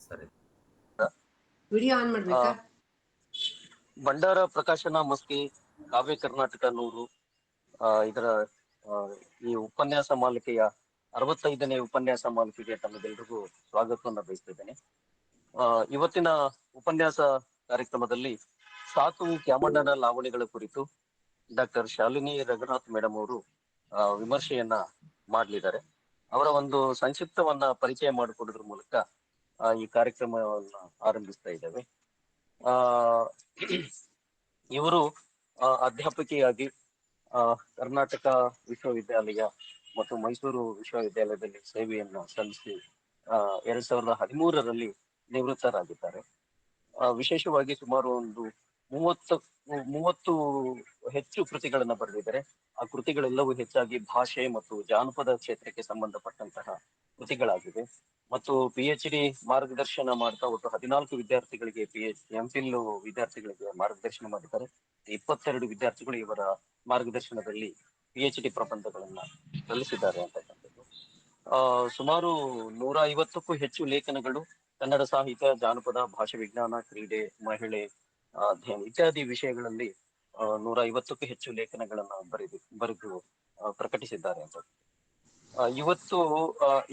ಸರಿ. Video on ಮಾಡ್ಬೇಕಾ? ಭಂಡಾರ ಪ್ರಕಾಶನ ಮಸ್ಕಿ ಕಾವ್ಯ ಕರ್ನಾಟಕ 100 ಇದರ ಈ ಉಪನ್ಯಾಸ ಮಾಲಿಕೆಯ 65ನೇ ಉಪನ್ಯಾಸ ಮಾಲಿಕೆಗೆ ತಮಗೆಲ್ಲರಿಗೂ ಸ್ವಾಗತವನ್ನು ಬಯಸ್ತಿದ್ದೇನೆ. ಇವತ್ತಿನ ಉಪನ್ಯಾಸ ಕಾರ್ಯಕ್ರಮದಲ್ಲಿ ಸಾತು ಕ್ಯಾಮಣ್ಣನ ಲಾವಣಿಗಳ ಕುರಿತು ಡಾಕ್ಟರ್ ಶಾಲಿನಿ ರಘುನಾಥ್ ಮೇಡಮ್ ಅವರು ವಿಮರ್ಶೆಯನ್ನ ಮಾಡಲಿದ್ದಾರೆ. ಅವರ ಒಂದು ಸಂಕ್ಷಿಪ್ತವನ್ನ ಪರಿಚಯ ಮಾಡಿಕೊಡೋದ್ರ ಮೂಲಕ ಈ ಕಾರ್ಯಕ್ರಮವನ್ನ ಆರಂಭಿಸ್ತಾ ಇದ್ದೇವೆ. ಇವರು ಅಧ್ಯಾಪಕಿಯಾಗಿ ಕರ್ನಾಟಕ ವಿಶ್ವವಿದ್ಯಾಲಯ ಮತ್ತು ಮೈಸೂರು ವಿಶ್ವವಿದ್ಯಾಲಯದಲ್ಲಿ ಸೇವೆಯನ್ನು ಸಲ್ಲಿಸಿ 2013ರಲ್ಲಿ ನಿವೃತ್ತರಾಗಿದ್ದಾರೆ. ವಿಶೇಷವಾಗಿ ಸುಮಾರು ಒಂದು 30 ಹೆಚ್ಚು ಕೃತಿಗಳನ್ನ ಬರೆದಿದ್ದಾರೆ. ಆ ಕೃತಿಗಳೆಲ್ಲವೂ ಹೆಚ್ಚಾಗಿ ಭಾಷೆ ಮತ್ತು ಜಾನಪದ ಕ್ಷೇತ್ರಕ್ಕೆ ಸಂಬಂಧಪಟ್ಟಂತಹ ಕೃತಿಗಳಾಗಿವೆ. ಮತ್ತು PhD ಮಾರ್ಗದರ್ಶನ ಮಾಡ್ತಾ ಒಟ್ಟು 14 ವಿದ್ಯಾರ್ಥಿಗಳಿಗೆ MPhil ವಿದ್ಯಾರ್ಥಿಗಳಿಗೆ ಮಾರ್ಗದರ್ಶನ ಮಾಡಿದ್ದಾರೆ. 22 ವಿದ್ಯಾರ್ಥಿಗಳು ಇವರ ಮಾರ್ಗದರ್ಶನದಲ್ಲಿ PhD ಪ್ರಬಂಧಗಳನ್ನ ಸಲ್ಲಿಸಿದ್ದಾರೆ ಅಂತಕ್ಕಂಥದ್ದು. ಸುಮಾರು 150ಕ್ಕೂ ಹೆಚ್ಚು ಲೇಖನಗಳು ಕನ್ನಡ ಸಾಹಿತ್ಯ, ಜಾನಪದ, ಭಾಷಾ ವಿಜ್ಞಾನ, ಕ್ರೀಡೆ, ಮಹಿಳೆ, ಅಧ್ಯಯನ ಇತ್ಯಾದಿ ವಿಷಯಗಳಲ್ಲಿ 150ಕ್ಕೂ ಹೆಚ್ಚು ಲೇಖನಗಳನ್ನ ಬರೆದು ಪ್ರಕಟಿಸಿದ್ದಾರೆ ಅಂತ. ಇವತ್ತು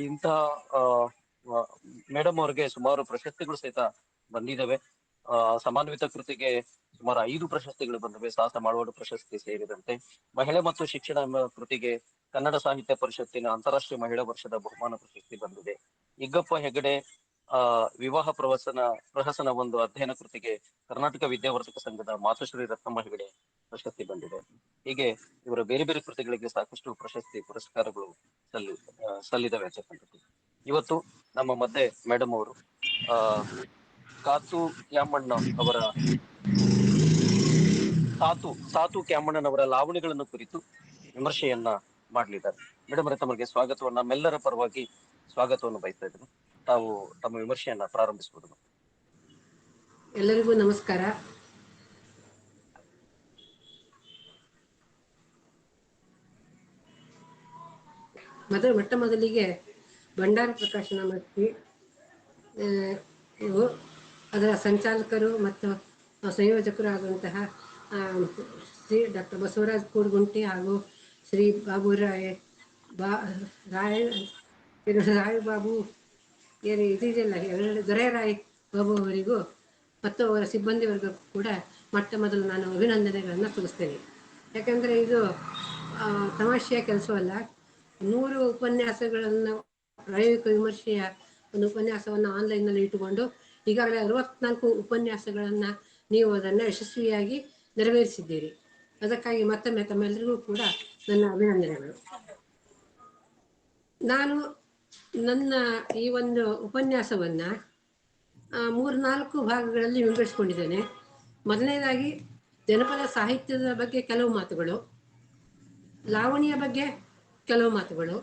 ಇಂತಹ ಮೇಡಮ್ ಅವ್ರಿಗೆ ಸುಮಾರು ಪ್ರಶಸ್ತಿಗಳು ಸಹಿತ ಬಂದಿದ್ದಾವೆ. ಸಮಾನ್ವಿತ ಕೃತಿಗೆ ಸುಮಾರು 5 ಪ್ರಶಸ್ತಿಗಳು ಬಂದಿವೆ, ಸಾಹಸ ಮಾಡುವ ಪ್ರಶಸ್ತಿ ಸೇರಿದಂತೆ. ಮಹಿಳೆ ಮತ್ತು ಶಿಕ್ಷಣ ಎಂಬ ಕೃತಿಗೆ ಕನ್ನಡ ಸಾಹಿತ್ಯ ಪರಿಷತ್ತಿನ ಅಂತಾರಾಷ್ಟ್ರೀಯ ಮಹಿಳಾ ವರ್ಷದ ಬಹುಮಾನ ಪ್ರಶಸ್ತಿ ಬಂದಿದೆ. ಇಗ್ಗಪ್ಪ ಹೆಗಡೆ ವಿವಾಹ ಪ್ರಹಸನ ಒಂದು ಅಧ್ಯಯನ ಕೃತಿಗೆ ಕರ್ನಾಟಕ ವಿದ್ಯಾವರ್ಧಕ ಸಂಘದ ಮಾತುಶ್ರೀ ರತ್ನಮ್ಮ ಹೆಗಡೆ ಪ್ರಶಸ್ತಿ ಬಂದಿದೆ. ಹೀಗೆ ಇವರ ಬೇರೆ ಬೇರೆ ಕೃತಿಗಳಿಗೆ ಸಾಕಷ್ಟು ಪ್ರಶಸ್ತಿ ಪುರಸ್ಕಾರಗಳು ಸಲ್ಲಿದವೆ ಅಂತಕ್ಕಂಥದ್ದು. ಇವತ್ತು ನಮ್ಮ ಮಧ್ಯೆ ಮೇಡಮ್ ಅವರು ಸಾತು ಕ್ಯಾಮಣ್ಣನವರ ಲಾವಣಿಗಳನ್ನು ಕುರಿತು ವಿಮರ್ಶೆಯನ್ನ ಮಾಡಲಿದ್ದಾರೆ. ಮೇಡಮ್ ಅವರೇ, ತಮಗೆ ಸ್ವಾಗತವನ್ನ ನಮ್ಮೆಲ್ಲರ ಪರವಾಗಿ ಸ್ವಾಗತವನ್ನು ಬಯಸ್ತಾ ಇದ್ದೀನಿ. ತಾವು ತಮ್ಮ ವಿಮರ್ಶೆಯನ್ನ ಪ್ರಾರಂಭಿಸಬಹುದು. ಎಲ್ಲರಿಗೂ ನಮಸ್ಕಾರ. ಮೊಟ್ಟ ಮೊದಲಿಗೆ ಭಂಡಾರ ಪ್ರಕಾಶನ ಮಸ್ಕಿ ಅದರ ಸಂಚಾಲಕರು ಮತ್ತು ಸಂಯೋಜಕರು ಆಗುವಂತಹ ಶ್ರೀ ಡಾಕ್ಟರ್ ಬಸವರಾಜ್ ಕೂಡ್ಗುಂಟಿ ಹಾಗೂ ಶ್ರೀ ಬಾಬುರಾಯ್ ರಾಯ್ ಬಾಬು ಇದೆಯಲ್ಲ ದೊರೆರಾಯ್ ಬಾಬು ಅವರಿಗೂ ಮತ್ತು ಅವರ ಸಿಬ್ಬಂದಿ ವರ್ಗ ಕೂಡ ಮೊಟ್ಟ ಮೊದಲು ನಾನು ಅಭಿನಂದನೆಗಳನ್ನು ಸಲ್ಲಿಸ್ತೇನೆ. ಯಾಕಂದರೆ ಇದು ತಮಾಷೆಯ ಕೆಲಸವಲ್ಲ. 100 ಉಪನ್ಯಾಸಗಳನ್ನು ಪ್ರಾಯೋಗಿಕ ವಿಮರ್ಶೆಯ ಒಂದು ಉಪನ್ಯಾಸವನ್ನು ಆನ್ಲೈನ್ನಲ್ಲಿ ಇಟ್ಟುಕೊಂಡು ಈಗಾಗಲೇ 64 ಉಪನ್ಯಾಸಗಳನ್ನು ನೀವು ಅದನ್ನು ಯಶಸ್ವಿಯಾಗಿ ನೆರವೇರಿಸಿದ್ದೀರಿ. ಅದಕ್ಕಾಗಿ ಮತ್ತೊಮ್ಮೆ ತಮ್ಮೆಲ್ಲರಿಗೂ ಕೂಡ ನನ್ನ ಅಭಿನಂದನೆಗಳು. ನಾನು ನನ್ನ ಈ ಒಂದು ಉಪನ್ಯಾಸವನ್ನು 3-4 ಭಾಗಗಳಲ್ಲಿ ವಿಂಗಡಿಸಿಕೊಂಡಿದ್ದೇನೆ. ಮೊದಲನೇದಾಗಿ ಜನಪದ ಸಾಹಿತ್ಯದ ಬಗ್ಗೆ ಕೆಲವು ಮಾತುಗಳು, ಲಾವಣಿಯ ಬಗ್ಗೆ ಕೆಲವು ಮಾತುಗಳು,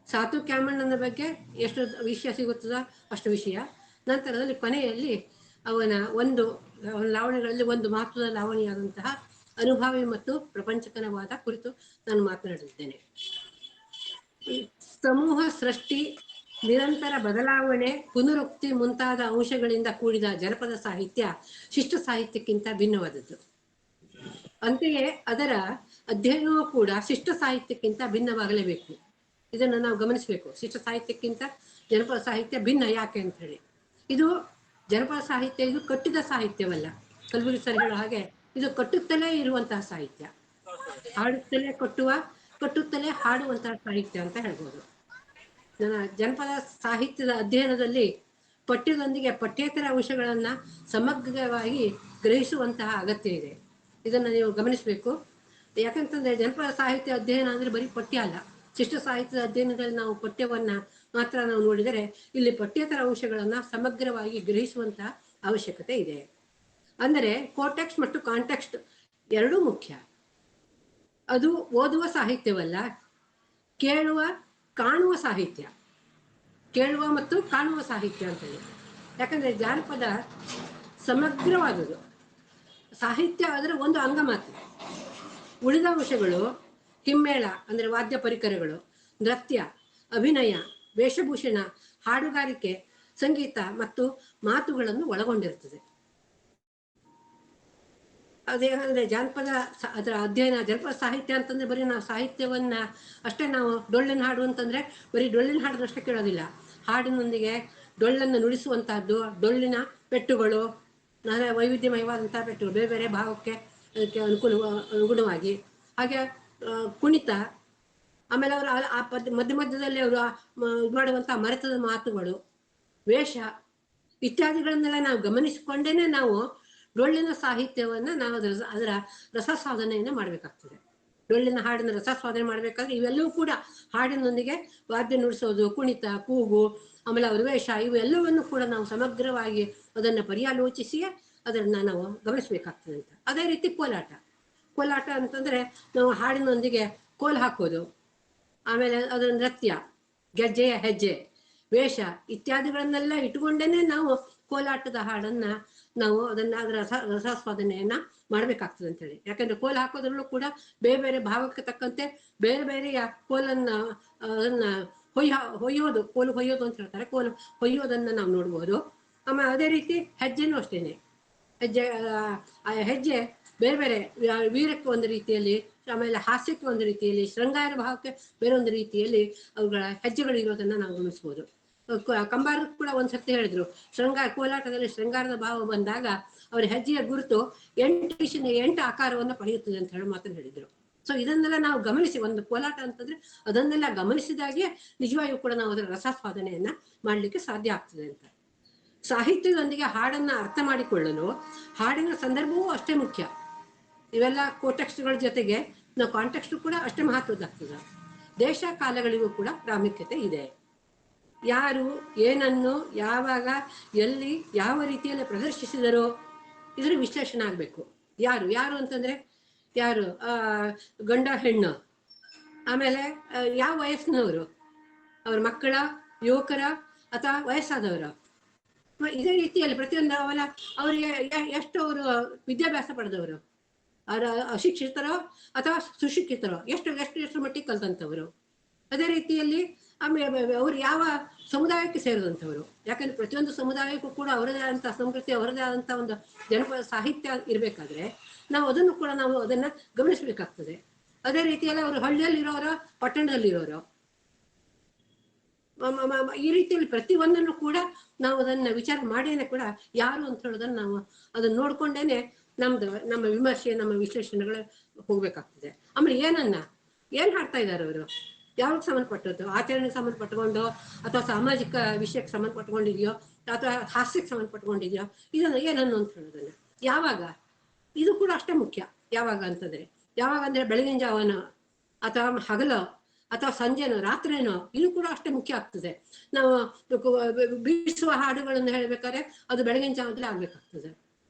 ಸಾತು ಕ್ಯಾಮಣ್ಣನ ಬಗ್ಗೆ ಎಷ್ಟು ವಿಷಯ ಸಿಗುತ್ತದೋ ಅಷ್ಟು ವಿಷಯ, ನಂತರದಲ್ಲಿ ಕೊನೆಯಲ್ಲಿ ಅವನ ಲಾವಣಿಗಳಲ್ಲಿ ಒಂದು ಮಹತ್ವದ ಲಾವಣಿಯಾದಂತಹ ಅನುಭಾವಿ ಮತ್ತು ಪ್ರಪಂಚಕನವಾದ ಕುರಿತು ನಾನು ಮಾತನಾಡುತ್ತಿದ್ದೇನೆ. ಸಮೂಹ ಸೃಷ್ಟಿ, ನಿರಂತರ ಬದಲಾವಣೆ, ಪುನರುಕ್ತಿ ಮುಂತಾದ ಅಂಶಗಳಿಂದ ಕೂಡಿದ ಜನಪದ ಸಾಹಿತ್ಯ ಶಿಷ್ಟ ಸಾಹಿತ್ಯಕ್ಕಿಂತ ಭಿನ್ನವಾದದ್ದು. ಅಂತೆಯೇ ಅದರ ಅಧ್ಯಯನವೂ ಕೂಡ ಶಿಷ್ಟ ಸಾಹಿತ್ಯಕ್ಕಿಂತ ಭಿನ್ನವಾಗಲೇಬೇಕು. ಇದನ್ನು ನಾವು ಗಮನಿಸಬೇಕು. ಶಿಷ್ಟ ಸಾಹಿತ್ಯಕ್ಕಿಂತ ಜನಪದ ಸಾಹಿತ್ಯ ಭಿನ್ನ. ಯಾಕೆ ಅಂತ ಹೇಳಿ, ಇದು ಜನಪದ ಸಾಹಿತ್ಯ, ಇದು ಕಟ್ಟಿದ ಸಾಹಿತ್ಯವಲ್ಲ. ಕಲ್ಬುರ್ಗಿ ಸರ್ ಹೇಳೋ ಹಾಗೆ ಇದು ಕಟ್ಟುತ್ತಲೇ ಇರುವಂತಹ ಸಾಹಿತ್ಯ, ಕಟ್ಟುತ್ತಲೇ ಹಾಡುವಂತಹ ಸಾಹಿತ್ಯ ಅಂತ ಹೇಳ್ಬೋದು. ನನ್ನ ಜನಪದ ಸಾಹಿತ್ಯದ ಅಧ್ಯಯನದಲ್ಲಿ ಪಠ್ಯದೊಂದಿಗೆ ಪಠ್ಯೇತರ ಅಂಶಗಳನ್ನು ಸಮಗ್ರವಾಗಿ ಗ್ರಹಿಸುವಂತಹ ಅಗತ್ಯ ಇದೆ. ಇದನ್ನು ನೀವು ಗಮನಿಸಬೇಕು. ಯಾಕಂತಂದರೆ ಜನಪದ ಸಾಹಿತ್ಯ ಅಧ್ಯಯನ ಅಂದರೆ ಬರೀ ಪಠ್ಯ ಅಲ್ಲ. ಶಿಷ್ಟ ಸಾಹಿತ್ಯದ ಅಧ್ಯಯನದಲ್ಲಿ ನಾವು ಪಠ್ಯವನ್ನು ಮಾತ್ರ ನಾವು ನೋಡಿದರೆ, ಇಲ್ಲಿ ಪಠ್ಯೇತರ ಅಂಶಗಳನ್ನು ಸಮಗ್ರವಾಗಿ ಗ್ರಹಿಸುವಂತಹ ಅವಶ್ಯಕತೆ ಇದೆ. ಅಂದರೆ ಕೋಟೆಕ್ಸ್ಟ್ ಮತ್ತು ಕಾಂಟೆಕ್ಸ್ಟ್ ಎರಡೂ ಮುಖ್ಯ. ಅದು ಓದುವ ಸಾಹಿತ್ಯವಲ್ಲ, ಕಾಣುವ ಸಾಹಿತ್ಯ, ಕೇಳುವ ಮತ್ತು ಕಾಣುವ ಸಾಹಿತ್ಯ ಅಂತೇಳಿ. ಯಾಕಂದರೆ ಜಾನಪದ ಸಮಗ್ರವಾದುದು. ಸಾಹಿತ್ಯ ಅದರ ಒಂದು ಅಂಗ ಮಾತ್ರ. ಉಳಿದ ಅಂಶಗಳು ಹಿಮ್ಮೇಳ ಅಂದರೆ ವಾದ್ಯ ಪರಿಕರಗಳು, ನೃತ್ಯ, ಅಭಿನಯ, ವೇಷಭೂಷಣ, ಹಾಡುಗಾರಿಕೆ, ಸಂಗೀತ ಮತ್ತು ಮಾತುಗಳನ್ನು ಒಳಗೊಂಡಿರ್ತದೆ. ಅದೇನಂದ್ರೆ ಜಾನಪದ ಅದರ ಅಧ್ಯಯನ, ಜನಪದ ಸಾಹಿತ್ಯ ಅಂತಂದ್ರೆ ಬರೀ ನಾವು ಸಾಹಿತ್ಯವನ್ನ ಅಷ್ಟೇ, ನಾವು ಡೊಳ್ಳಿನ ಹಾಡು ಅಂತಂದ್ರೆ ಬರೀ ಡೊಳ್ಳಿನ ಹಾಡನ್ನಷ್ಟೇ ಕೇಳೋದಿಲ್ಲ. ಹಾಡಿನೊಂದಿಗೆ ಡೊಳ್ಳನ್ನು ನುಡಿಸುವಂತಹದ್ದು, ಡೊಳ್ಳಿನ ಪೆಟ್ಟುಗಳು, ವೈವಿಧ್ಯಮಯವಾದಂತಹ ಪೆಟ್ಟುಗಳು, ಬೇರೆ ಬೇರೆ ಭಾವಕ್ಕೆ ಅದಕ್ಕೆ ಅನುಗುಣವಾಗಿ, ಹಾಗೆ ಕುಣಿತ, ಆಮೇಲೆ ಅವರು ಆ ಮಧ್ಯ ಮಧ್ಯದಲ್ಲಿ ಅವರು ಇದು ಮಾಡುವಂತಹ ಮರೆತದ ಮಾತುಗಳು, ವೇಷ ಇತ್ಯಾದಿಗಳನ್ನೆಲ್ಲ ನಾವು ಗಮನಿಸಿಕೊಂಡೇನೆ ನಾವು ಡೊಳ್ಳಿನ ಸಾಹಿತ್ಯವನ್ನ ನಾವು ಅದರ ರಸಸಾಧನೆಯನ್ನ ಮಾಡಬೇಕಾಗ್ತದೆ. ಡೊಳ್ಳಿನ ಹಾಡಿನ ರಸಸಾಧನೆ ಮಾಡ್ಬೇಕಾದ್ರೆ ಇವೆಲ್ಲವೂ ಕೂಡ ಹಾಡಿನೊಂದಿಗೆ ವಾದ್ಯ ನುಡಿಸೋದು, ಕುಣಿತ, ಕೂಗು, ಆಮೇಲೆ ಅವ್ರ ವೇಷ, ಇವೆಲ್ಲವನ್ನು ಕೂಡ ನಾವು ಸಮಗ್ರವಾಗಿ ಅದನ್ನ ಪರ್ಯಾಲೋಚಿಸಿಯೇ ಅದನ್ನ ನಾವು ಗಮನಿಸ್ಬೇಕಾಗ್ತದೆ ಅಂತ. ಅದೇ ರೀತಿ ಕೋಲಾಟ ಅಂತಂದ್ರೆ ನಾವು ಹಾಡಿನೊಂದಿಗೆ ಕೋಲು ಹಾಕೋದು, ಆಮೇಲೆ ಅದರ ನೃತ್ಯ, ಗೆಜ್ಜೆಯ ಹೆಜ್ಜೆ, ವೇಷ ಇತ್ಯಾದಿಗಳನ್ನೆಲ್ಲ ಇಟ್ಕೊಂಡೇನೆ ನಾವು ಕೋಲಾಟದ ಹಾಡನ್ನ ನಾವು ಅದರ ರಸಾಸ್ವಾದನೆಯನ್ನ ಮಾಡ್ಬೇಕಾಗ್ತದೆ ಅಂತ ಹೇಳಿ. ಯಾಕಂದ್ರೆ ಕೋಲು ಹಾಕೋದ್ರಲ್ಲೂ ಕೂಡ ಬೇರೆ ಬೇರೆ ಭಾವಕ್ಕೆ ತಕ್ಕಂತೆ ಬೇರೆ ಬೇರೆಯ ಕೋಲನ್ನ ಅದನ್ನ ಹೊಯ್ಯೋದು, ಕೋಲು ಹೊಯ್ಯೋದು ಅಂತ ಹೇಳ್ತಾರೆ, ಕೋಲು ಹೊಯ್ಯೋದನ್ನ ನಾವು ನೋಡ್ಬೋದು. ಆಮೇಲೆ ಅದೇ ರೀತಿ ಹೆಜ್ಜೆನೂ ಅಷ್ಟೇನೆ, ಹೆಜ್ಜೆ ಬೇರೆ ಬೇರೆ ವೀರಕ್ಕೆ ಒಂದು ರೀತಿಯಲ್ಲಿ, ಆಮೇಲೆ ಹಾಸ್ಯಕ್ಕೆ ಒಂದು ರೀತಿಯಲ್ಲಿ, ಶೃಂಗಾರ ಭಾವಕ್ಕೆ ಬೇರೆ ಒಂದು ರೀತಿಯಲ್ಲಿ ಅವುಗಳ ಹೆಜ್ಜೆಗಳು ಇರೋದನ್ನ ನಾವು ಗಮನಿಸ್ಬೋದು. ಕಂಬಾರ ಕೂಡ ಒಂದ್ಸರ್ತಿ ಹೇಳಿದ್ರು, ಕೋಲಾಟದಲ್ಲಿ ಶೃಂಗಾರದ ಭಾವ ಬಂದಾಗ ಅವರ ಹೆಜ್ಜೆಯ ಗುರುತು 8 ಆಕಾರವನ್ನು ಪಡೆಯುತ್ತದೆ ಅಂತ ಹೇಳಿ ಮಾತನ್ನು ಹೇಳಿದ್ರು. ಸೊ ಇದನ್ನೆಲ್ಲ ನಾವು ಗಮನಿಸಿ, ಒಂದು ಕೋಲಾಟ ಅಂತಂದ್ರೆ ಅದನ್ನೆಲ್ಲ ಗಮನಿಸಿದಾಗೆ ನಿಜವಾಗಿಯೂ ಕೂಡ ನಾವು ಅದರ ರಸಾಸ್ವಾದನೆಯನ್ನ ಮಾಡ್ಲಿಕ್ಕೆ ಸಾಧ್ಯ ಆಗ್ತದೆ ಅಂತ. ಸಾಹಿತ್ಯದೊಂದಿಗೆ ಹಾಡನ್ನ ಅರ್ಥ ಮಾಡಿಕೊಳ್ಳಲು ಹಾಡಿನ ಸಂದರ್ಭವೂ ಅಷ್ಟೇ ಮುಖ್ಯ. ಇವೆಲ್ಲ ಕೋಟೆಕ್ಸ್ಟ್ಗಳ ಜೊತೆಗೆ ನಾವು ಕಾಂಟೆಕ್ಸ್ಟ್ ಕೂಡ ಅಷ್ಟೇ ಮಹತ್ವದ್ದಾಗ್ತದೆ. ದೇಶ ಕಾಲಗಳಿಗೂ ಕೂಡ ಪ್ರಾಮುಖ್ಯತೆ ಇದೆ. ಯಾರು ಏನನ್ನು ಯಾವಾಗ ಎಲ್ಲಿ ಯಾವ ರೀತಿಯಲ್ಲಿ ಪ್ರದರ್ಶಿಸಿದರೋ ಇದರ ವಿಶ್ಲೇಷಣೆ ಆಗ್ಬೇಕು. ಯಾರು ಅಂತಂದ್ರೆ ಯಾರು, ಗಂಡ ಹೆಣ್ಣು, ಆಮೇಲೆ ಯಾವ ವಯಸ್ಸಿನವರು, ಅವ್ರ ಮಕ್ಕಳ, ಯುವಕರ ಅಥವಾ ವಯಸ್ಸಾದವರ, ಇದೇ ರೀತಿಯಲ್ಲಿ ಪ್ರತಿಯೊಂದು ಅವರಿಗೆ ಎಷ್ಟು ಅವರು ವಿದ್ಯಾಭ್ಯಾಸ ಪಡೆದವರು, ಅವರ ಅಶಿಕ್ಷಿತರೋ ಅಥವಾ ಸುಶಿಕ್ಷಿತರೋ, ಎಷ್ಟು ಮಟ್ಟಿಗೆ ಕಲ್ತಂಥವರು, ಅದೇ ರೀತಿಯಲ್ಲಿ ಆಮೇಲೆ ಅವರು ಯಾವ ಸಮುದಾಯಕ್ಕೆ ಸೇರಿದಂಥವರು. ಯಾಕಂದ್ರೆ ಪ್ರತಿಯೊಂದು ಸಮುದಾಯಕ್ಕೂ ಕೂಡ ಅವರದೇ ಆದಂತಹ ಸಂಸ್ಕೃತಿ, ಅವರದೇ ಆದಂತಹ ಒಂದು ಜನಪದ ಸಾಹಿತ್ಯ ಇರಬೇಕಾದ್ರೆ ನಾವು ಅದನ್ನ ಗಮನಿಸಬೇಕಾಗ್ತದೆ. ಅದೇ ರೀತಿಯಲ್ಲಿ ಅವರು ಹಳ್ಳಿಯಲ್ಲಿರೋರು, ಪಟ್ಟಣದಲ್ಲಿರೋರು, ಈ ರೀತಿಯಲ್ಲಿ ಪ್ರತಿಯೊಂದನ್ನು ಕೂಡ ನಾವು ಅದನ್ನ ವಿಚಾರ ಮಾಡೇನೆ ಕೂಡ ಯಾರು ಅಂತ ಹೇಳೋದನ್ನ ನಾವು ಅದನ್ನ ನೋಡ್ಕೊಂಡೇನೆ ನಮ್ಮ ವಿಮರ್ಶೆ, ನಮ್ಮ ವಿಶ್ಲೇಷಣೆಗಳು ಹೋಗ್ಬೇಕಾಗ್ತದೆ. ಆಮೇಲೆ ಏನ್ ಹಾಡ್ತಾ ಇದ್ದಾರೆ ಅವರು, ಯಾವ್ದಕ್ಕೆ ಸಂಬಂಧಪಟ್ಟದ್ದು, ಆಚರಣೆಗೆ ಸಂಬಂಧಪಟ್ಟುಕೊಂಡು ಅಥವಾ ಸಾಮಾಜಿಕ ವಿಷಯಕ್ಕೆ ಸಂಬಂಧಪಟ್ಟುಕೊಂಡಿದೆಯೋ ಅಥವಾ ಹಾಸ್ಯಕ್ಕೆ ಸಂಬಂಧಪಟ್ಟುಕೊಂಡಿದೆಯೋ, ಇದನ್ನ ಏನನ್ನು ಅಂತ ಹೇಳೋದನ್ನ ಯಾವಾಗ, ಇದು ಕೂಡ ಅಷ್ಟೇ ಮುಖ್ಯ. ಯಾವಾಗ ಅಂದ್ರೆ ಬೆಳಗಿನ ಜಾವನೋ ಅಥವಾ ಹಗಲೋ ಅಥವಾ ಸಂಜೆನೋ ರಾತ್ರಿನೋ, ಇದು ಕೂಡ ಅಷ್ಟೇ ಮುಖ್ಯ ಆಗ್ತದೆ. ನಾವು ಬೀಸುವ ಹಾಡುಗಳನ್ನು ಹೇಳ್ಬೇಕಾದ್ರೆ ಅದು ಬೆಳಗಿನ ಜಾವದಲ್ಲಿ ಆಗ್ಬೇಕಾಗ್ತದೆ.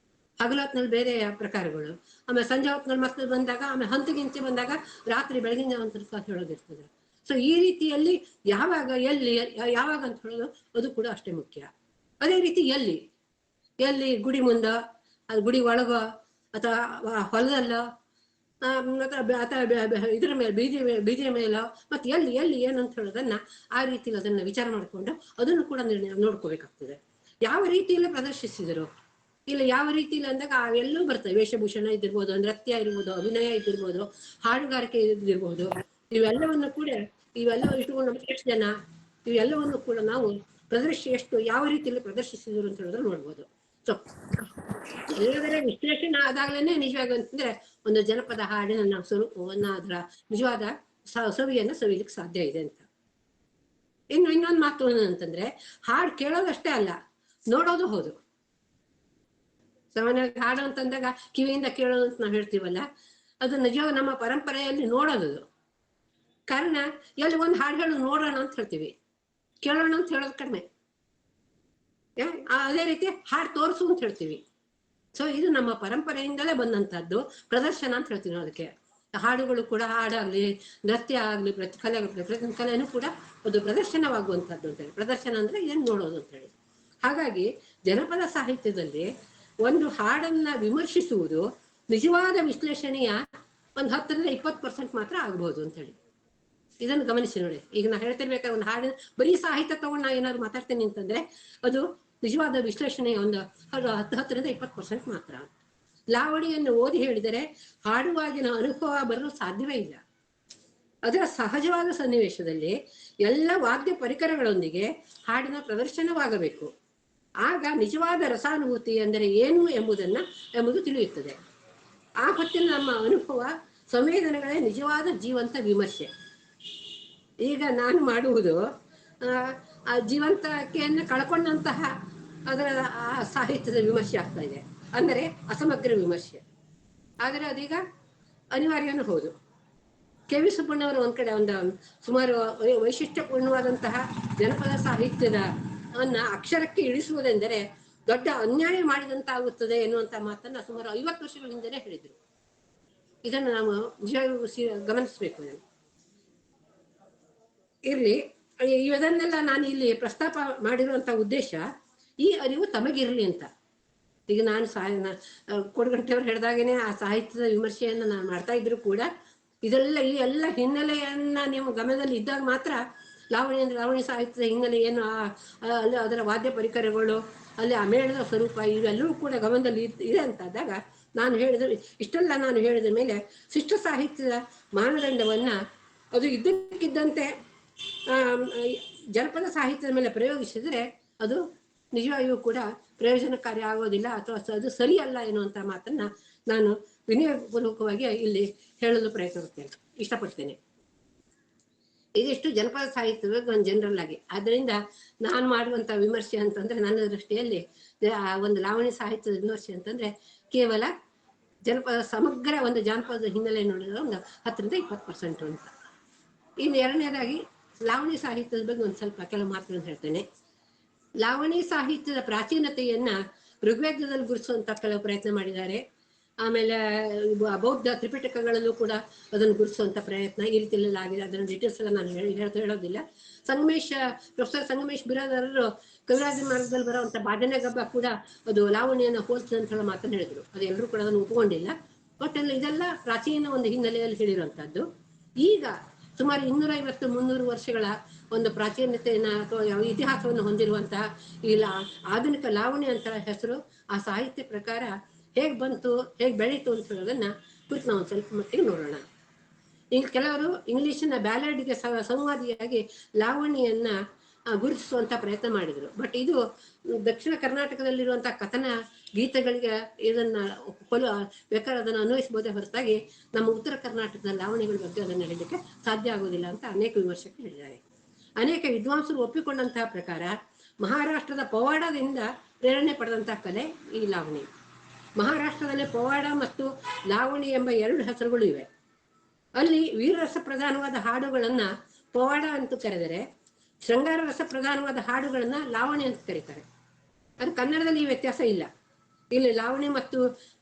ಹಗಲೊತ್ನಲ್ಲಿ ಬೇರೆ ಪ್ರಕಾರಗಳು, ಆಮೇಲೆ ಸಂಜೆ ಹೊತ್ತಿನಲ್ಲಿ ಮಕ್ಕಳು ಬಂದಾಗ, ಆಮೇಲೆ ಹಂತಗಿಂಚೆ ಬಂದಾಗ ರಾತ್ರಿ ಬೆಳಗಿನ ಜಾವ ಅಂತ ಹೇಳೋದಿರ್ತದೆ. ಸೊ ಈ ರೀತಿಯಲ್ಲಿ ಯಾವಾಗ ಎಲ್ಲಿ ಯಾವಾಗ ಅಂತ ಹೇಳೋದು ಅದು ಕೂಡ ಅಷ್ಟೇ ಮುಖ್ಯ. ಅದೇ ರೀತಿ ಎಲ್ಲಿ ಗುಡಿ ಮುಂದ, ಅದು ಗುಡಿ ಒಳಗೋ ಅಥವಾ ಹೊಲದಲ್ಲೋ ಅಥವಾ ಇದ್ರ ಮೇಲೆ ಬೀದಿಯ ಮೇಲೋ, ಮತ್ತೆ ಎಲ್ಲಿ ಏನಂತ ಹೇಳೋದನ್ನ ಆ ರೀತಿಯಲ್ಲಿ ಅದನ್ನ ವಿಚಾರ ಮಾಡಿಕೊಂಡು ಅದನ್ನು ಕೂಡ ನೋಡ್ಕೋಬೇಕಾಗ್ತದೆ. ಯಾವ ರೀತಿಯಲ್ಲಿ ಪ್ರದರ್ಶಿಸಿದರು, ಇಲ್ಲ ಯಾವ ರೀತಿಯಲ್ಲಿ ಅಂದಾಗ ಅವೆಲ್ಲೂ ಬರ್ತವೆ. ವೇಷಭೂಷಣ ಇದಿರ್ಬೋದು, ನೃತ್ಯ ಇರ್ಬೋದು, ಅಭಿನಯ ಇದಿರ್ಬೋದು, ಹಾಡುಗಾರಿಕೆ ಇದಿರ್ಬೋದು, ಇವೆಲ್ಲವನ್ನು ಇಟ್ಟುಕೊಂಡು ಎಷ್ಟು ಜನ, ಇವೆಲ್ಲವನ್ನು ಕೂಡ ನಾವು ಯಾವ ರೀತಿಯಲ್ಲಿ ಪ್ರದರ್ಶಿಸಿದ್ರು ಅಂತ ಹೇಳಿದ್ರೆ ನೋಡ್ಬೋದು. ಸೊ ಎಲ್ಲದರ ವಿಶ್ಲೇಷಣೆ ಆದಾಗಲೇ ನಿಜವಾಗಿ ಅಂತಂದ್ರೆ ಒಂದು ಜನಪದ ಹಾಡಿನ ನಾವು ಸ್ವರೂಪವನ್ನ, ಅದರ ನಿಜವಾದ ಸವಿಯನ್ನ ಸವಿಲಿಕ್ಕೆ ಸಾಧ್ಯ ಇದೆ ಅಂತ. ಇನ್ನೊಂದು ಮಾತು ಅಂತಂದ್ರೆ, ಹಾಡು ಕೇಳೋದಷ್ಟೇ ಅಲ್ಲ, ನೋಡೋದು ಹೌದು. ಸಾಮಾನ್ಯವಾಗಿ ಹಾಡು ಅಂತಂದಾಗ ಕಿವಿಯಿಂದ ಕೇಳೋದು ಅಂತ ನಾವು ಹೇಳ್ತೀವಲ್ಲ, ಅದು ನಿಜವಾಗ ನಮ್ಮ ಪರಂಪರೆಯಲ್ಲಿ ನೋಡೋದು. ಕಾರಣ ಎಲ್ಲಿ ಒಂದು ಹಾಡು ಹೇಳೋದು ನೋಡೋಣ ಅಂತ ಹೇಳ್ತೀವಿ, ಕೇಳೋಣ ಅಂತ ಹೇಳೋದು ಕಡಿಮೆ. ಅದೇ ರೀತಿ ಹಾಡು ತೋರಿಸು ಅಂತ ಹೇಳ್ತೀವಿ. ಸೊ ಇದು ನಮ್ಮ ಪರಂಪರೆಯಿಂದಲೇ ಬಂದಂತಹದ್ದು ಪ್ರದರ್ಶನ ಅಂತ ಹೇಳ್ತೀವಿ ನಾವು ಅದಕ್ಕೆ. ಹಾಡುಗಳು ಕೂಡ, ಹಾಡಾಗ್ಲಿ, ನೃತ್ಯ ಆಗ್ಲಿ, ಪ್ರತಿಯೊಂದು ಕಲೆನೂ ಕೂಡ ಒಂದು ಪ್ರದರ್ಶನವಾಗುವಂತಹದ್ದು ಅಂತ ಹೇಳಿ. ಪ್ರದರ್ಶನ ಅಂದ್ರೆ ಏನ್ ನೋಡೋದು ಅಂತ ಹೇಳಿ. ಹಾಗಾಗಿ ಜನಪದ ಸಾಹಿತ್ಯದಲ್ಲಿ ಒಂದು ಹಾಡನ್ನ ವಿಮರ್ಶಿಸುವುದು ನಿಜವಾದ ವಿಶ್ಲೇಷಣೆಯ ಒಂದು 10ರಿಂದ 20% ಮಾತ್ರ ಆಗ್ಬಹುದು ಅಂತ ಹೇಳಿ. ಇದನ್ನು ಗಮನಿಸಿ ನೋಡಿ. ಈಗ ನಾ ಹೇಳ್ತಿರ್ಬೇಕಾದ್ರೆ ಒಂದು ಹಾಡಿನ ಬರೀ ಸಾಹಿತ್ಯ ತಗೊಂಡು ನಾ ಏನಾದ್ರು ಮಾತಾಡ್ತೇನೆ ಅಂತಂದ್ರೆ ಅದು ನಿಜವಾದ ವಿಶ್ಲೇಷಣೆ ಒಂದು 10ರಿಂದ 20% ಮಾತ್ರ. ಲಾವಣಿಯನ್ನು ಓದಿ ಹೇಳಿದರೆ ಹಾಡುವಾಗಿನ ಅನುಭವ ಬರಲು ಸಾಧ್ಯವೇ ಇಲ್ಲ. ಅದರ ಸಹಜವಾದ ಸನ್ನಿವೇಶದಲ್ಲಿ ಎಲ್ಲ ವಾದ್ಯ ಪರಿಕರಗಳೊಂದಿಗೆ ಹಾಡಿನ ಪ್ರದರ್ಶನವಾಗಬೇಕು. ಆಗ ನಿಜವಾದ ರಸಾನುಭೂತಿ ಎಂದರೆ ಏನು ಎಂಬುದು ತಿಳಿಯುತ್ತದೆ. ಆ ಹೊತ್ತಿನ ನಮ್ಮ ಅನುಭವ ಸಂವೇದನೆಗಳೇ ನಿಜವಾದ ಜೀವಂತ ವಿಮರ್ಶೆ. ಈಗ ನಾನು ಮಾಡುವುದು ಆ ಜೀವಂತತೆಯನ್ನು ಕಳ್ಕೊಂಡಂತಹ ಅದರ ಆ ಸಾಹಿತ್ಯದ ವಿಮರ್ಶೆ ಆಗ್ತಾ ಇದೆ, ಅಂದರೆ ಅಸಮಗ್ರ ವಿಮರ್ಶೆ. ಆದರೆ ಅದೀಗ ಅನಿವಾರ್ಯನೂ ಹೌದು. ಕೆ ವಿ ಸುಬ್ಬಣ್ಣವರು ಒಂದ್ ಕಡೆ ಒಂದು ಸುಮಾರು ವೈಶಿಷ್ಟ್ಯಪೂರ್ಣವಾದಂತಹ ಜನಪದ ಸಾಹಿತ್ಯದ ಅಕ್ಷರಕ್ಕೆ ಇಳಿಸುವುದೆಂದರೆ ದೊಡ್ಡ ಅನ್ಯಾಯ ಮಾಡಿದಂತಾಗುತ್ತದೆ ಎನ್ನುವಂತಹ ಮಾತನ್ನ ಸುಮಾರು 50 ವರ್ಷಗಳ ಹಿಂದೆನೆ ಹೇಳಿದ್ರು. ಇದನ್ನು ನಾವು ನಿಜವಾಗ್ಲೂ ಗಮನಿಸಬೇಕು. ಇರ್ಲಿ, ಇದನ್ನೆಲ್ಲ ನಾನು ಇಲ್ಲಿ ಪ್ರಸ್ತಾಪ ಮಾಡಿರುವಂತ ಉದ್ದೇಶ ಈ ಅರಿವು ತಮಗಿರ್ಲಿ ಅಂತ. ಈಗ ನಾನು ಕೊಡಗಂಟೆಯವ್ರು ಹೇಳಿದಾಗೇನೆ ಆ ಸಾಹಿತ್ಯದ ವಿಮರ್ಶೆಯನ್ನು ನಾನು ಮಾಡ್ತಾ ಇದ್ರು ಕೂಡ ಇದೆಲ್ಲ ಈ ಎಲ್ಲ ಹಿನ್ನೆಲೆಯನ್ನ ನೀವು ಗಮನದಲ್ಲಿ ಇದ್ದಾಗ ಮಾತ್ರ ಲಾವಣಿ ಸಾಹಿತ್ಯದ ಹಿನ್ನೆಲೆ ಏನು, ಅಲ್ಲಿ ಅದರ ವಾದ್ಯ ಪರಿಕರಗಳು, ಅಲ್ಲಿ ಆ ಮೇಳದ ಸ್ವರೂಪ, ಇವೆಲ್ಲವೂ ಕೂಡ ಗಮನದಲ್ಲಿ ಇದೆ ಅಂತಾದಾಗ ಇಷ್ಟೆಲ್ಲ ನಾನು ಹೇಳಿದ ಮೇಲೆ ಶಿಷ್ಟ ಸಾಹಿತ್ಯದ ಮಾನದಂಡವನ್ನ ಅದು ಇದ್ದಕ್ಕಿದ್ದಂತೆ ಜನಪದ ಸಾಹಿತ್ಯದ ಮೇಲೆ ಪ್ರಯೋಗಿಸಿದ್ರೆ ಅದು ನಿಜವಾಗಿಯೂ ಕೂಡ ಪ್ರಯೋಜನಕಾರಿ ಆಗೋದಿಲ್ಲ, ಅಥವಾ ಅದು ಸರಿಯಲ್ಲ ಎನ್ನುವಂತ ಮಾತನ್ನ ನಾನು ವಿನಯಪೂರ್ವಕವಾಗಿ ಇಲ್ಲಿ ಹೇಳಲು ಇಷ್ಟಪಡ್ತೇನೆ. ಇದಿಷ್ಟು ಜನಪದ ಸಾಹಿತ್ಯದ ಒಂದು ಜನರಲ್ ಆಗಿ. ಆದ್ರಿಂದ ನಾನು ಮಾಡುವಂತ ವಿಮರ್ಶೆ ಅಂತಂದ್ರೆ ನನ್ನ ದೃಷ್ಟಿಯಲ್ಲಿ ಒಂದು ಲಾವಣಿ ಸಾಹಿತ್ಯದ ವಿಮರ್ಶೆ ಅಂತಂದ್ರೆ ಕೇವಲ ಜನಪದ ಸಮಗ್ರ ಒಂದು ಜಾನಪದ ಹಿನ್ನೆಲೆ ನೋಡಿದ್ರೆ ಒಂದು 10ರಿಂದ 20% ಅಂತ. ಇನ್ನು ಎರಡನೇದಾಗಿ ಲಾವಣಿ ಸಾಹಿತ್ಯದ ಬಗ್ಗೆ ಒಂದು ಸ್ವಲ್ಪ ಕೆಲವು ಮಾತುಗಳನ್ನು ಹೇಳ್ತೇನೆ. ಲಾವಣಿ ಸಾಹಿತ್ಯದ ಪ್ರಾಚೀನತೆಯನ್ನ ಋಗ್ವೇದದಲ್ಲಿ ಗುರುತಿಸುವಂತ ಕೆಲವು ಪ್ರಯತ್ನ ಮಾಡಿದ್ದಾರೆ. ಆಮೇಲೆ ಬೌದ್ಧ ತ್ರಿಪಿಟಕಗಳಲ್ಲೂ ಕೂಡ ಅದನ್ನು ಗುರುತಿಸುವಂತ ಪ್ರಯತ್ನ ಈ ರೀತಿಯಲ್ಲಿ ಆಗಿದೆ. ಅದನ್ನ ಡೀಟೇಲ್ಸ್ ಎಲ್ಲ ನಾನು ಹೇಳೋದಿಲ್ಲ. ಪ್ರೊಫೆಸರ್ ಸಂಗಮೇಶ್ ಬಿರಾದಾರರು ಕವಿರಾಜ ಮಾರ್ಗದಲ್ಲಿ ಬರುವಂತ ಬಾಡನೆ ಗಬ್ಬ ಕೂಡ ಅದು ಲಾವಣಿಯನ್ನು ಹೋಲ್ತದೆ ಅಂತ ಹೇಳೋ ಮಾತನ್ನು ಹೇಳಿದ್ರು. ಅದು ಎಲ್ಲರೂ ಕೂಡ ಅದನ್ನು ಒಪ್ಪಿಕೊಂಡಿಲ್ಲ. ಒಟ್ಟಲ್ಲಿ ಇದೆಲ್ಲ ಪ್ರಾಚೀನ ಒಂದು ಹಿನ್ನೆಲೆಯಲ್ಲಿ ಹೇಳಿರುವಂತಹದ್ದು. ಈಗ ಸುಮಾರು 250-300 ವರ್ಷಗಳ ಒಂದು ಪ್ರಾಚೀನತೆಯನ್ನ ಅಥವಾ ಇತಿಹಾಸವನ್ನು ಹೊಂದಿರುವಂತಹ ಈ ಆಧುನಿಕ ಲಾವಣಿ ಅಂತ ಹೆಸರು ಆ ಸಾಹಿತ್ಯ ಪ್ರಕಾರ ಹೇಗೆ ಬಂತು, ಹೇಗೆ ಬೆಳೀತು ಅಂತ ಹೇಳೋದನ್ನ ಕುರಿತು ನಾವು ಸ್ವಲ್ಪ ಮಟ್ಟಿಗೆ ನೋಡೋಣ. ಈಗ ಕೆಲವರು ಇಂಗ್ಲಿಷಿನ ಬ್ಯಾಲೆಡ್ಗೆ ಸಂವಾದಿಯಾಗಿ ಲಾವಣಿಯನ್ನ ಗುರುತಿಸುವಂತ ಪ್ರಯತ್ನ ಮಾಡಿದ್ರು. ಬಟ್ ಇದು ದಕ್ಷಿಣ ಕರ್ನಾಟಕದಲ್ಲಿರುವಂತಹ ಕಥನ ಗೀತೆಗಳಿಗೆ ಇದನ್ನ ಬೇಕಾದ್ರೆ ಅದನ್ನು ಅನ್ವಯಿಸಬಹುದೇ ಹೊರತಾಗಿ ನಮ್ಮ ಉತ್ತರ ಕರ್ನಾಟಕದ ಲಾವಣಿಗಳ ಬಗ್ಗೆ ಅದನ್ನು ಹೇಳಲಿಕ್ಕೆ ಸಾಧ್ಯ ಆಗೋದಿಲ್ಲ ಅಂತ ಅನೇಕ ವಿಮರ್ಶಕರು ಹೇಳಿದ್ದಾರೆ. ಅನೇಕ ವಿದ್ವಾಂಸರು ಒಪ್ಪಿಕೊಂಡಂತಹ ಪ್ರಕಾರ ಮಹಾರಾಷ್ಟ್ರದ ಪವಾಡದಿಂದ ಪ್ರೇರಣೆ ಪಡೆದಂತಹ ಕಲೆ ಈ ಲಾವಣಿ. ಮಹಾರಾಷ್ಟ್ರದಲ್ಲಿ ಪವಾಡ ಮತ್ತು ಲಾವಣಿ ಎಂಬ 2 ಹೆಸರುಗಳು ಇವೆ. ಅಲ್ಲಿ ವೀರರಸ ಪ್ರಧಾನವಾದ ಹಾಡುಗಳನ್ನ ಪವಾಡ ಅಂತ ಕರೆದರೆ, ಶೃಂಗಾರ ರಸ ಪ್ರಧಾನವಾದ ಹಾಡುಗಳನ್ನ ಲಾವಣಿ ಅಂತ ಕರೀತಾರೆ. ಅದು ಕನ್ನಡದಲ್ಲಿ ಈ ವ್ಯತ್ಯಾಸ ಇಲ್ಲ. ಇಲ್ಲಿ ಲಾವಣಿ ಮತ್ತು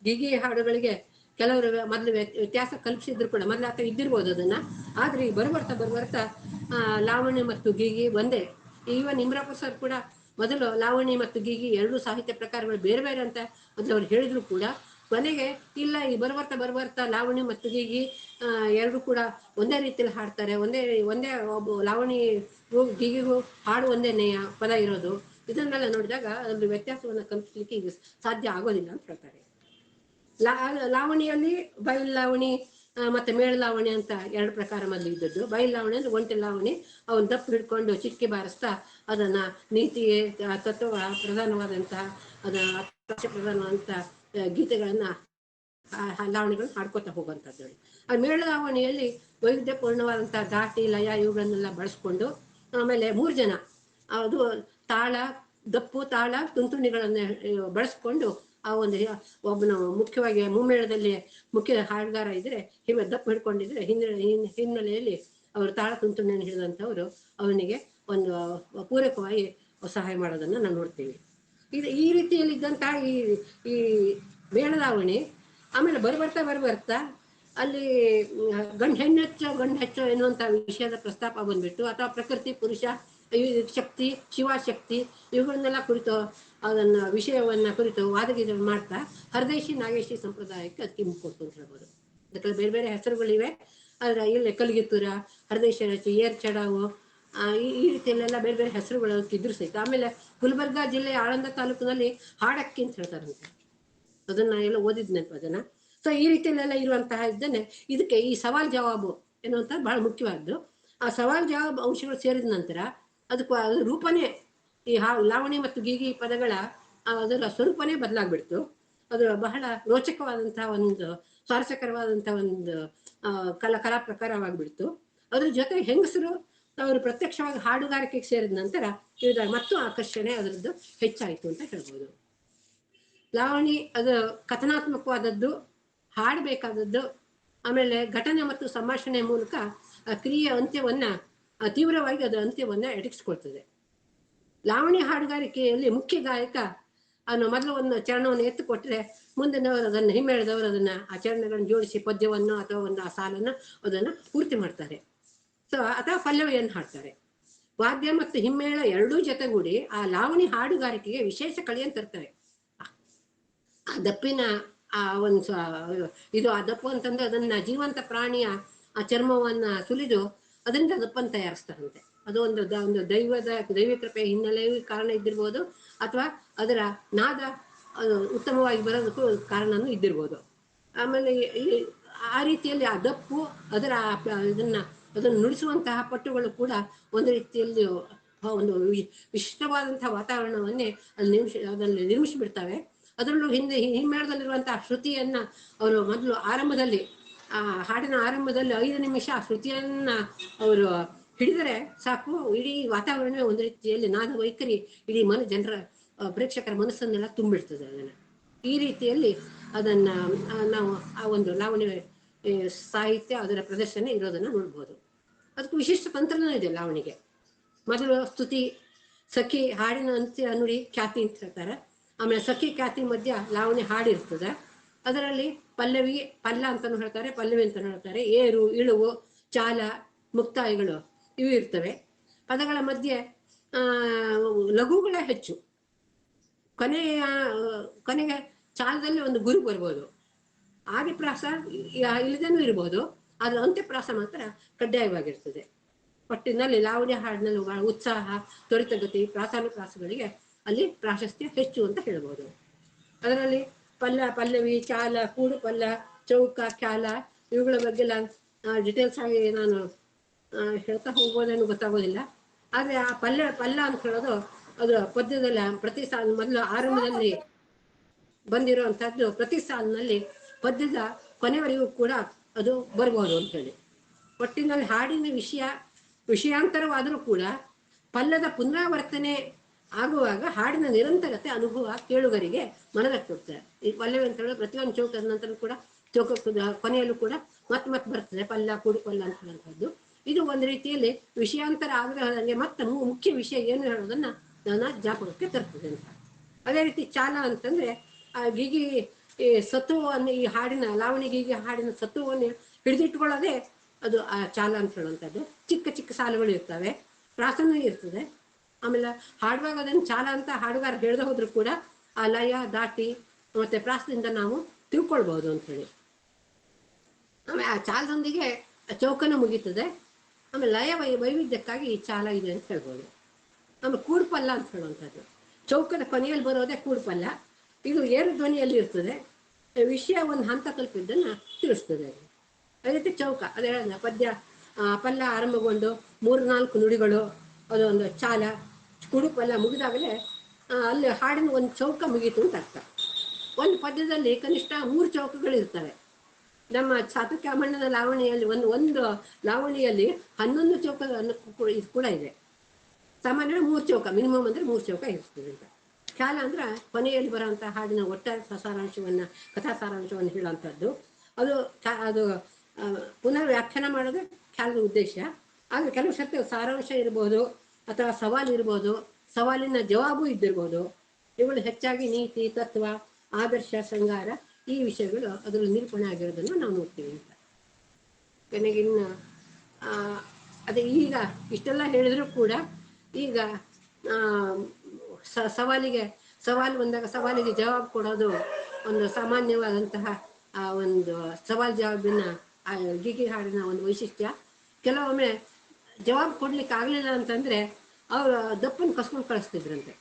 ಗಿಗಿ ಹಾಡುಗಳಿಗೆ ಕೆಲವರು ಮೊದಲು ವ್ಯತ್ಯಾಸ ಕಲ್ಪಿಸಿದ್ರು ಕೂಡ, ಮೊದಲು ಆತ ಇದ್ದಿರ್ಬೋದು ಅದನ್ನ. ಆದ್ರೆ ಈ ಬರ್ಬರ್ತಾ ಲಾವಣಿ ಮತ್ತು ಗಿಗಿ ಒಂದೇ. ಈವನ್ ಇಮ್ರಾಪುರ್ ಸರ್ ಕೂಡ ಮೊದಲು ಲಾವಣಿ ಮತ್ತು ಗಿಗಿ 2 ಸಾಹಿತ್ಯ ಪ್ರಕಾರಗಳು ಬೇರೆ ಬೇರೆ ಅಂತ ಮೊದಲು ಅವ್ರು ಹೇಳಿದ್ರು ಕೂಡ ಕೊನೆಗೆ ಇಲ್ಲ, ಈ ಬರ್ಬರ್ತಾ ಲಾವಣಿ ಮತ್ತು ಗಿಗಿ 2 ಕೂಡ ಒಂದೇ ರೀತಿಯಲ್ಲಿ ಹಾಡ್ತಾರೆ, ಒಂದೇ ಲಾವಣಿ ಗಿಗಿಗೂ ಹಾಡು ಒಂದೇ ಪದ ಇರೋದು. ಇದನ್ನೆಲ್ಲ ನೋಡಿದಾಗ ಅದ್ರ ವ್ಯತ್ಯಾಸವನ್ನು ಕಲ್ಪಿಸ್ಲಿಕ್ಕೆ ಈಗ ಸಾಧ್ಯ ಆಗೋದಿಲ್ಲ ಅಂತ ಹೇಳ್ತಾರೆ. ಲಾವಣಿಯಲ್ಲಿ ಬಯಲು ಲಾವಣಿ ಮತ್ತೆ ಮೇಳ ಲಾವಣಿ ಅಂತ 2 ಪ್ರಕಾರ ಮೊದಲು ಇದ್ದದ್ದು. ಬಯಲು ಲಾವಣಿ ಅಂದ್ರೆ ಒಂಟೆ ಲಾವಣಿ, ಅವನ್ ದಪ್ಪು ಹಿಡ್ಕೊಂಡು ಚಿಕ್ಕಿ ಬಾರಿಸ್ತಾ ಅದನ್ನ ನೀತಿ ತತ್ವ ಪ್ರಧಾನವಾದಂತಹ ಪ್ರಧಾನವಾದಂತಹ ಗೀತೆಗಳನ್ನ ಲಾವಣಿಗಳನ್ನ ಹಾಡ್ಕೊತಾ ಹೋಗುವಂಥದ್ದು. ಆ ಮೇಳ ಲಾವಣಿಯಲ್ಲಿ ವೈವಿಧ್ಯಪೂರ್ಣವಾದಂತಹ ದಾಟಿ ಲಯ ಇವುಗಳನ್ನೆಲ್ಲ ಬಳಸ್ಕೊಂಡು, ಆಮೇಲೆ 3 ಜನ ಅದು ತಾಳ, ದಪ್ಪು, ತಾಳ, ತುಂತುಣಿಗಳನ್ನ ಬಳಸ್ಕೊಂಡು ಆ ಒಂದು ಒಬ್ಬನು ಮುಖ್ಯವಾಗಿ ಮುಮ್ಮೇಳದಲ್ಲಿ ಮುಖ್ಯ ಹಾಡುಗಾರ ಇದ್ರೆ ದಪ್ಪು ಹಿಡ್ಕೊಂಡಿದ್ರೆ ಹಿನ್ನೆಲೆಯಲ್ಲಿ ಅವರು ತಾಳ ತುಂತುಣಿಯನ್ನು ಹಿಡಿದಂಥವ್ರು ಅವನಿಗೆ ಒಂದು ಪೂರಕವಾಗಿ ಸಹಾಯ ಮಾಡೋದನ್ನ ನಾವು ನೋಡ್ತೀವಿ. ಈ ರೀತಿಯಲ್ಲಿ ಇದ್ದಂತಹ ಈ ಮೇಳಲಾವಣಿ ಆಮೇಲೆ ಬರ್ಬರ್ತಾ ಅಲ್ಲಿ ಗಂಡು ಹೆಚ್ಚು ಎನ್ನುವಂತ ವಿಷಯದ ಪ್ರಸ್ತಾಪ ಬಂದ್ಬಿಟ್ಟು, ಅಥವಾ ಪ್ರಕೃತಿ, ಪುರುಷ, ಶಕ್ತಿ, ಶಿವಶಕ್ತಿ ಇವುಗಳನ್ನೆಲ್ಲ ಕುರಿತು ಅದನ್ನ ವಿಷಯವನ್ನ ಕುರಿತು ವಾದಗೀತ ಮಾಡ್ತಾ ಹರದೇಶಿ ನಾಗೇಶಿ ಸಂಪ್ರದಾಯಕ್ಕೆ ಅದಕ್ಕೆ ಮುಕ್ಕೊಡ್ತು ಅಂತ ಹೇಳ್ಬೋದು. ಅದಕ್ಕೆ ಬೇರೆ ಬೇರೆ ಹೆಸರುಗಳಿವೆ. ಆದ್ರೆ ಇಲ್ಲಿ ಕಲಿಗಿತ್ತೂರ, ಹರದೇಶ್ವರಚಿ, ಏರ್ ಚಡಾವು, ಈ ರೀತಿಯಲ್ಲೆಲ್ಲ ಬೇರೆ ಬೇರೆ ಹೆಸರುಗಳು ಇದ್ರು ಸಹಿತ. ಆಮೇಲೆ ಗುಲ್ಬರ್ಗಾ ಜಿಲ್ಲೆಯ ಆಳಂದ ತಾಲೂಕಿನಲ್ಲಿ ಹಾಡಕ್ಕಿ ಅಂತ ಹೇಳ್ತಾರಂತೆ. ಅದನ್ನ ಎಲ್ಲ ಓದಿದ್ನಂತ ಅದನ್ನ. ಸೊ ಈ ರೀತಿಯಲ್ಲೆಲ್ಲ ಇರುವಂತಹ ಇದ್ದೇನೆ ಇದಕ್ಕೆ ಈ ಸವಾಲ್ ಜವಾಬು ಎನ್ನುವಂತ ಬಹಳ ಮುಖ್ಯವಾದ್ದು. ಆ ಸವಾಲ್ ಜವಾಬ್ ಅಂಶಗಳು ಸೇರಿದ ನಂತರ ಅದಕ್ಕೆ ಅದ್ರ ರೂಪನೇ ಈ ಲಾವಣಿ ಮತ್ತು ಗೀಗಿ ಪದಗಳ ಅದರ ಸ್ವರೂಪನೇ ಬದಲಾಗ್ಬಿಡ್ತು. ಅದು ಬಹಳ ರೋಚಕವಾದಂತಹ ಒಂದು ಸ್ವಾರಸ್ಯಕರವಾದಂತಹ ಒಂದು ಕಲಾ ಪ್ರಕಾರವಾಗ್ಬಿಡ್ತು. ಅದ್ರ ಜೊತೆ ಹೆಂಗಸರು ಅವರು ಪ್ರತ್ಯಕ್ಷವಾಗಿ ಹಾಡುಗಾರಿಕೆಗೆ ಸೇರಿದ ನಂತರ ಇಳಿದಾಗ ಮತ್ತು ಆಕರ್ಷಣೆ ಅದರದ್ದು ಹೆಚ್ಚಾಯಿತು ಅಂತ ಹೇಳ್ಬೋದು. ಲಾವಣಿ ಅದು ಕಥನಾತ್ಮಕವಾದದ್ದು, ಹಾಡಬೇಕಾದದ್ದು, ಆಮೇಲೆ ಘಟನೆ ಮತ್ತು ಸಂಭಾಷಣೆ ಮೂಲಕ ಆ ಕ್ರಿಯೆಯ ಅಂತ್ಯವನ್ನ ತೀವ್ರವಾಗಿ ಅದರ ಅಂತ್ಯವನ್ನ ಎಟಕಿಸ್ಕೊಳ್ತದೆ. ಲಾವಣಿ ಹಾಡುಗಾರಿಕೆಯಲ್ಲಿ ಮುಖ್ಯ ಗಾಯಕ ಮೊದಲು ಒಂದು ಚರಣವನ್ನು ಎತ್ತು ಕೊಟ್ಟರೆ ಮುಂದಿನವರು ಅದನ್ನು ಹಿಮ್ಮೇಳದವರು ಅದನ್ನ ಆ ಚರಣಗಳನ್ನು ಜೋಡಿಸಿ ಪದ್ಯವನ್ನು ಅಥವಾ ಒಂದು ಆ ಸಾಲನ್ನು ಅದನ್ನು ಪೂರ್ತಿ ಮಾಡ್ತಾರೆ. ಸೊ ಅಥವಾ ಪಲ್ಲವಿಯನ್ನು ಹಾಡ್ತಾರೆ. ವಾದ್ಯ ಮತ್ತು ಹಿಮ್ಮೇಳ ಎರಡೂ ಜೊತೆಗೂಡಿ ಆ ಲಾವಣಿ ಹಾಡುಗಾರಿಕೆಗೆ ವಿಶೇಷ ಕಳೆಯನ್ನು ತರ್ತಾರೆ. ಆ ದಪ್ಪಿನ ಆ ಒಂದು ಇದು ಆ ದಪ್ಪು ಅಂತಂದ್ರೆ ಅದನ್ನ ಜೀವಂತ ಪ್ರಾಣಿಯ ಆ ಚರ್ಮವನ್ನ ಸುಲಿದು ಅದರಿಂದ ದಪ್ಪನ್ನು ತಯಾರಿಸ್ತಾರಂತೆ. ಅದು ಒಂದು ದೈವ ಕೃಪೆಯ ಹಿನ್ನೆಲೆಯೂ ಕಾರಣ ಇದ್ದಿರ್ಬೋದು, ಅಥವಾ ಅದರ ನಾದ ಉತ್ತಮವಾಗಿ ಬರೋದಕ್ಕೂ ಕಾರಣನೂ ಇದ್ದಿರ್ಬೋದು. ಆಮೇಲೆ ಆ ರೀತಿಯಲ್ಲಿ ಆ ದಪ್ಪು ಅದರ ಅದನ್ನು ನುಡಿಸುವಂತಹ ಪಟ್ಟುಗಳು ಕೂಡ ಒಂದು ರೀತಿಯಲ್ಲಿ ಒಂದು ವಿಶಿಷ್ಟವಾದಂತಹ ವಾತಾವರಣವನ್ನೇ ಅದರಲ್ಲಿ ನಿರ್ಮಿಸಿಬಿಡ್ತವೆ. ಅದರಲ್ಲೂ ಹಿಮ್ಮೇಳದಲ್ಲಿರುವಂತಹ ಶ್ರುತಿಯನ್ನ ಅವರು ಮೊದಲು ಆರಂಭದಲ್ಲಿ ಹಾಡಿನ ಆರಂಭದಲ್ಲಿ 5 ನಿಮಿಷ ಆ ಶ್ರುತಿಯನ್ನ ಅವರು ಹಿಡಿದರೆ ಸಾಕು, ಇಡೀ ವಾತಾವರಣವೇ ಒಂದು ರೀತಿಯಲ್ಲಿ ನಾದ ವೈಖರಿ ಇಡೀ ಜನರ ಪ್ರೇಕ್ಷಕರ ಮನಸ್ಸನ್ನೆಲ್ಲ ತುಂಬಿಡ್ತದೆ. ಅದನ್ನ ಈ ರೀತಿಯಲ್ಲಿ ಅದನ್ನ ನಾವು ಆ ಒಂದು ಲಾವಣಿ ಸಾಹಿತ್ಯ ಅದರ ಪ್ರದರ್ಶನ ಇರೋದನ್ನ ನೋಡ್ಬೋದು. ಅದಕ್ಕೂ ವಿಶಿಷ್ಟ ತಂತ್ರನೂ ಇದೆ ಲಾವಣಿಗೆ. ಮೊದಲು ಸ್ತುತಿ, ಸಖಿ, ಹಾಡಿನ ಅಂತ್ಯ ನುಡಿ, ಖ್ಯಾತಿ ಅಂತ ಹೇಳ್ತಾರೆ. ಆಮೇಲೆ ಸಖಿ ಖ್ಯಾತಿ ಮಧ್ಯ ಲಾವಣಿ ಹಾಡಿರ್ತದೆ. ಅದರಲ್ಲಿ ಪಲ್ಲವಿ, ಪಲ್ಲ ಅಂತಾನು ಹೇಳ್ತಾರೆ, ಪಲ್ಲವಿ ಅಂತಾನು ಹೇಳ್ತಾರೆ. ಏರು, ಇಳುವು, ಚಾಲ, ಮುಕ್ತಾಯಗಳು ಇವು ಇರ್ತವೆ. ಪದಗಳ ಮಧ್ಯೆ ಲಘುಗಳೇ ಹೆಚ್ಚು. ಕೊನೆಗೆ ಚಾಲದಲ್ಲಿ ಒಂದು ಗುರು ಬರ್ಬೋದು. ಆದಿಪ್ರಾಸ ಇಲ್ಲದೇನೂ ಇರ್ಬೋದು, ಆದ್ರೆ ಅಂತ್ಯಪ್ರಾಸ ಮಾತ್ರ ಕಡ್ಡಾಯವಾಗಿರ್ತದೆ. ಒಟ್ಟಿನಲ್ಲಿ ಲಾವಣಿ ಹಾಡಿನಲ್ಲಿ ಬಹಳ ಉತ್ಸಾಹ, ತ್ವರಿತಗತಿ, ಪ್ರಾಸಾನುಪ್ರಾಸಗಳಿಗೆ ಅಲ್ಲಿ ಪ್ರಾಶಸ್ತ್ಯ ಹೆಚ್ಚು ಅಂತ ಹೇಳ್ಬೋದು. ಅದರಲ್ಲಿ ಪಲ್ಲವಿ, ಚಾಲ, ಕೂಡು ಪಲ್ಲ, ಚೌಕ, ಖ್ಯಾಲ ಇವುಗಳ ಬಗ್ಗೆ ಡಿಟೇಲ್ಸ್ ಆಗಿ ನಾನು ಹೇಳ್ತಾ ಹೋಗ್ಬೋದೇನು ಗೊತ್ತಾಗೋದಿಲ್ಲ. ಆದ್ರೆ ಆ ಪಲ್ಲ ಅಂತ ಹೇಳೋದು ಅದು ಪದ್ಯದಲ್ಲಿ ಪ್ರತಿ ಸಾಲು ಮೊದಲು ಆರಂಭದಲ್ಲಿ ಬಂದಿರುವಂತಹದ್ದು ಪ್ರತಿ ಸಾಲಿನಲ್ಲಿ ಪದ್ಯದ ಕೊನೆವರೆಗೂ ಕೂಡ ಅದು ಬರ್ಬೋದು ಅಂತ ಹೇಳಿ. ಒಟ್ಟಿನಲ್ಲಿ ಹಾಡಿನ ವಿಷಯಾಂತರವಾದರೂ ಕೂಡ ಪಲ್ಲದ ಪುನರಾವರ್ತನೆ ಆಗುವಾಗ ಹಾಡಿನ ನಿರಂತರತೆ ಅನುಭವ ಕೇಳುಗರಿಗೆ ಮನದಟ್ಟುತ್ತದೆ. ಈ ಪಲ್ಲವಿ ಅಂತ ಹೇಳಿದ್ರೆ ಪ್ರತಿಯೊಂದು ಚೌಕದ ನಂತರ ಕೂಡ ಚೌಕದ ಕೊನೆಯಲ್ಲೂ ಕೂಡ ಮತ್ತೆ ಬರ್ತದೆ ಪಲ್ಲ, ಕೂಡು ಪಲ್ಲ ಅಂತ ಹೇಳುವಂಥದ್ದು. ಇದು ಒಂದು ರೀತಿಯಲ್ಲಿ ವಿಷಯಾಂತರ ಆಗ್ರಹದಂಗೆ ಮತ್ತೆ ಮುಖ್ಯ ವಿಷಯ ಏನು ಹೇಳೋದನ್ನ ನನ್ನ ಜ್ಞಾಪಕಕ್ಕೆ ತರ್ತದೆ ಅಂತ. ಅದೇ ರೀತಿ ಚಾಲ ಅಂತಂದ್ರೆ ಆ ಗೀಗಿ ಸತ್ವವನ್ನು, ಈ ಹಾಡಿನ ಲಾವಣಿ ಗೀಗಿ ಹಾಡಿನ ಸತ್ವವನ್ನು ಹಿಡಿದಿಟ್ಕೊಳ್ಳೋದೇ ಅದು ಆ ಚಾಲ ಅಂತ ಹೇಳುವಂಥದ್ದು. ಚಿಕ್ಕ ಚಿಕ್ಕ ಸಾಲುಗಳು ಇರ್ತವೆ, ಪ್ರಾಸನೂ ಇರ್ತದೆ. ಆಮೇಲೆ ಹಾಡುವಾಗ ಅದನ್ನು ಚಾಲ ಅಂತ ಹಾಡುಗಾರ ಹೇಳ್ದೆ ಹೋದ್ರು ಕೂಡ ಆ ಲಯ, ದಾಟಿ ಮತ್ತೆ ಪ್ರಾಸದಿಂದ ನಾವು ತಿಳ್ಕೊಳ್ಬಹುದು ಅಂತ ಹೇಳಿ. ಆಮೇಲೆ ಆ ಚಾಲದೊಂದಿಗೆ ಚೌಕನ ಮುಗೀತದೆ. ಆಮೇಲೆ ಲಯ ವೈವಿಧ್ಯಕ್ಕಾಗಿ ಈ ಚಾಲ ಇದೆ ಅಂತ ಹೇಳ್ಬೋದು. ಆಮೇಲೆ ಕೂಡುಪಲ್ಲ ಅಂತ ಹೇಳುವಂಥದ್ದು ಚೌಕದ ಕೊನೆಯಲ್ಲಿ ಬರೋದೇ ಕೂಡುಪಲ್ಲ. ಇದು ಏರು ಧ್ವನಿಯಲ್ಲಿ ಇರ್ತದೆ. ವಿಷಯ ಒಂದು ಹಂತ ತಲುಪಿದ್ದನ್ನ ತಿಳಿಸ್ತದೆ. ಅದೇ ರೀತಿ ಚೌಕ ಅದೇ ಪದ್ಯ ಪಲ್ಲ ಆರಂಭಗೊಂಡು 3-4 ನುಡಿಗಳು ಅದೊಂದು ಚಾಲ, ಕುಡುಪಲ್ಲ ಮುಗಿದಾಗಲೇ ಅಲ್ಲಿ ಹಾಡಿನ ಒಂದು ಚೌಕ ಮುಗೀತು ಅಂತ ಅರ್ಥ. ಒಂದು ಪದ್ಯದಲ್ಲಿ ಕನಿಷ್ಠ 3 ಚೌಕಗಳು ಇರ್ತವೆ. ನಮ್ಮ ಚಾತುರ್ಯಮಣ್ಣನ ಲಾವಣಿಯಲ್ಲಿ ಒಂದು ಲಾವಣಿಯಲ್ಲಿ 11 ಚೌಕ ಇದು ಕೂಡ ಇದೆ. ಸಾಮಾನ್ಯವಾಗಿ 3 ಚೌಕ ಮಿನಿಮಮ್ ಅಂದ್ರೆ 3 ಚೌಕ ಇರ್ತದೆ ಅಂತ. ಖ್ಯಾಲ ಅಂದ್ರೆ ಕೊನೆಯಲ್ಲಿ ಬರುವಂತಹ ಹಾಡಿನ ಒಟ್ಟಾರೆ ಕಥಾ ಸಾರಾಂಶವನ್ನು ಹೇಳುವಂಥದ್ದು. ಅದು ಪುನರ್ ವ್ಯಾಖ್ಯಾನ ಮಾಡೋದು ಖ್ಯಾಲದ ಉದ್ದೇಶ. ಆದ್ರೆ ಕೆಲವು ಸರ್ತಿ ಸಾರಾಂಶ ಇರ್ಬೋದು ಅಥವಾ ಸವಾಲು ಇರ್ಬೋದು, ಸವಾಲಿನ ಜವಾಬು ಇದ್ದಿರ್ಬೋದು. ಇವುಗಳು ಹೆಚ್ಚಾಗಿ ನೀತಿ, ತತ್ವ, ಆದರ್ಶ, ಶೃಂಗಾರ ಈ ವಿಷಯಗಳು ಅದರಲ್ಲಿ ನಿರೂಪಣೆ ಆಗಿರೋದನ್ನು ನಾವು ನೋಡ್ತೀವಿ ಅಂತ. ಕೊನೆಗಿನ್ನ ಅದೇ ಈಗ ಇಷ್ಟೆಲ್ಲ ಹೇಳಿದ್ರು ಕೂಡ ಈಗ ಸವಾಲು ಬಂದಾಗ ಸವಾಲಿಗೆ ಜವಾಬು ಕೊಡೋದು ಒಂದು ಸಾಮಾನ್ಯವಾದಂತಹ ಒಂದು ಸವಾಲು ಜವಾಬಿನ ಗೀಗಿ ಹಾಡಿನ ಒಂದು ವೈಶಿಷ್ಟ್ಯ. ಕೆಲವೊಮ್ಮೆ ಜವಾಬ್ ಕೊಡ್ಲಿಕ್ಕೆ ಆಗಲಿಲ್ಲ ಅಂತಂದ್ರೆ ಅವರು ದಪ್ಪನ್ನು ಕಸ್ಕೊಂಡು ಕಳಿಸ್ತಿದ್ರಂತೆ.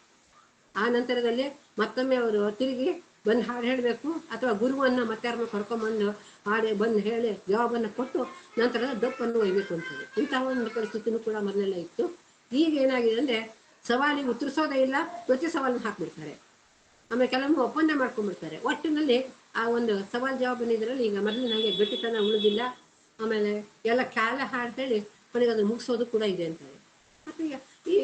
ಆ ನಂತರದಲ್ಲಿ ಮತ್ತೊಮ್ಮೆ ಅವರು ತಿರುಗಿ ಬಂದು ಹಾಡು ಹೇಳಬೇಕು, ಅಥವಾ ಗುರುವನ್ನು ಮತ್ತಾರನ್ನ ಕರ್ಕೊಂಬಂದು ಹಾಡಿ ಬಂದು ಹೇಳಿ ಜವಾಬನ್ನು ಕೊಟ್ಟು ನಂತರ ದಪ್ಪನ್ನು ಒಯ್ಬೇಕು ಅಂತೇಳಿ ಇಂತಹ ಒಂದು ಪರಿಸ್ಥಿತಿನೂ ಕೂಡ ಮೊದಲೆಲ್ಲ ಇತ್ತು. ಈಗ ಏನಾಗಿದೆ ಅಂದರೆ ಸವಾಲಿಗೆ ಉತ್ತರಿಸೋದೇ ಇಲ್ಲ, ಪ್ರತಿ ಸವಾಲನ್ನು ಹಾಕ್ಬಿಡ್ತಾರೆ. ಆಮೇಲೆ ಕೆಲವೊಮ್ಮೆ ಒಪ್ಪಂದ ಮಾಡ್ಕೊಂಡ್ಬಿಡ್ತಾರೆ. ಒಟ್ಟಿನಲ್ಲಿ ಆ ಒಂದು ಸವಾಲು ಜವಾಬಿನ ಇದರಲ್ಲಿ ಈಗ ಮೊದಲಿನ ಹಾಗೆ ಗಟ್ಟಿತನ ಉಳಿದಿಲ್ಲ. ಆಮೇಲೆ ಎಲ್ಲ ಕಾಲ ಹಾಡು ಹೇಳಿ ಕೊನೆಗೆ ಅದನ್ನು ಮುಗಿಸೋದು ಕೂಡ ಇದೆ ಅಂತಾರೆ. ಮತ್ತು ಈ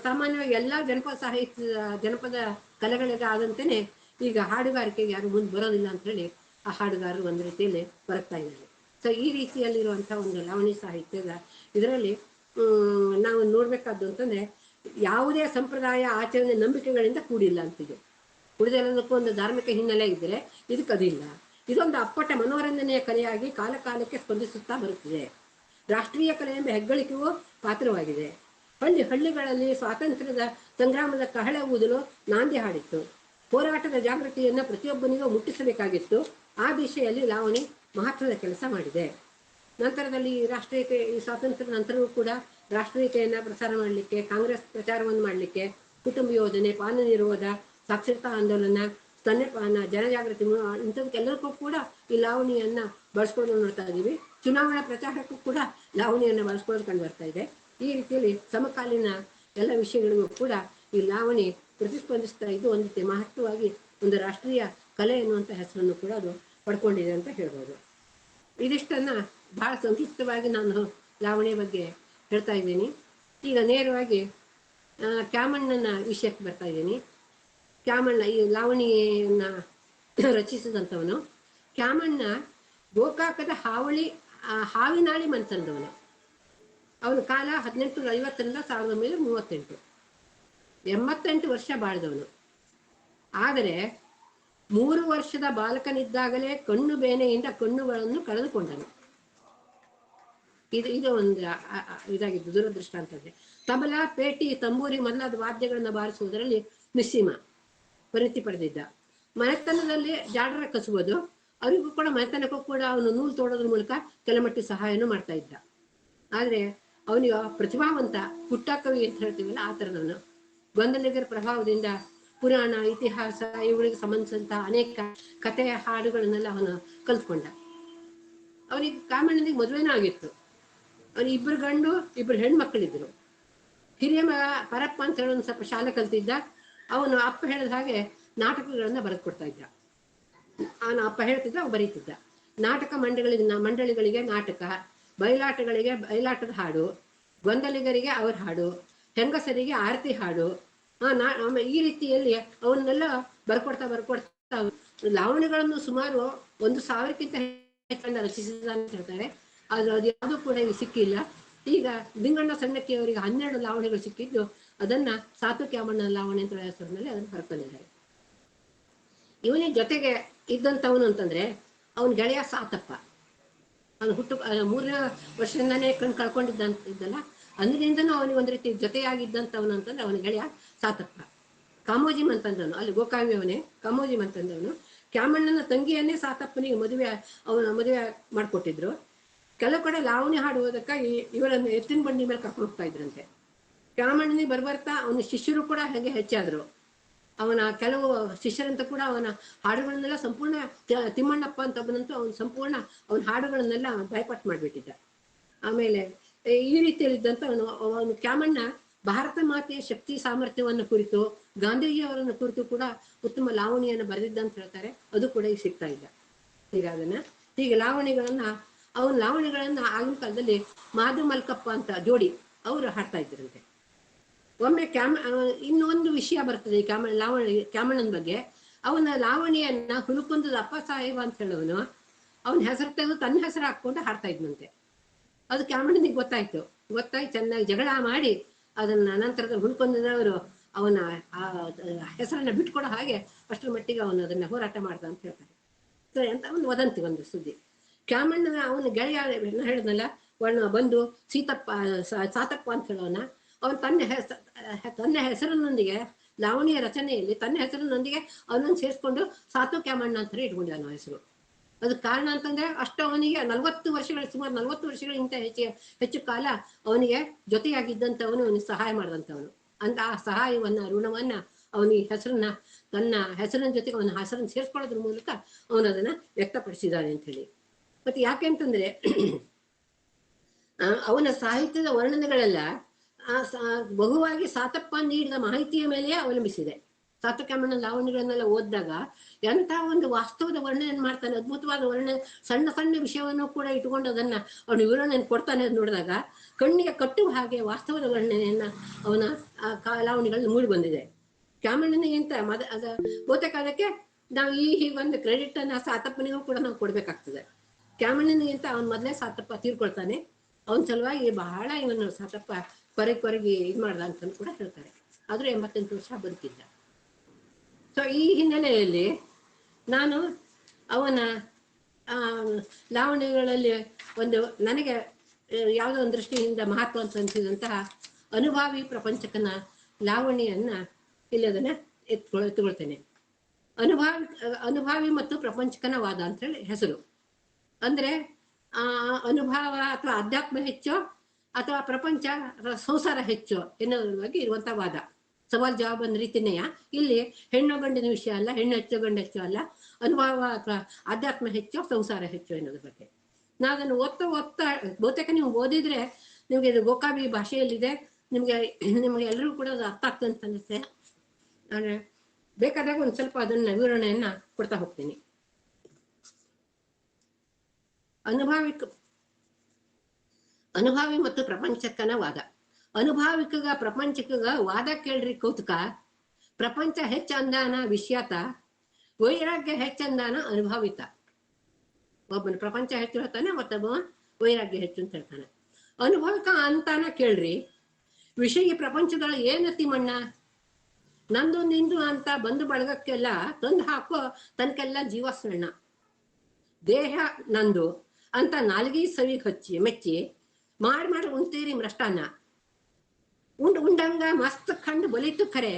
ಸಾಮಾನ್ಯವಾಗಿ ಎಲ್ಲ ಜನಪದ ಸಾಹಿತ್ಯ ಜನಪದ ಕಲೆಗಳಿಗೆ ಆದಂತೆಯೇ ಈಗ ಹಾಡುಗಾರಿಕೆಗೆ ಯಾರು ಮುಂದೆ ಬರೋದಿಲ್ಲ ಅಂಥೇಳಿ ಆ ಹಾಡುಗಾರರು ಒಂದು ರೀತಿಯಲ್ಲಿ ಬರುತ್ತಾ ಇದ್ದಾರೆ. ಸೊ ಈ ರೀತಿಯಲ್ಲಿರುವಂಥ ಒಂದು ಲಾವಣಿ ಸಾಹಿತ್ಯದ ಇದರಲ್ಲಿ ನಾವು ನೋಡಬೇಕಾದ್ದು ಅಂತಂದರೆ ಯಾವುದೇ ಸಂಪ್ರದಾಯ ಆಚರಣೆ ನಂಬಿಕೆಗಳಿಂದ ಕೂಡಿಲ್ಲ ಅಂತಿದೆ. ಉಳಿದೆಲ್ಲದಕ್ಕೂ ಒಂದು ಧಾರ್ಮಿಕ ಹಿನ್ನೆಲೆ ಇದ್ದರೆ ಇದಕ್ಕದಿಲ್ಲ. ಇದೊಂದು ಅಪ್ಪಟ ಮನೋರಂಜನೆಯ ಕಲೆಯಾಗಿ ಕಾಲ ಕಾಲಕ್ಕೆ ಸ್ಪಂದಿಸುತ್ತಾ ಬರುತ್ತಿದೆ. ರಾಷ್ಟ್ರೀಯ ಕಲೆ ಎಂಬ ಹೆಗ್ಗಳಿಕೆಯೂ ಪಾತ್ರವಾಗಿದೆ. ಹಳ್ಳಿಗಳಲ್ಲಿ ಸ್ವಾತಂತ್ರ್ಯದ ಸಂಗ್ರಾಮದ ಕಹಳೆ ಊದಲು ನಾಂದಿ ಹಾಡಿತ್ತು. ಹೋರಾಟದ ಜಾಗೃತಿಯನ್ನು ಪ್ರತಿಯೊಬ್ಬನಿಗೂ ಮುಟ್ಟಿಸಬೇಕಾಗಿತ್ತು. ಆ ದಿಶೆಯಲ್ಲಿ ಲಾವಣಿ ಮಹತ್ವದ ಕೆಲಸ ಮಾಡಿದೆ. ನಂತರದಲ್ಲಿ ರಾಷ್ಟ್ರೀಯತೆ, ಈ ಸ್ವಾತಂತ್ರ್ಯದ ನಂತರವೂ ಕೂಡ ರಾಷ್ಟ್ರೀಯತೆಯನ್ನು ಪ್ರಸಾರ ಮಾಡಲಿಕ್ಕೆ, ಕಾಂಗ್ರೆಸ್ ಪ್ರಚಾರವನ್ನು ಮಾಡಲಿಕ್ಕೆ, ಕುಟುಂಬ ಯೋಜನೆ, ಪಾನ ನಿರೋಧ, ಸಾಕ್ಷರತಾ ಆಂದೋಲನ, ಸ್ತನ್ಯಪಾನ, ಜನಜಾಗೃತಿ ಇಂಥದಕ್ಕೆಲ್ಲರಿಗೂ ಕೂಡ ಈ ಲಾವಣಿಯನ್ನು ಬಳಸ್ಕೊಳ್ಳೋದು ನೋಡ್ತಾ ಇದ್ದೀವಿ. ಚುನಾವಣಾ ಪ್ರಚಾರಕ್ಕೂ ಕೂಡ ಲಾವಣಿಯನ್ನು ಬಳಸ್ಕೊಳ್ಳೋದು ಕಂಡು ಬರ್ತಾ ಇದೆ. ಈ ರೀತಿಯಲ್ಲಿ ಸಮಕಾಲೀನ ಎಲ್ಲ ವಿಷಯಗಳಿಗೂ ಕೂಡ ಈ ಲಾವಣಿ ಪ್ರತಿಸ್ಪಂದಿಸ್ತಾ ಇದ್ದು ಒಂದು ರೀತಿ ಮಹತ್ವವಾಗಿ ಒಂದು ರಾಷ್ಟ್ರೀಯ ಕಲೆ ಎನ್ನುವಂಥ ಹೆಸರನ್ನು ಕೂಡ ಅದು ಪಡ್ಕೊಂಡಿದೆ ಅಂತ ಹೇಳ್ಬೋದು. ಇದಿಷ್ಟನ್ನು ಬಹಳ ಸಂಕ್ಷಿಪ್ತವಾಗಿ ನಾನು ಲಾವಣಿ ಬಗ್ಗೆ ಹೇಳ್ತಾ ಇದ್ದೀನಿ. ಈಗ ನೇರವಾಗಿ ಕ್ಯಾಮಣ್ಣನ ವಿಷಯಕ್ಕೆ ಬರ್ತಾ ಇದ್ದೀನಿ. ಕ್ಯಾಮಣ್ಣ ಈ ಲಾವಣಿಯನ್ನು ರಚಿಸಿದಂಥವನು. ಕ್ಯಾಮಣ್ಣ ಗೋಕಾಕದ ಹಾವಿನಾಳಿ ಮನ್ತಂದವನು. ಅವನ ಕಾಲ 1850ರಿಂದ 1938, 88 ವರ್ಷ ಬಾಳಿದವನು. ಆದರೆ 3 ವರ್ಷದ ಬಾಲಕನಿದ್ದಾಗಲೇ ಕಣ್ಣು ಬೇನೆಯಿಂದ ಕಣ್ಣುಗಳನ್ನು ಕಳೆದುಕೊಂಡನು. ಇದು ಒಂದು ಇದಾಗಿದ್ದು ದುರದೃಷ್ಟ ಅಂತಂದ್ರೆ. ತಬಲ, ಪೇಟಿ, ತಂಬೂರಿ ಮೊದಲಾದ ವಾದ್ಯಗಳನ್ನು ಬಾರಿಸುವುದರಲ್ಲಿ ನಿಸ್ಸೀಮ ಪರಿಣಿತಿ ಪಡೆದಿದ್ದ. ಮನೆತನದಲ್ಲಿ ಜಾಡರ ಕಸುವುದು, ಅವರಿಗೂ ಕೂಡ ಮನೆತನಕ್ಕೂ ಕೂಡ ಅವನು ನೂಲು ತೋಡೋದ್ರ ಮೂಲಕ ಕೆಲಮಟ್ಟಿ ಸಹಾಯನೂ ಮಾಡ್ತಾ ಇದ್ದ. ಆದರೆ ಅವನಿಗೆ ಪ್ರತಿಭಾವಂತ ಪುಟ್ಟ ಕವಿ ಅಂತ ಹೇಳ್ತೀವಲ್ಲ ಆ ಥರದವನು. ಗೊಂದಲಿಗರ ಪ್ರಭಾವದಿಂದ ಪುರಾಣ, ಇತಿಹಾಸ ಇವುಗಳಿಗೆ ಸಂಬಂಧಿಸಿದಂಥ ಅನೇಕ ಕಥೆಯ ಹಾಡುಗಳನ್ನೆಲ್ಲ ಅವನು ಕಲ್ತ್ಕೊಂಡ. ಅವನಿಗೆ ಕಾಮಣ್ಣನಿಗೆ ಮದುವೆನೂ ಆಗಿತ್ತು. ಅವನಿಗೆ 2 ಗಂಡು 2 ಹೆಣ್ಮಕ್ಳಿದ್ರು. ಹಿರಿಯ ಪರಪ್ಪ ಅಂತ ಹೇಳೋ ಒಂದು ಸ್ವಲ್ಪ ಶಾಲೆ ಕಲ್ತಿದ್ದ. ಅವನು ಅಪ್ಪ ಹೇಳಿದ ಹಾಗೆ ನಾಟಕಗಳನ್ನ ಬರೆದು ಕೊಡ್ತಾ ಇದ್ದ. ಅವನ ಅಪ್ಪ ಹೇಳ್ತಿದ್ದ, ಅವ್ನು ಬರೀತಿದ್ದ. ನಾಟಕ ಮಂಡಳಿಗಳಿಗೆ ನಾಟಕ, ಬಯಲಾಟಗಳಿಗೆ ಬಯಲಾಟದ ಹಾಡು, ಗೊಂದಲಿಗರಿಗೆ ಅವ್ರ ಹಾಡು, ಹೆಂಗಸರಿಗೆ ಆರತಿ ಹಾಡು, ಈ ರೀತಿಯಲ್ಲಿ ಅವನ್ನೆಲ್ಲ ಬರ್ಕೊಡ್ತಾ ಲಾವಣಿಗಳನ್ನು ಸುಮಾರು 1000ಕ್ಕಿಂತ ಹೆಚ್ಚನ್ನು ರಚಿಸಿದ ಅಂತ ಹೇಳ್ತಾರೆ. ಅದು ಯಾವುದೂ ಕೂಡ ಈಗ ಸಿಕ್ಕಿಲ್ಲ. ಈಗ ದಿಂಗಣ್ಣ ಸಣ್ಣಕ್ಕಿಯವರಿಗೆ 12 ಲಾವಣಿಗಳು ಸಿಕ್ಕಿದ್ದು, ಅದನ್ನ ಸಾತು ಕ್ಯಾಮಣ್ಣ ಲಾವಣಿ ಅಂತ ಹೆಸರಿನಲ್ಲಿ ಅದನ್ನು ಬರ್ಕೊಂಡಿದ್ದಾರೆ. ಇವನಿಗೆ ಜೊತೆಗೆ ಇದ್ದಂಥವನು ಅಂತಂದ್ರೆ ಅವನ ಗೆಳೆಯ ಸಾತಪ್ಪ. ಅವನು 3ನೇ ವರ್ಷದಿಂದಾನೇ ಕಳ್ಕೊಂಡಿದ್ದಂತಿದ್ದಲ್ಲ, ಅಂದಿನಿಂದನೂ ಅವನಿಗೆ ಒಂದು ರೀತಿ ಜೊತೆಯಾಗಿದ್ದಂಥವನು ಅಂತಂದ್ರೆ ಅವನ ಗೆಳೆಯ ಸಾತಪ್ಪ. ಕಾಮೋಜಿ ಮಂತಂದವನು, ಅಲ್ಲಿ ಗೋಕಾವಿ ಅವನೇ ಕಾಮೋಜಿ ಮಂತಂದವನು. ಕ್ಯಾಮಣ್ಣನ ತಂಗಿಯನ್ನೇ ಸಾತಪ್ಪನಿಗೆ ಅವನ ಮದುವೆ ಮಾಡಿಕೊಟ್ಟಿದ್ರು. ಕೆಲವು ಕಡೆ ಲಾವಣಿ ಹಾಡುವುದಕ್ಕಾಗಿ ಇವರನ್ನು ಎತ್ತಿನ ಬಂಡಿ ಮೇಲೆ ಕರ್ಕೊಂಡು ಹೋಗ್ತಾ ಇದ್ರಂತೆ. ಕ್ಯಾಮಣ್ಣನಿಗೆ ಬರ್ಬರ್ತಾ ಅವನ ಶಿಷ್ಯರು ಕೂಡ ಹಾಗೆ ಹೆಚ್ಚಾದ್ರು. ಅವನ ಕೆಲವು ಶಿಷ್ಯರಂತ ಕೂಡ ಅವನ ಹಾಡುಗಳನ್ನೆಲ್ಲ ಸಂಪೂರ್ಣ, ತಿಮ್ಮಣ್ಣಪ್ಪ ಅಂತ ಒಬ್ಬನಂತೂ ಅವನು ಸಂಪೂರ್ಣ ಅವನ ಹಾಡುಗಳನ್ನೆಲ್ಲ ಬೈಪಾಟ್ ಮಾಡಿಬಿಟ್ಟಿದ್ದ. ಆಮೇಲೆ ಈ ರೀತಿಯಲ್ಲಿದ್ದಂಥ ಅವನು ಕ್ಯಾಮಣ್ಣ ಭಾರತ ಮಾತೆಯ ಶಕ್ತಿ ಸಾಮರ್ಥ್ಯವನ್ನು ಕುರಿತು, ಗಾಂಧೀಜಿಯವರನ್ನು ಕುರಿತು ಕೂಡ ಉತ್ತಮ ಲಾವಣಿಯನ್ನು ಬರೆದಿದ್ದ ಅಂತ ಹೇಳ್ತಾರೆ. ಅದು ಕೂಡ ಈಗ ಸಿಗ್ತಾ ಇಲ್ಲ. ಈಗ ಹೀಗೆ ಲಾವಣಿಗಳನ್ನ ಆಗಿನ ಕಾಲದಲ್ಲಿ ಮಾಧು ಮಲ್ಕಪ್ಪ ಅಂತ ಜೋಡಿ ಅವರು ಹಾಡ್ತಾ ಇದ್ರಂತೆ. ಒಮ್ಮೆ ಇನ್ನೊಂದು ವಿಷಯ ಬರ್ತದೆ ಈ ಕ್ಯಾಮಣ್ಣನ ಬಗ್ಗೆ. ಅವನ ಲಾವಣಿಯನ್ನ ಹುಲುಕುಂದದ ಅಪ್ಪ ಸಾಹೇಬ ಅಂತ ಹೇಳೋನು ಅವನ ಹೆಸರು ತೆಗೆದು ತನ್ನ ಹೆಸರು ಹಾಕೊಂಡು ಹಾಡ್ತಾ ಇದ್ನಂತೆ. ಅದು ಕ್ಯಾಮಣ್ಣನಿಗೆ ಗೊತ್ತಾಗಿ ಚೆನ್ನಾಗಿ ಜಗಳ ಮಾಡಿ ಅದನ್ನ ನಂತರದ ಹುಲುಕುಂದದವರು ಅವನ ಹೆಸರನ್ನ ಬಿಟ್ಕೊಡೋ ಹಾಗೆ ಅಷ್ಟರ ಮಟ್ಟಿಗೆ ಅವನು ಅದನ್ನ ಹೋರಾಟ ಮಾಡ್ದ ಅಂತ ಹೇಳ್ತಾರೆ. ಸರಿ ಅಂತ ಒಂದು ವದಂತಿ, ಒಂದು ಸುದ್ದಿ. ಕ್ಯಾಮಣ್ಣನ ಅವನ ಗೆಳೆಯ ಹೇಳಿದ್ನಲ್ಲ ಬಂದು ಸಾತಪ್ಪ ಅಂತ ಹೇಳೋನ, ಅವನು ತನ್ನ ಹೆಸರಿನೊಂದಿಗೆ ಲಾವಣಿಯ ರಚನೆಯಲ್ಲಿ ತನ್ನ ಹೆಸರಿನೊಂದಿಗೆ ಅವನನ್ನು ಸೇರಿಸ್ಕೊಂಡು ಸಾತು ಕ್ಯಾಮಣ್ಣ ಅಂತಾನೆ ಇಟ್ಕೊಂಡಿದ್ದಾನೆ ಹೆಸರು. ಅದಕ್ಕೆ ಕಾರಣ ಅಂತಂದ್ರೆ ಅಷ್ಟು ಅವನಿಗೆ 40 ವರ್ಷಗಳ ಸುಮಾರು 40 ವರ್ಷಗಳಿಗಿಂತ ಹೆಚ್ಚು ಕಾಲ ಅವನಿಗೆ ಜೊತೆಯಾಗಿದ್ದಂಥವನು ಅವನಿಗೆ ಸಹಾಯ ಮಾಡಿದಂಥವನು. ಅಂತ ಆ ಸಹಾಯವನ್ನ ಋಣವನ್ನ ಅವನಿಗೆ ಹೆಸರನ್ನ ತನ್ನ ಹೆಸರಿನ ಜೊತೆಗೆ ಅವನ ಹೆಸರನ್ನು ಸೇರಿಸ್ಕೊಳ್ಳೋದ್ರ ಮೂಲಕ ಅವನು ಅದನ್ನ ವ್ಯಕ್ತಪಡಿಸಿದ್ದಾನೆ ಅಂತ ಹೇಳಿ. ಮತ್ತೆ ಯಾಕೆ ಅಂತಂದ್ರೆ ಅವನ ಸಾಹಿತ್ಯದ ವರ್ಣನೆಗಳೆಲ್ಲ ಬಹುವಾಗಿ ಸಾತಪ್ಪ ನೀಡಿದ ಮಾಹಿತಿಯ ಮೇಲೆಯೇ ಅವಲಂಬಿಸಿದೆ. ಸಾತಕಮ್ಮನ ಲಾವಣಿಗಳನ್ನೆಲ್ಲ ಓದಿದಾಗ ಎಂಥ ಒಂದು ವಾಸ್ತವದ ವರ್ಣನೆ ಮಾಡ್ತಾನೆ, ಅದ್ಭುತವಾದ ವರ್ಣನೆ, ಸಣ್ಣ ಸಣ್ಣ ವಿಷಯವನ್ನು ಕೂಡ ಇಟ್ಕೊಂಡು ಅದನ್ನ ಅವನು ವಿವರಣೆಯನ್ನು ಕೊಡ್ತಾನೆ ಅಂತ ನೋಡಿದಾಗ ಕಣ್ಣಿಗೆ ಕಟ್ಟುವ ಹಾಗೆ ವಾಸ್ತವದ ವರ್ಣನೆಯನ್ನ ಅವನ ಲಾವಣಿಗಳಲ್ಲಿ ಮೂಡಿ ಬಂದಿದೆ. ಕ್ಯಾಮಣ್ಣನಿಗಿಂತ ಬಹುತೇಕ ಅದಕ್ಕೆ ನಾವು ಹೀಗೊಂದು ಕ್ರೆಡಿಟ್ ಅನ್ನ ಸಾತಪ್ಪನಿಗೂ ಕೂಡ ನಾವು ಕೊಡ್ಬೇಕಾಗ್ತದೆ. ಕ್ಯಾಮಣ್ಣನಿಗಿಂತ ಅವನ್ ಮೊದಲೇ ಸಾತಪ್ಪ ತೀರ್ಕೊಳ್ತಾನೆ. ಅವನ ಸಲುವಾಗಿ ಬಹಳ ಇವನು ಸಾತಪ್ಪ ಕೊರಗಿ ಇದು ಮಾಡ್ದ ಅಂತ ಕೂಡ ಹೇಳ್ತಾರೆ. ಆದ್ರೂ 88 ವರ್ಷ ಬದುಕಿದ್ದ. ಸೊ ಈ ಹಿನ್ನೆಲೆಯಲ್ಲಿ ನಾನು ಅವನ ಲಾವಣಿಗಳಲ್ಲಿ ಒಂದು ನನಗೆ ಯಾವುದೋ ಒಂದು ದೃಷ್ಟಿಯಿಂದ ಮಹತ್ವ ಅಂತ ಅನಿಸಿದಂತಹ ಅನುಭಾವಿ ಪ್ರಪಂಚಕನ ಲಾವಣಿಯನ್ನ ಇಲ್ಲಿ ಅದನ್ನ ಎತ್ಕೊಳ್ತೇನೆ. ಅನುಭಾವಿ ಮತ್ತು ಪ್ರಪಂಚಕನ ವಾದ ಅಂತ ಹೇಳಿ ಹೆಸರು. ಅಂದ್ರೆ ಅನುಭವ ಅಥವಾ ಅಧ್ಯಾತ್ಮ ಹೆಚ್ಚು ಅಥವಾ ಪ್ರಪಂಚ ಸಂಸಾರ ಹೆಚ್ಚು ಎನ್ನುವುದ್ರ ಬಗ್ಗೆ ಇರುವಂತಹ ವಾದ. ಸವಾಲ್ ಜವಾಬ್ ಅಂದ ರೀತಿನೆಯ ಇಲ್ಲಿ ಹೆಣ್ಣು ಗಂಡಿನ ವಿಷಯ ಅಲ್ಲ, ಹೆಣ್ಣು ಹೆಚ್ಚು ಗಂಡು ಹೆಚ್ಚು ಅಲ್ಲ, ಅನುಭವ ಅಥವಾ ಅಧ್ಯಾತ್ಮ ಹೆಚ್ಚು ಸಂಸಾರ ಹೆಚ್ಚು ಎನ್ನುವುದ್ರ ಬಗ್ಗೆ. ನಾವು ಅದನ್ನು ಓದ್ತಾ ಬಹುತೇಕ ನೀವು ಓದಿದ್ರೆ ನಿಮ್ಗೆ ಇದು ಗೋಕಾಬಿ ಭಾಷೆಯಲ್ಲಿದೆ, ನಿಮ್ಗೆ ಎಲ್ಲರಿಗೂ ಕೂಡ ಅದು ಅರ್ಥ ಆಗ್ತದೆ ಅಂತ ಅನಿಸುತ್ತೆ. ಆದ್ರೆ ಬೇಕಾದಾಗ ಒಂದು ಸ್ವಲ್ಪ ಅದನ್ನ ವಿವರಣೆಯನ್ನ ಕೊಡ್ತಾ ಹೋಗ್ತೀನಿ. ಅನುಭಾವಿ ಮತ್ತು ಪ್ರಪಂಚಕನ ವಾದ. ಅನುಭಾವಿಕಗ ಪ್ರಪಂಚಕಗ ವಾದ ಕೇಳ್ರಿ ಕೌತುಕ, ಪ್ರಪಂಚ ಹೆಚ್ಚಂದಾನ ವಿಷ್ಯಾತ, ವೈರಾಗ್ಯ ಹೆಚ್ಚಂದಾನ ಅನುಭಾವಿತ. ಒಬ್ಬನ ಪ್ರಪಂಚ ಹೆಚ್ಚು ಹೇಳ್ತಾನೆ, ಮತ್ತೊಬ್ಬ ವೈರಾಗ್ಯ ಹೆಚ್ಚು ಅಂತ ಹೇಳ್ತಾನೆ. ಅನುಭವಿಕ ಅಂತಾನ ಕೇಳ್ರಿ, ವಿಷಯ ಪ್ರಪಂಚದೊಳಗೆ ಏನತಿ ಮಣ್ಣ, ನಂದು ನಿಂದು ಅಂತ ಬಂದು ಬಳಗಕ್ಕೆಲ್ಲ ತಂದು ಹಾಕೋ ತನಕೆಲ್ಲ ಜೀವ ಸಣ್ಣ. ದೇಹ ನಂದು ಅಂತ ನಾಲ್ಗಿ ಸವಿಗೆ ಮೆಚ್ಚಿ ಮಾಡಿ ಉಣ್ತೀರಿ ಮೃಷ್ಟಾನ್ನ. ಉಂಡಂಗ ಮಸ್ತ್ ಕಂಡು ಬಲಿತು ಖರೆ,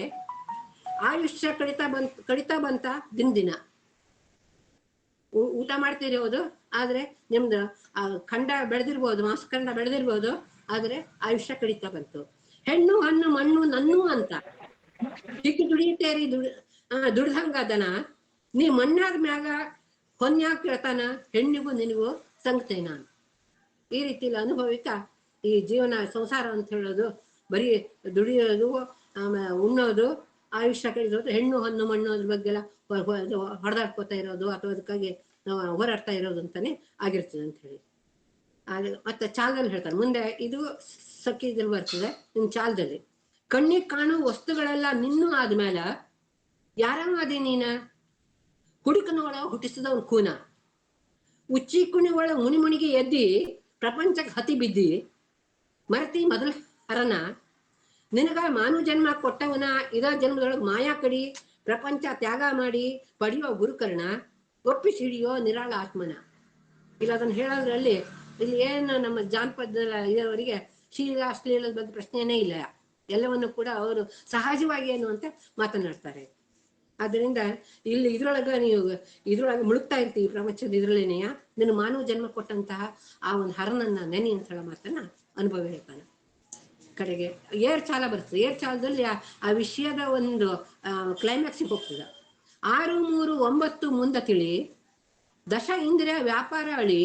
ಆಯುಷ್ಯ ಕಡಿತಾ ಬಂತ ದಿನ. ಊಟ ಮಾಡ್ತೀರಿ ಹೌದು, ಆದ್ರೆ ನಿಮ್ದು ಖಂಡ ಬೆಳೆದಿರ್ಬೋದು, ಮಾಂಸಖಂಡ ಬೆಳೆದಿರ್ಬೋದು, ಆದ್ರೆ ಆಯುಷ್ಯ ಕಡಿತಾ ಬಂತು. ಹೆಣ್ಣು ಹಣ್ಣು ಮಣ್ಣು ನನ್ನು ಅಂತ ಹಿಕ್ಕಿ ದುಡಿತೇರಿ ದುಡ್ದಂಗ ದನ, ನೀ ಮಣ್ಣಾದ ಮ್ಯಾಗ ಹೊನ್ಯಾಗ ಕೇಳ್ತಾನ, ಹೆಣ್ಣಿಗೂ ನಿನಗೂ ಸಂಗತೇನ. ಈ ರೀತಿಯಲ್ಲಿ ಅನುಭವಿಕ ಈ ಜೀವನ ಸಂಸಾರ ಅಂತ ಹೇಳೋದು ಬರೀ ದುಡಿಯೋದು, ಆಮೇಲೆ ಉಣ್ಣೋದು, ಆಯುಷ್ಯ ಕಳೆದೋದು, ಹೆಣ್ಣು ಹಣ್ಣು ಮಣ್ಣು ಅದ್ರ ಬಗ್ಗೆ ಎಲ್ಲ ಹೊಡೆದಾಡ್ಕೋತಾ ಇರೋದು ಅಥವಾ ಅದಕ್ಕಾಗಿ ಹೋರಾಡ್ತಾ ಇರೋದು ಅಂತಾನೆ ಆಗಿರ್ತದೆ ಅಂತ ಹೇಳಿ. ಮತ್ತೆ ಚಾಲದಲ್ಲಿ ಹೇಳ್ತಾರೆ ಮುಂದೆ, ಇದು ಸಖಿದಲ್ಲಿ ಬರ್ತದೆ ನಿಮ್ ಚಾಲದಲ್ಲಿ. ಕಣ್ಣಿಗೆ ಕಾಣುವ ವಸ್ತುಗಳೆಲ್ಲ ನಿನ್ನೂ ಆದ್ಮೇಲೆ ಯಾರಮ್ಮ ಅದೇ ನೀನ, ಹುಡುಕನೊಳ ಹುಟ್ಟಿಸಿದವನ್ ಕೂನ, ಉಚ್ಚಿ ಕುಣಿ ಒಳ ಮುನಿಗೆ ಎದ್ದಿ ಪ್ರಪಂಚಕ್ಕೆ ಹತಿ ಬಿದ್ದಿ, ಮರತಿ ಮೊದಲ ಹರನ, ನಿನಗ ಮಾನು ಜನ್ಮ ಕೊಟ್ಟವನ ಇದ ಜನ್ಮದೊಳಗೆ ಮಾಯಾ ಕಡಿ, ಪ್ರಪಂಚ ತ್ಯಾಗ ಮಾಡಿ ಪಡೆಯೋ ಗುರುಕರ್ಣ, ಒಪ್ಪಿಸಿ ಹಿಡಿಯೋ ನಿರಾಳ ಆತ್ಮನ. ಇಲ್ಲ ಅದನ್ನ ಹೇಳೋದ್ರಲ್ಲಿ ಇಲ್ಲಿ ಏನು ನಮ್ಮ ಜಾನಪದ ಇರೋವರಿಗೆ ಶೀಲ ಅಶ್ಲೀಲದ ಬಗ್ಗೆ ಪ್ರಶ್ನೆನೇ ಇಲ್ಲ. ಎಲ್ಲವನ್ನು ಕೂಡ ಅವರು ಸಹಜವಾಗಿ ಏನು ಅಂತ ಮಾತನಾಡ್ತಾರೆ. ಆದ್ರಿಂದ ಇಲ್ಲಿ ಇದ್ರೊಳಗೆ ಮುಳುಗ್ತಾ ಇರ್ತೀವಿ ಪ್ರಪಂಚದ ಇದ್ರಲ್ಲೇನೆಯ ನಿನ್ನ ಮಾನವ ಜನ್ಮ ಕೊಟ್ಟಂತಹ ಆ ಒಂದು ಹರನನ್ನ ನೆನೆ ಅಂತ ಹೇಳೋ ಮಾತನ್ನ ಅನುಭವ ಹೇಳ್ತಾನೆ. ಕಡೆಗೆ ಏರ್ ಚಾಲ ಬರ್ತದೆ. ಏರ್ ಚಾಲದಲ್ಲಿ ಆ ವಿಷಯದ ಒಂದು ಕ್ಲೈಮ್ಯಾಕ್ಸಿಗೆ ಹೋಗ್ತದೆ. 6, 3, 9 ಮುಂದ ತಿಳಿ, ದಶ ಇಂದ್ರಿಯ ವ್ಯಾಪಾರ ಅಳಿ,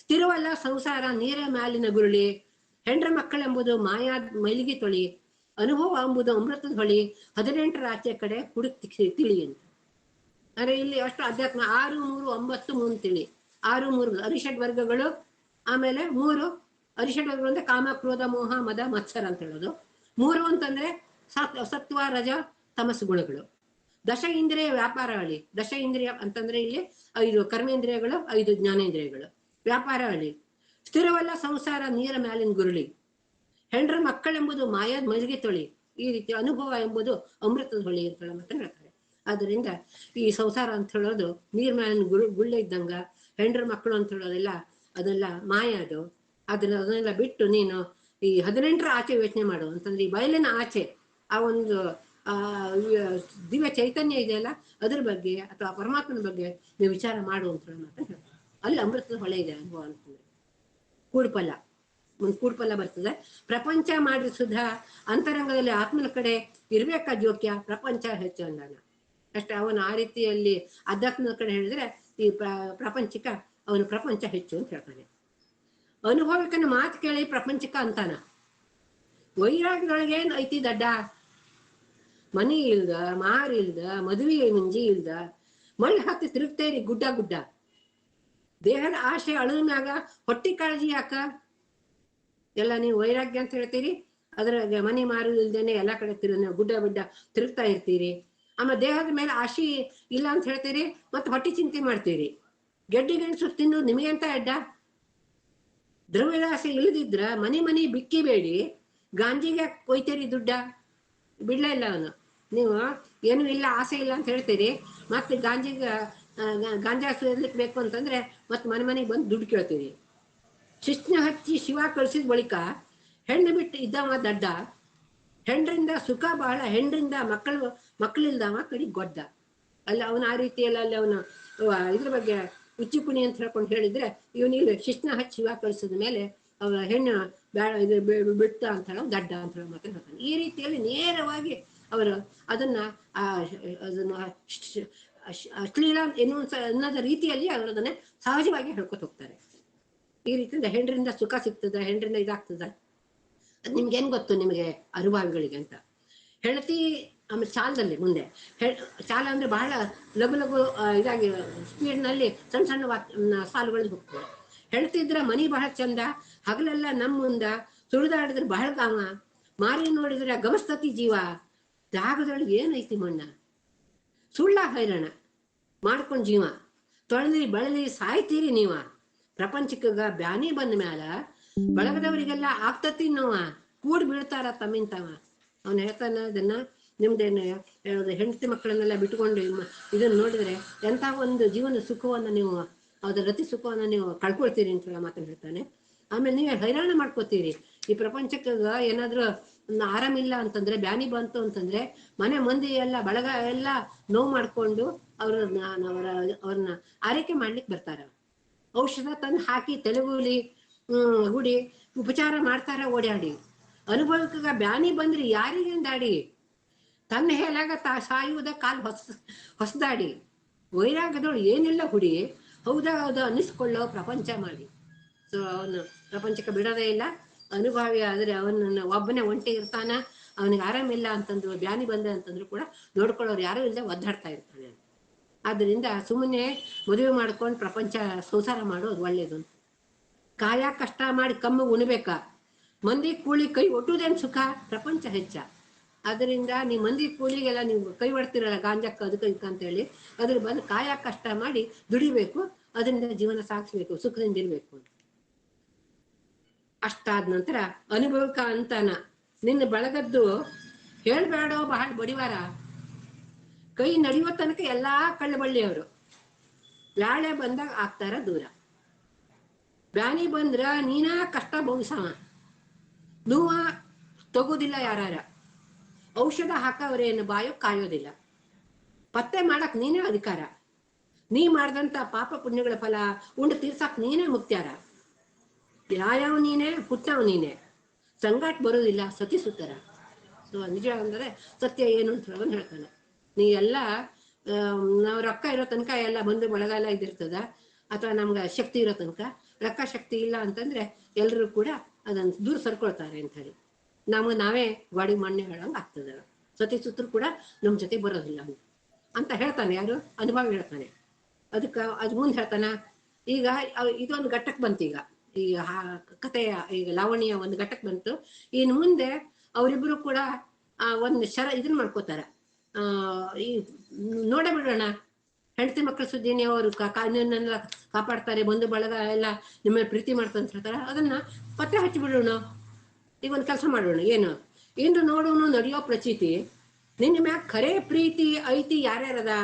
ಸ್ಥಿರವಲ್ಲ ಸಂಸಾರ ನೀರ ಮ್ಯಾಲಿನ ಗುರುಳಿ, ಹೆಂಡ್ರ ಮಕ್ಕಳೆಂಬುದು ಮಾಯಾ ಮೈಲಿಗೆ ತೊಳಿ, ಅನುಭವ ಎಂಬುದು ಅಮೃತದ ಹೊಳಿ, 18ರ ಆಚೆ ಕಡೆ ಹುಡುಕ್ ತಿಳಿ ಅಂತ. ಅಂದ್ರೆ ಇಲ್ಲಿ ಅಷ್ಟು ಅಧ್ಯಾತ್ಮ 6, 3, 9 ಮುಂದ್ ತಿಳಿ. 6, 3 ಅರಿಷಡ್ ವರ್ಗಗಳು, ಆಮೇಲೆ 3 ಅರಿಷಡ್ ವರ್ಗಗಳು ಅಂದ್ರೆ ಕಾಮ ಕ್ರೋಧ ಮೋಹ ಮದ ಮತ್ಸರ ಅಂತ ಹೇಳೋದು. 3 ಅಂತಂದ್ರೆ ಸತ್ವ ರಜ ತಮಸ್ಸು ಗುಣಗಳು. ದಶ ಇಂದ್ರಿಯ ವ್ಯಾಪಾರ ಅಳಿ, ದಶ ಇಂದ್ರಿಯ ಅಂತಂದ್ರೆ ಇಲ್ಲಿ 5 ಕರ್ಮೇಂದ್ರಿಯಗಳು, 5 ಜ್ಞಾನೇಂದ್ರಿಯಗಳು. ವ್ಯಾಪಾರ ಅಳಿ, ಸ್ಥಿರವಲ್ಲ ಸಂಸಾರ ನೀರ ಮ್ಯಾಲಿನ ಗುರುಳಿ, ಹೆಂಡ್ರ ಮಕ್ಕಳೆಂಬುದು ಮಾಯಾದ ಮೈಲಿಗೆ ತೊಳಿ, ಈ ರೀತಿ ಅನುಭವ ಎಂಬುದು ಅಮೃತದ ಹೊಳಿ ಅಂತ ಹೇಳೋ ಮಾತನ್ನ ಹೇಳ್ತಾರೆ. ಆದ್ದರಿಂದ ಈ ಸಂಸಾರ ಅಂತ ಹೇಳೋದು ನೀರ್ ಮ್ಯಾಲಿನ ಗುಳ್ಳೆ ಇದ್ದಂಗ, ಹೆಂಡ್ರ ಮಕ್ಕಳು ಅಂತ ಹೇಳೋದೆಲ್ಲ ಅದೆಲ್ಲ ಮಾಯ. ಅದನ್ನೆಲ್ಲ ಬಿಟ್ಟು ನೀನು ಈ 18ರ ಆಚೆ ಯೋಚನೆ ಮಾಡು ಅಂತಂದ್ರೆ ಈ ಬಯಲಿನ ಆಚೆ ಆ ಒಂದು ದಿವ್ಯ ಚೈತನ್ಯ ಇದೆಯಲ್ಲ ಅದ್ರ ಬಗ್ಗೆ ಅಥವಾ ಪರಮಾತ್ಮನ ಬಗ್ಗೆ ನೀವು ವಿಚಾರ ಮಾಡು ಅಂತ ಹೇಳೋ ಮಾತನ್ನ ಹೇಳ್ತಾರೆ. ಅಲ್ಲಿ ಅಮೃತದ ಹೊಳೆ ಇದೆ ಅನುಭವ ಅಂತಂದ್ರೆ. ಕೂಡ್ಪಲ್ಲ, ಕೂಡ್ಪಲ್ಲ ಬರ್ತದೆ. ಪ್ರಪಂಚ ಮಾಡಿ ಸುಧಾ ಅಂತರಂಗದಲ್ಲಿ ಆತ್ಮನ ಕಡೆ ಇರ್ಬೇಕಾ ಜೋಕ್ಯ, ಪ್ರಪಂಚ ಹೆಚ್ಚು ಅಂದಾನ ಅಷ್ಟೇ. ಅವನು ಆ ರೀತಿಯಲ್ಲಿ ಅಧ್ಯಾತ್ಮದ ಕಡೆ ಹೇಳಿದ್ರೆ ಈ ಪ್ರಾಪಂಚಿಕ, ಅವನು ಪ್ರಪಂಚ ಹೆಚ್ಚು ಅಂತ ಹೇಳ್ತಾನೆ. ಅನುಭವಿಕನ ಮಾತು ಕೇಳಿ ಪ್ರಪಂಚಿಕ ಅಂತಾನ. ವೈರಾಗ್ಯದೊಳಗೆ ಏನ್ ಐತಿ ದಡ್ಡ? ಮನಿ ಇಲ್ದ, ಮಾರಿಲ್ದ, ಮದುವೆ ಮುಂಜಿ ಇಲ್ದ, ಮಳ್ಳಿ ಹತ್ತಿ ತಿರುಗ್ತೇರಿ ಗುಡ್ಡ ಗುಡ್ಡ. ದೇಹದ ಆಶೆ ಅಳದ ಮ್ಯಾಗ ಹೊಟ್ಟಿ ಕಾಳಜಿ ಯಾಕ? ಎಲ್ಲ ನೀವು ವೈರಾಗ್ಯ ಅಂತ ಹೇಳ್ತೀರಿ, ಅದ್ರಾಗ ಮನಿ ಮಾರು ಇಲ್ದೇನೆ ಎಲ್ಲಾ ಕಡೆ ಗುಡ್ಡ ಗುಡ್ಡ ತಿರುಗ್ತಾ ಇರ್ತೀರಿ. ಆಮೇಲೆ ದೇಹದ ಮೇಲೆ ಆಶೆ ಇಲ್ಲ ಅಂತ ಹೇಳ್ತೀರಿ, ಮತ್ತೆ ಹೊಟ್ಟಿ ಚಿಂತೆ ಮಾಡ್ತೀರಿ. ಗೆಡ್ಡಿ ಗೆಣಸು ತಿನ್ನೋದು ನಿಮಗೆಂತ ಅಡ್ಡ? ದ್ರವ್ಯದಾಸೆ ಇಳಿದಿದ್ರ ಮನಿ ಬಿಕ್ಕಿ ಬೇಡಿ, ಗಾಂಜಿಗೆ ಕೊಯ್ತೀರಿ ದುಡ್ಡ? ಬಿಡ್ಲೇ ಇಲ್ಲ ಅವನು. ನೀವು ಏನು ಇಲ್ಲ, ಆಸೆ ಇಲ್ಲ ಅಂತ ಹೇಳ್ತೀರಿ, ಮತ್ತೆ ಗಾಂಜಾ ಸೇರ್ಲಿಕ್ಕೆ ಬೇಕು ಅಂತಂದ್ರೆ ಮತ್ತೆ ಮನೆಗೆ ಬಂದು ದುಡ್ಡು ಕೇಳ್ತೀರಿ. ಶಿಸ್ನ ಹಚ್ಚಿ ಶಿವ ಕಳಿಸಿದ ಬಳಿಕ ಹೆಣ್ಣು ಬಿಟ್ಟು ಇದ್ದವ ದಡ್ಡ. ಹೆಂಡ್ರಿಂದ ಸುಖ ಬಹಳ, ಹೆಂಡ್ರಿಂದ ಮಕ್ಕಳಿಲ್ದವ ಕಡಿ ಗೊಡ್ಡ. ಅಲ್ಲಿ ಅವನ ಆ ರೀತಿಯಲ್ಲಿ ಅಲ್ಲಿ ಅವನು ಇದ್ರ ಬಗ್ಗೆ ಉಚ್ಚಿಪುಣಿ ಅಂತ ಹೇಳ್ಕೊಂಡು ಹೇಳಿದ್ರೆ, ಇವನಿಗೆ ಶಿಸ್ನ ಹಚ್ಚಿ ಶಿವ ಕಳಿಸಿದ ಮೇಲೆ ಅವನ ಹೆಣ್ಣು ಬಿಟ್ಟ ಅಂತ ಹೇಳೋ ದಡ್ಡ ಅಂತ ಹೇಳೋ ಮತ್ತೆ ಹೇಳ್ತಾನೆ. ಈ ರೀತಿಯಲ್ಲಿ ನೇರವಾಗಿ ಅವರು ಅದನ್ನ ಅಶ್ಲೀಲ ಅನ್ನೋದ ರೀತಿಯಲ್ಲಿ ಅವರು ಅದನ್ನ ಸಹಜವಾಗಿ ಹೇಳ್ಕೊತ ಹೋಗ್ತಾರೆ. ಈ ರೀತಿಯಿಂದ ಹೆಂಡ್ರಿಂದ ಸುಖ ಸಿಗ್ತದ, ಹೆಂಡ್ರಿಂದ ಇದಾಗ್ತದ, ನಿಮ್ಗೆ ಏನ್ ಗೊತ್ತು ನಿಮಗೆ ಅನುಭವಿಗಳಿಗೆ ಅಂತ. ಹೆಂಡತಿ ಆಮೇಲೆ ಚಾಲದಲ್ಲಿ ಮುಂದೆ ಚಾಲ ಅಂದ್ರೆ ಬಹಳ ಲಘು ಇದಾಗಿ ಸ್ಪೀಡ್ನಲ್ಲಿ ಸಣ್ಣ ಸಾಲುಗಳಲ್ಲಿ ಹೋಗ್ತದೆ. ಹೇಳ್ತಿದ್ರ ಮನಿ ಬಹಳ ಚಂದ, ಹಗಲೆಲ್ಲ ನಮ್ಮ ಮುಂದ, ಸುಳಿದಾಡಿದ್ರೆ ಬಹಳ ಕಾಮ, ಮಾರಿ ನೋಡಿದ್ರೆ ಗಮಸ್ತತಿ ಜೀವ, ಜಾಗದೊಳಗೆ ಏನೈತಿ ಮಣ್ಣ, ಸುಳ್ಳ ಹೈರಾಣ ಮಾಡ್ಕೊಂಡ್ ಜೀವ, ತೊಳೆದ್ರಿ ಬಳಲಿ ಸಾಯ್ತೀರಿ ನೀವ, ಪ್ರಪಂಚಕ್ಕ ಬ್ಯಾನಿ ಬಂದ ಮ್ಯಾಲ ಬಳಗದವರಿಗೆಲ್ಲ ಆಗ್ತತಿ ನೋವ, ಕೂಡ್ ಬೀಳ್ತಾರ ತಮ್ಮಿಂತವ. ಅವನು ಹೇಳ್ತಾನ ಅದನ್ನ. ನಿಮ್ದೇನು ಹೆಂಡತಿ ಮಕ್ಕಳನ್ನೆಲ್ಲ ಬಿಟ್ಕೊಂಡು ಇದನ್ನ ನೋಡಿದ್ರೆ ಎಂತ ಒಂದು ಜೀವನ ಸುಖವನ್ನ ನೀವು, ಅದ್ರ ರತಿ ಸುಖವನ್ನ ನೀವು ಕಳ್ಕೊಳ್ತೀರಿ ಅಂತ ಹೇಳ ಮಾತನ್ನ ಹೇಳ್ತಾನೆ. ಆಮೇಲೆ ನೀವೇ ಹೈರಾಣ ಮಾಡ್ಕೋತೀರಿ. ಈ ಪ್ರಪಂಚಕ್ಕ ಏನಾದ್ರೂ ಆರಾಮಿಲ್ಲ ಅಂತಂದ್ರೆ, ಬ್ಯಾನಿ ಬಂತು ಅಂತಂದ್ರೆ ಮನೆ ಮಂದಿ ಎಲ್ಲ ಬಳಗ ಎಲ್ಲ ನೋವು ಮಾಡ್ಕೊಂಡು ಅವ್ರನ್ನ ಆರೈಕೆ ಮಾಡ್ಲಿಕ್ಕೆ ಬರ್ತಾರ. ಔಷಧ ತಂದು ಹಾಕಿ ತೆಲುಗುಲಿ ಗುಡಿ ಉಪಚಾರ ಮಾಡ್ತಾರ ಓಡಾಡಿ. ಅನುಭವಕ್ಕ ಬ್ಯಾನಿ ಬಂದ್ರಿ ಯಾರಿಗಿಂದಾಡಿ, ತನ್ನ ಹೇಳಾಗ ಸಾಯುವುದ ಕಾಲ್ ಹೊಸದಾಡಿ, ವೈರಾಗ್ಯದೊಳು ಏನಿಲ್ಲ ಹುಡಿ, ಹೌದಾ ಅನ್ನಿಸ್ಕೊಳ್ಳೋ ಪ್ರಪಂಚ ಮಾಡಿ. ಸೊ ಅವನು ಪ್ರಪಂಚಕ್ಕೆ ಬಿಡೋದೇ ಇಲ್ಲ. ಅನುಭವಿ ಆದ್ರೆ ಅವನನ್ನ ಒಬ್ಬನೇ ಒಂಟಿ ಇರ್ತಾನ, ಅವನಿಗೆ ಆರಾಮಿಲ್ಲ ಅಂತಂದ್ರು, ಬ್ಯಾನಿ ಬಂದ ಅಂತಂದ್ರು ಕೂಡ ನೋಡ್ಕೊಳ್ಳೋರು ಯಾರು ಇಲ್ಲದೆ ಒದ್ದಾಡ್ತಾ ಇರ್ತಾನೆ. ಆದ್ರಿಂದ ಸುಮ್ಮನೆ ಮದುವೆ ಮಾಡ್ಕೊಂಡು ಪ್ರಪಂಚ ಸಂಸಾರ ಮಾಡೋದು ಒಳ್ಳೇದು. ಕಾಯ ಕಷ್ಟ ಮಾಡಿ ಕಮ್ಮು ಉಣ್ಬೇಕ, ಮಂದಿ ಕೂಳಿ ಕೈ ಒಟ್ಟುದೇನ್ ಸುಖ, ಪ್ರಪಂಚ ಹೆಚ್ಚ. ಅದರಿಂದ ನೀವು ಮಂದಿ ಕೂಲಿಗೆಲ್ಲ ನೀವು ಕೈ ಹೊಡ್ತಿರಲ್ಲ ಗಾಂಜಕ್ಕ ಅದಕ್ಕೆ ಅಂತ ಹೇಳಿ, ಅದ್ರ ಬಂದು ಕಾಯ ಕಷ್ಟ ಮಾಡಿ ದುಡಿಬೇಕು, ಅದರಿಂದ ಜೀವನ ಸಾಗಿಸ್ಬೇಕು, ಸುಖದಿಂದ ಇರ್ಬೇಕು. ಅಷ್ಟಾದ ನಂತರ ಅನುಭವಕ ಅಂತಾನ, ನಿನ್ನ ಬಳಗದ್ದು ಹೇಳ್ಬೇಡೋ ಬಹಳ ಬಡಿವಾರ, ಕೈ ನಡೆಯುವ ತನಕ ಎಲ್ಲಾ ಕಳ್ಳಬಳ್ಳಿಯವರು, ಬ್ಯಾಳೆ ಬಂದಾಗ ಆಗ್ತಾರ ದೂರ, ಬ್ಯಾನಿ ಬಂದ್ರ ನೀನ ಕಷ್ಟ ಬಹುಸವ, ನೋವ ತಗೋದಿಲ್ಲ ಯಾರಾರ, ಔಷಧ ಹಾಕವ್ರೇನು ಬಾಯೋ ಕಾಯೋದಿಲ್ಲ, ಪತ್ತೆ ಮಾಡಕ್ ನೀನೇ ಅಧಿಕಾರ, ನೀ ಮಾಡ್ದಂತ ಪಾಪ ಪುಣ್ಯಗಳ ಫಲ ಉಂಡು ತೀರ್ಸಕ್ ನೀನೇ ಮುಕ್ತ್ಯಾರ, ಯಾವ್ಯಾವ ನೀನೇ ಹುಟ್ಟವ್ ನೀನೆ, ಸಂಗಾಟ್ ಬರೋದಿಲ್ಲ ಸತಿ ಸುತ್ತರ. ಸೊ ನಿಜ ಅಂದ್ರೆ ಸತ್ಯ ಏನು ಅಂತ ಹೇಳ್ತಾನೆ. ನೀ ಎಲ್ಲ ನಾವು ರೊಕ್ಕ ಇರೋ ತನಕ ಎಲ್ಲ ಬಂದು ಬಳಗ ಎಲ್ಲ ಇದಿರ್ತದ, ಅಥವಾ ನಮ್ಗೆ ಶಕ್ತಿ ಇರೋ ತನಕ. ರೊಕ್ಕ ಶಕ್ತಿ ಇಲ್ಲ ಅಂತಂದ್ರೆ ಎಲ್ರು ಕೂಡ ಅದನ್ನ ದೂರ ಸರ್ಕೊಳ್ತಾರೆ ಅಂತ ಹೇಳಿ, ನಾವೇ ಗಾಡಿ ಮಣ್ಣೆ ಹೇಳಂಗ ಆಗ್ತದ. ಸತಿ ಸುತ್ತರು ಕೂಡ ನಮ್ ಜೊತೆ ಬರೋದಿಲ್ಲ ಅಂತ ಹೇಳ್ತಾನೆ. ಯಾರು? ಅನುಭವ ಹೇಳ್ತಾನೆ. ಅದ್ ಮುಂದೆ ಹೇಳ್ತಾನ. ಈಗ ಇದೊಂದು ಘಟ್ಟಕ್ಕೆ ಬಂತು. ಈಗ ಕಥೆಯ ಈಗ ಲಾವಣಿಯ ಒಂದು ಘಟ್ಟಕ್ಕೆ ಬಂತು. ಇನ್ ಮುಂದೆ ಅವರಿಬ್ರು ಕೂಡ ಒಂದು ಇದನ್ನ ಮಾಡ್ಕೋತಾರ. ಈ ನೋಡೇ ಬಿಡೋಣ, ಹೆಂಡತಿ ಮಕ್ಕಳ ಸುದ್ದಿನಿ ಅವರು ಕಾನೂನೆಲ್ಲ ಕಾಪಾಡ್ತಾರೆ, ಬಂಧು ಬಳಗ ಎಲ್ಲ ನಿಮ್ಮ ಪ್ರೀತಿ ಮಾಡ್ತಾರೆ ಅಂತ ಹೇಳ್ತಾರ. ಅದನ್ನ ಪತ್ತೆ ಹಚ್ಚಿ ಬಿಡೋಣ. ಈಗ ಒಂದು ಕೆಲಸ ಮಾಡೋಣ, ಏನು ಇಂದು ನೋಡೋಣ ನಡೆಯೋ ಪ್ರಚೀತಿ, ನಿನ್ನ ಮ್ಯಾಗ ಖರೇ ಪ್ರೀತಿ ಐತಿ ಯಾರ್ಯಾರದ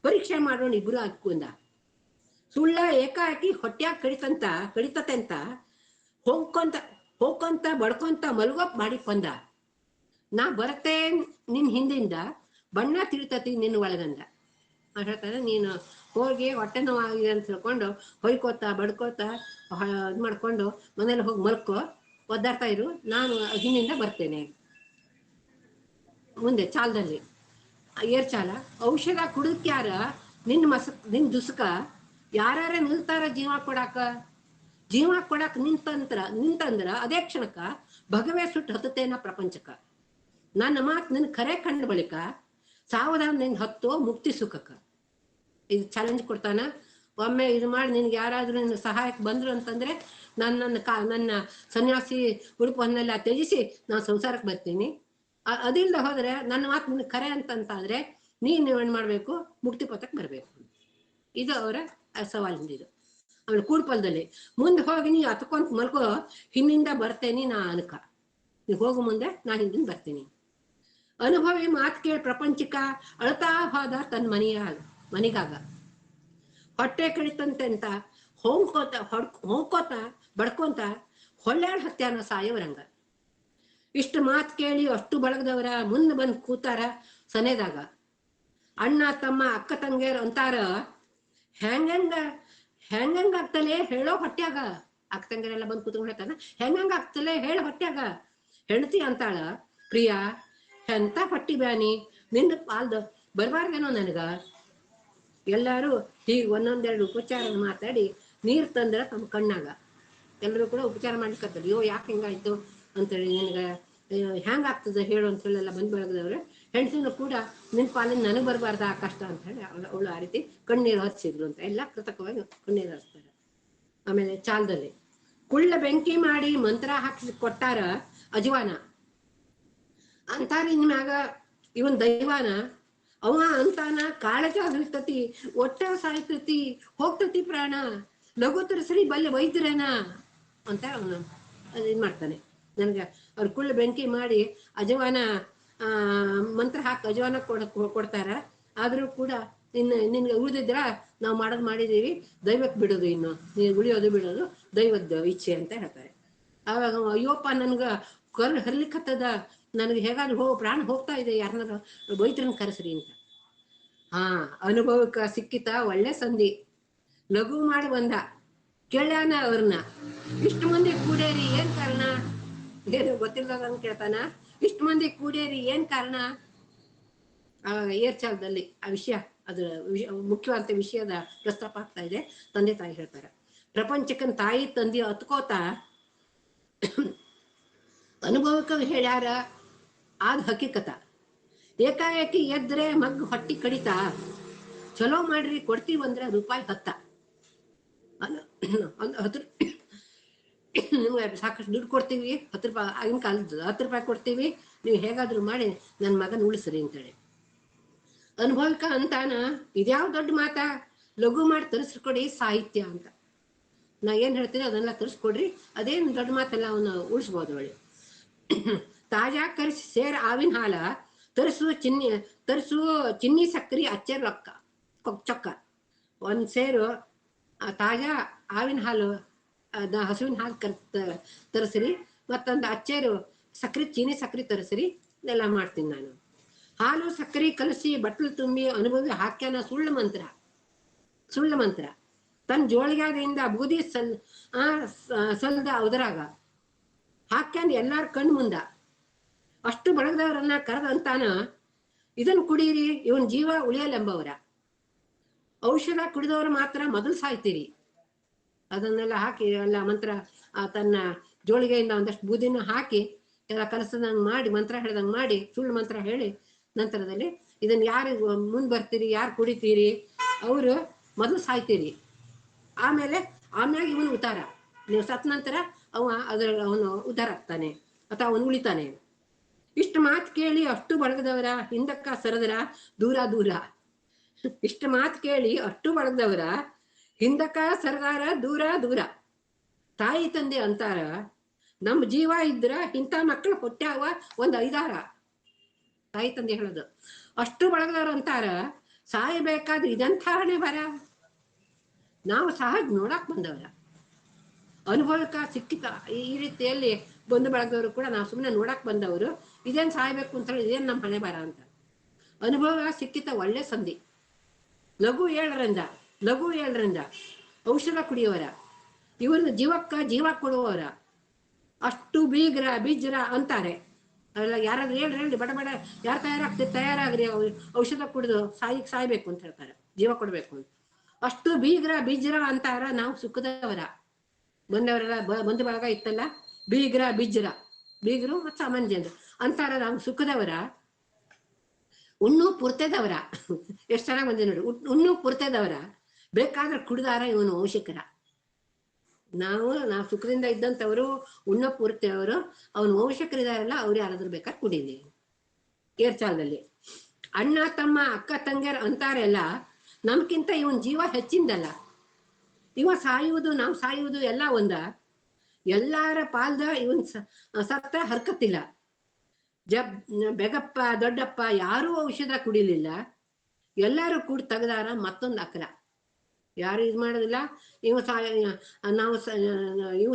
ಪರೀಕ್ಷೆ ಮಾಡೋಣ ಇಬ್ರು ಹಾಕೊಂಡ. ಸುಳ್ಳ ಏಕಾಏಕಿ ಹೊಟ್ಯಾಗ ಕಡಿತತೆ ಅಂತ ಹೋಗ್ಕೊಂತ ಬಡ್ಕೊಂತ ಮಲ್ಗೋಪ್ ಮಾಡಿ ಬಂದ. ನಾ ಬರತ್ತೆ ನಿನ್ ಹಿಂದಿಂದ, ಬಣ್ಣ ತಿಳ್ತತಿ ನಿನ್ನ ಒಳಗಂದ. ಅವ್ರು ಹೇಳ್ತಾರೆ, ನೀನು ಹೋಗಿ ಹೊಟ್ಟೆ ನೋವಾಗಿದೆ ಅಂತ ತಿಳ್ಕೊಂಡು ಹೊಯ್ಕೋತಾ ಬಡ್ಕೋತಾ ಇದು ಮಾಡ್ಕೊಂಡು ಮನೇಲಿ ಹೋಗಿ ಮಲ್ಕೋ, ಒದ್ದಾಡ್ತಾ ಇರು, ನಾನು ಹಿಂದಿಂದ ಬರ್ತೇನೆ. ಮುಂದೆ ಚಾಲದಲ್ಲಿ ಏರ್ ಚಾಲ, ಔಷಧ ಕುಡಿದ್ಕ್ಯಾರ ನಿನ್ ದುಸ್ಕ ಯಾರ್ಯಾರ ನಿಲ್ತಾರ ಜೀವ ಕೊಡಾಕ ನಿಂತಂದ್ರ ಅದೇ ಕ್ಷಣಕ್ಕ ಭಗವೇ ಸುಟ್ಟು ಹತ್ತತೇನ ಪ್ರಪಂಚಕ್ಕ. ನನ್ನ ಮಾತು ನಿನ್ ಖರೆ ಕಂಡ ಬಳಿಕ ಸಾವಧಾನ ನಿನ್ ಹತ್ತು ಮುಕ್ತಿ ಸುಖಕ್ಕ. ಇದು ಚಾಲೆಂಜ್ ಕೊಡ್ತಾನ. ಒಮ್ಮೆ ಇದು ಮಾಡಿ ನಿನ್ಗೆ ಯಾರಾದ್ರೂ ನಿನ್ನ ಸಹಾಯಕ್ಕೆ ಬಂದ್ರು ಅಂತಂದ್ರೆ ನನ್ನ ಸನ್ಯಾಸಿ ಉಡುಪನ್ನೆಲ್ಲ ತ್ಯಜಿಸಿ ನಾನು ಸಂಸಾರಕ್ಕೆ ಬರ್ತೀನಿ. ಅದಿಲ್ದ ಹೋದ್ರೆ ನನ್ನ ಮಾತು ನಿನ್ ಖರೆ ಅಂತಂತಾದ್ರೆ ನೀನ್ ಏನ್ ಮಾಡ್ಬೇಕು, ಮುಕ್ತಿ ಪಥಕ್ಕೆ ಬರ್ಬೇಕು. ಇದು ಅವರ ಸವಾಲಿಂದಿದು. ಆಮೇಲೆ ಕೂಡ್ಪಲ್ದಲ್ಲಿ ಮುಂದೆ ಹೋಗಿ ನೀ ಹತ್ಕೊಂತ ಮಲ್ಕೋ, ಹಿಂದಿಂದ ಬರ್ತೇನಿ ನಾ ಅನಕ, ನೀ ಹೋಗು ಮುಂದೆ ನಾ ಹಿಂದಿಂದ ಬರ್ತೀನಿ. ಅನುಭವಿ ಮಾತು ಕೇಳಿ ಪ್ರಪಂಚಕ್ಕ ಅಳ್ತಾ ಹೋದ ತನ್ನ ಮನಿಗಾಗ ಹೊಟ್ಟೆ ಕಡಿತಂತೆ ಅಂತ ಹೊಂಕೋತ ಬಡ್ಕೊಂತ ಹೊಳ್ಳ್ಯಾಡ್ ಹತ್ಯಾನ ಸಾಯೋರಂಗ. ಇಷ್ಟು ಮಾತು ಕೇಳಿ ಅಷ್ಟು ಬಳಗದವರ ಮುಂದೆ ಬಂದು ಕೂತಾರ ಸನೇದಾಗ. ಅಣ್ಣ ತಮ್ಮ ಅಕ್ಕ ತಂಗಿಯರು ಅಂತಾರ, ಹೆಂಗಂಗ ಆಗ್ತಲೇ ಹೇಳೋ ಹೊಟ್ಯಾಗ. ಅಕ್ಕ ತಂಗಿಯರೆಲ್ಲ ಬಂದು ಕೂತ್ಕೊಂಡು ಹೇಳ್ತಾನ, ಹೆಂಗಂಗ ಆಗ್ತಲೇ ಹೇಳೋ ಹೊಟ್ಯಾಗ. ಹೆಂಡತಿ ಅಂತಾಳ, ಪ್ರಿಯ ಎಂತ ಹೊಟ್ಟಿ ಬ್ಯಾನಿ, ನಿನ್ನ ಪಾಲ್ದ ಬರ್ಬಾರ್ದೇನೋ ನನಗ. ಎಲ್ಲಾರು ಹೀಗೆ ಒಂದೊಂದೆರಡು ಉಪಚಾರ ಮಾತಾಡಿ ನೀರ್ ತಂದ್ರ ತಮ್ಮ ಕಣ್ಣಾಗ. ಎಲ್ಲರೂ ಕೂಡ ಉಪಚಾರ ಮಾಡ್ಲಿಕ್ಕತ್ತಲ್ಲ, ಅಯ್ಯೋ ಯಾಕೆ ಹಿಂಗಾಯ್ತು ಅಂತೇಳಿ, ನಿನಗೆ ಹ್ಯಾಂಗ ಆಗ್ತದೆ ಹೇಳು ಅಂತ ಹೇಳಿ ಎಲ್ಲ ಬಂದು ಬೆಳಗದವ್ರೆ. ಹೆಂಡತಿನೂ ಕೂಡ ನಿನ್ ಪಾಲಿನ ನನಗೆ ಬರಬಾರ್ದ ಆ ಕಷ್ಟ ಅಂತ ಹೇಳಿ ಅವಳು ಆ ರೀತಿ ಕಣ್ಣೀರು ಹರಿಸಿದ್ರು ಅಂತ ಎಲ್ಲ ಕೃತಕವಾಗಿ ಕಣ್ಣೀರು ಹರಿಸ್ತಾರೆ. ಆಮೇಲೆ ಚಾಲದಲ್ಲಿ ಕುಳ್ಳ ಬೆಂಕಿ ಮಾಡಿ ಮಂತ್ರ ಹಾಕಿ ಕೊಟ್ಟಾರ ಅಜವಾನ ಅಂತಾರ. ಇನ್ಮ್ಯಾಗ ಇವನ್ ದೈವಾನ ಅವ ಅಂತಾನ, ಕಾಳಜ ಹರಿತತಿ ಒಟ್ಟ ಸಾಯ್ತತಿ ಹೋಗ್ತತಿ ಪ್ರಾಣ, ಲಘು ತರಿಸ್ರಿ ಬಲ್ಲೆ ವೈದ್ಯರೇನ ಅಂತ ಅವನು ಇದ್ ಮಾಡ್ತಾನೆ. ನನ್ಗೆ ಅವ್ರು ಕುಳ್ಳ ಬೆಂಕಿ ಮಾಡಿ ಅಜವಾನ ಮಂತ್ರ ಹಾಕಿ ಅಜವಾನ ಕೊಡ್ತಾರ. ಆದ್ರೂ ಕೂಡ ನಿನ್ಗೆ ಉಳಿದಿದ್ರ ನಾವು ಮಾಡಿದೀವಿ, ದೈವಕ್ಕೆ ಬಿಡೋದು, ಇನ್ನು ನೀನು ಉಳಿಯೋದು ಬಿಡೋದು ದೈವದ ಇಚ್ಛೆ ಅಂತ ಹೇಳ್ತಾರೆ. ಆವಾಗ ಅಯ್ಯೋಪ್ಪ ನನ್ಗ ಕರ್ಲು ಹರ್ಲಿಕ್ಕತ್ತದ, ನನಗೆ ಹೇಗಾದ್ರೂ ಪ್ರಾಣ ಹೋಗ್ತಾ ಇದೆ, ಯಾರನ್ನಾರ ವೈದ್ಯರನ್ನ ಕರೆಸ್ರಿ ಅಂತ. ಅನುಭವಕ್ಕೆ ಸಿಕ್ಕಿತ ಒಳ್ಳೆ ಸಂಧಿ. ಲಘು ಮಾಡಿ ಬಂದ, ಕೇಳ್ಯಾನ ಅವ್ರನ್ನ, ಇಷ್ಟು ಮಂದಿ ಕೂಡೇರಿ ಏನ್ ಕಾರಣ, ಏನು ಗೊತ್ತಿಲ್ಲದಂಗ ಕೇಳ್ತಾನ, ಇಷ್ಟು ಮಂದಿ ಕೂಡೇರಿ ಏನ್ ಕಾರಣ. ಏರ್ಚಾಲದಲ್ಲಿ ಆ ವಿಷಯ, ಅದ್ರ ಮುಖ್ಯವಾದ ವಿಷಯದ ಪ್ರಸ್ತಾಪ ಆಗ್ತಾ ಇದೆ. ತಂದೆ ತಾಯಿ ಹೇಳ್ತಾರೆ, ಪ್ರಪಂಚಕ್ಕನ್ ತಾಯಿ ತಂದೆ ಹತ್ಕೋತ ಅನುಭವಕ್ಕೆ ಹೇಳ್ಯಾರ ಆದ ಹಕೀಕತ. ಏಕಾಏಕಿ ಎದ್ರೆ ಮಗ್ ಹೊಟ್ಟಿ ಕಡಿತ, ಚಲೋ ಮಾಡ್ರಿ ಕೊಡ್ತೀವಂದ್ರೆ ₹10. ನಿಮ್ಗೆ ಸಾಕಷ್ಟು ದುಡ್ಡು ಕೊಡ್ತೀವಿ, ₹10 ಆಗಿನ ಕಾಲದ ₹10 ಕೊಡ್ತೀವಿ, ನೀವು ಹೇಗಾದ್ರೂ ಮಾಡಿ ನನ್ನ ಮಗನ ಉಳಿಸ್ರಿ ಅಂತೇಳಿ. ಅನುಭವಿಕ ಅಂತಾನ, ಇದ್ಯಾವ ದೊಡ್ಡ ಮಾತಾ, ಲಘು ಮಾಡಿ ತರಿಸ್ಕೊಡಿ ಸಾಹಿತ್ಯ ಅಂತ. ನಾ ಏನ್ ಹೇಳ್ತೀನಿ ಅದನ್ನೆಲ್ಲ ತರಿಸ್ಕೊಡ್ರಿ, ಅದೇನು ದೊಡ್ಡ ಮಾತೆಲ್ಲ ಅವನ್ನ ಉಳಿಸ್ಬೋದು. ಒಳ್ಳೆ ತಾಜಾ ಕರಿಸಿ ಸೇರ್ ಆವಿನ ಹಾಲ, ತರಿಸು ಚಿನ್ನಿ ಸಕ್ಕರೆ ಅಚ್ಚೇರ್ ರೊಕ್ಕ ಚೊಕ್ಕ. ಒಂದ್ ಸೇರು ತಾಜಾ ಆವಿನ ಹಾಲು, ಹಸುವಿನ ಹಾಲು ತರಿಸ್ರಿ, ಮತ್ತೊಂದು ಅಚ್ಚೇರು ಸಕ್ಕರೆ ಚೀನಿ ಸಕ್ಕರೆ ತರಿಸ್ರಿ, ಇದೆಲ್ಲ ಮಾಡ್ತೀನಿ ನಾನು. ಹಾಲು ಸಕ್ಕರೆ ಕಲಸಿ ಬಟ್ಲು ತುಂಬಿ ಅನುಭವಿ ಹಾಕ್ಯಾನ ಸುಳ್ಳು ಮಂತ್ರ. ತನ್ನ ಜೋಳಿಗಾದಿಂದ ಬೂದಿ ಸಲ್ದ ಉದರಾಗ ಹಾಕ್ಯಾನ ಎಲ್ಲಾರ ಕಣ್ ಮುಂದ. ಅಷ್ಟು ಬಳಗದವರನ್ನ ಕರೆದಂತಾನ, ಇದನ್ ಕುಡೀರಿ, ಇವನ್ ಜೀವ ಉಳಿಯಲೆಂಬವರ. ಔಷಧ ಕುಡಿದವರು ಮಾತ್ರ ಮೊದಲು ಸಾಯ್ತೀರಿ. ಅದನ್ನೆಲ್ಲ ಹಾಕಿ ಎಲ್ಲ ಮಂತ್ರ ತನ್ನ ಜೋಳಿಗೆಯಿಂದ ಒಂದಷ್ಟು ಬೂದಿನ ಹಾಕಿ ಎಲ್ಲ ಕಲಸದಂಗ್ ಮಾಡಿ, ಮಂತ್ರ ಹೇಳ್ದಂಗ್ ಮಾಡಿ, ಸುಳ್ಳು ಮಂತ್ರ ಹೇಳಿ, ನಂತರದಲ್ಲಿ ಇದನ್ನ ಯಾರು ಮುಂದ್ ಬರ್ತೀರಿ, ಯಾರು ಕುಡಿತೀರಿ ಅವರು ಮೊದಲು ಸಾಯ್ತೀರಿ, ಆಮ್ಯಾಗ ಇವನು ಉತ್ತಾರ. ನೀವು ಸತ್ ನಂತರ ಅವನು ಉದ್ಧಾರ ಆಗ್ತಾನೆ ಅಥವಾ ಅವನು ಉಳಿತಾನೆ. ಇಷ್ಟು ಮಾತು ಕೇಳಿ ಅಷ್ಟು ಬಳಗದವರ ಹಿಂದಕ್ಕ ಸರದರ ದೂರ. ಇಷ್ಟು ಮಾತು ಕೇಳಿ ಅಷ್ಟು ಬಳಗದವರ ಹಿಂದಕ್ಕ ಸರದಾರ ದೂರ. ತಾಯಿ ತಂದೆ ಅಂತಾರ, ನಮ್ಮ ಜೀವ ಇದ್ರ ಇಂಥ ಮಕ್ಕಳು ಹೊಟ್ಟ್ಯಾವ ಒಂದ್ 5-6. ತಾಯಿ ತಂದೆ ಹೇಳೋದು. ಅಷ್ಟು ಬಳಗದವ್ರು ಅಂತಾರ, ಸಾಯಬೇಕಾದ್ರೆ ಇದಂಥ ಹಣೆ ಬರ. ನಾವು ಸಹಜ ನೋಡಕ್ ಬಂದವರ, ಅನುಭವಕ್ಕ ಸಿಕ್ಕಿತ ಈ ರೀತಿಯಲ್ಲಿ ಬಂದು ಬಳಗದವರು ಕೂಡ ನಾವು ಸುಮ್ಮನೆ ನೋಡಕ್ ಬಂದವರು, ಇದೇನ್ ಸಾಯ್ಬೇಕು ಅಂತ ಹೇಳಿ ಇದೇನ್ ನಮ್ಮ ಹಣೆ ಬರ ಅಂತ. ಅನುಭವ ಸಿಕ್ಕಿತ ಒಳ್ಳೆ ಸಂಧಿ. ಲಘು 7ರಿಂದ ಔಷಧ ಕುಡಿಯುವರ, ಇವ್ರನ್ನ ಜೀವ ಕೊಡುವವರ, ಅಷ್ಟು ಬೀಜ್ರ ಅಂತಾರೆ. ಅಲ್ಲ ಯಾರಾದ್ರೂ ಹೇಳ್ರಿ ಬಡ ಯಾರು ತಯಾರಾಗ್ರಿ ಔಷಧ ಕುಡಿದು ಸಾಯ್ಬೇಕು ಅಂತ ಹೇಳ್ತಾರೆ, ಜೀವ ಕೊಡ್ಬೇಕು ಅಂತ. ಅಷ್ಟು ಬೀಜ್ರ ಅಂತಾರ. ನಾವು ಸುಖದವರ, ಬಂದವರೆಲ್ಲ ಬಂಧು ಬಳಗ ಇತ್ತಲ್ಲ, ಬೀಗರು ಮತ್ತು ಸಾಮಾನ್ಯ ಜನರು ಅಂತಾರ. ನಾವು ಸುಖದವರ, ಉಣ್ಣು ಪುರ್ತದವರ. ಎಷ್ಟು ಚೆನ್ನಾಗಿ ಬಂದಿದೆ ನೋಡಿ, ಉಣ್ಣು ಪುರ್ತದವರ, ಬೇಕಾದ್ರೆ ಕುಡಿದಾರ ಇವನು ವಂಶಿಕರ. ನಾವು ಸುಖದಿಂದ ಇದ್ದಂಥವರು, ಉಣ್ಣೋ ಪೂರ್ತಿಯವರು, ಅವನು ವಂಶಕರಿದಾರಲ್ಲ, ಅವ್ರು ಯಾರಾದ್ರೂ ಬೇಕಾದ್ರೆ ಕುಡೀಲಿ. ಏರ್ಚಾಲದಲ್ಲಿ ಅಣ್ಣ ತಮ್ಮ ಅಕ್ಕ ತಂಗಿಯರ್ ಅಂತಾರೆಲ್ಲ, ನಮ್ಗಿಂತ ಇವನ್ ಜೀವ ಹೆಚ್ಚಿಂದಲ್ಲ. ಇವ ಸಾಯುವುದು ನಾವು ಸಾಯುವುದು ಎಲ್ಲ ಒಂದ. ಎಲ್ಲಾರ ಪಾಲ್ದ ಇವನ್ ಸತ್ತ ಹರ್ಕತ್ತಿಲ್ಲ. ಬೆಗಪ್ಪ ದೊಡ್ಡಪ್ಪ ಯಾರೂ ಔಷಧ ಕುಡಿಲಿಲ್ಲ, ಎಲ್ಲಾರು ಕೂಡ ತೆಗ್ದಾರ ಮತ್ತೊಂದು ಅಕ್ರ. ಯಾರು ಇದು ಮಾಡೋದಿಲ್ಲ. ಇವು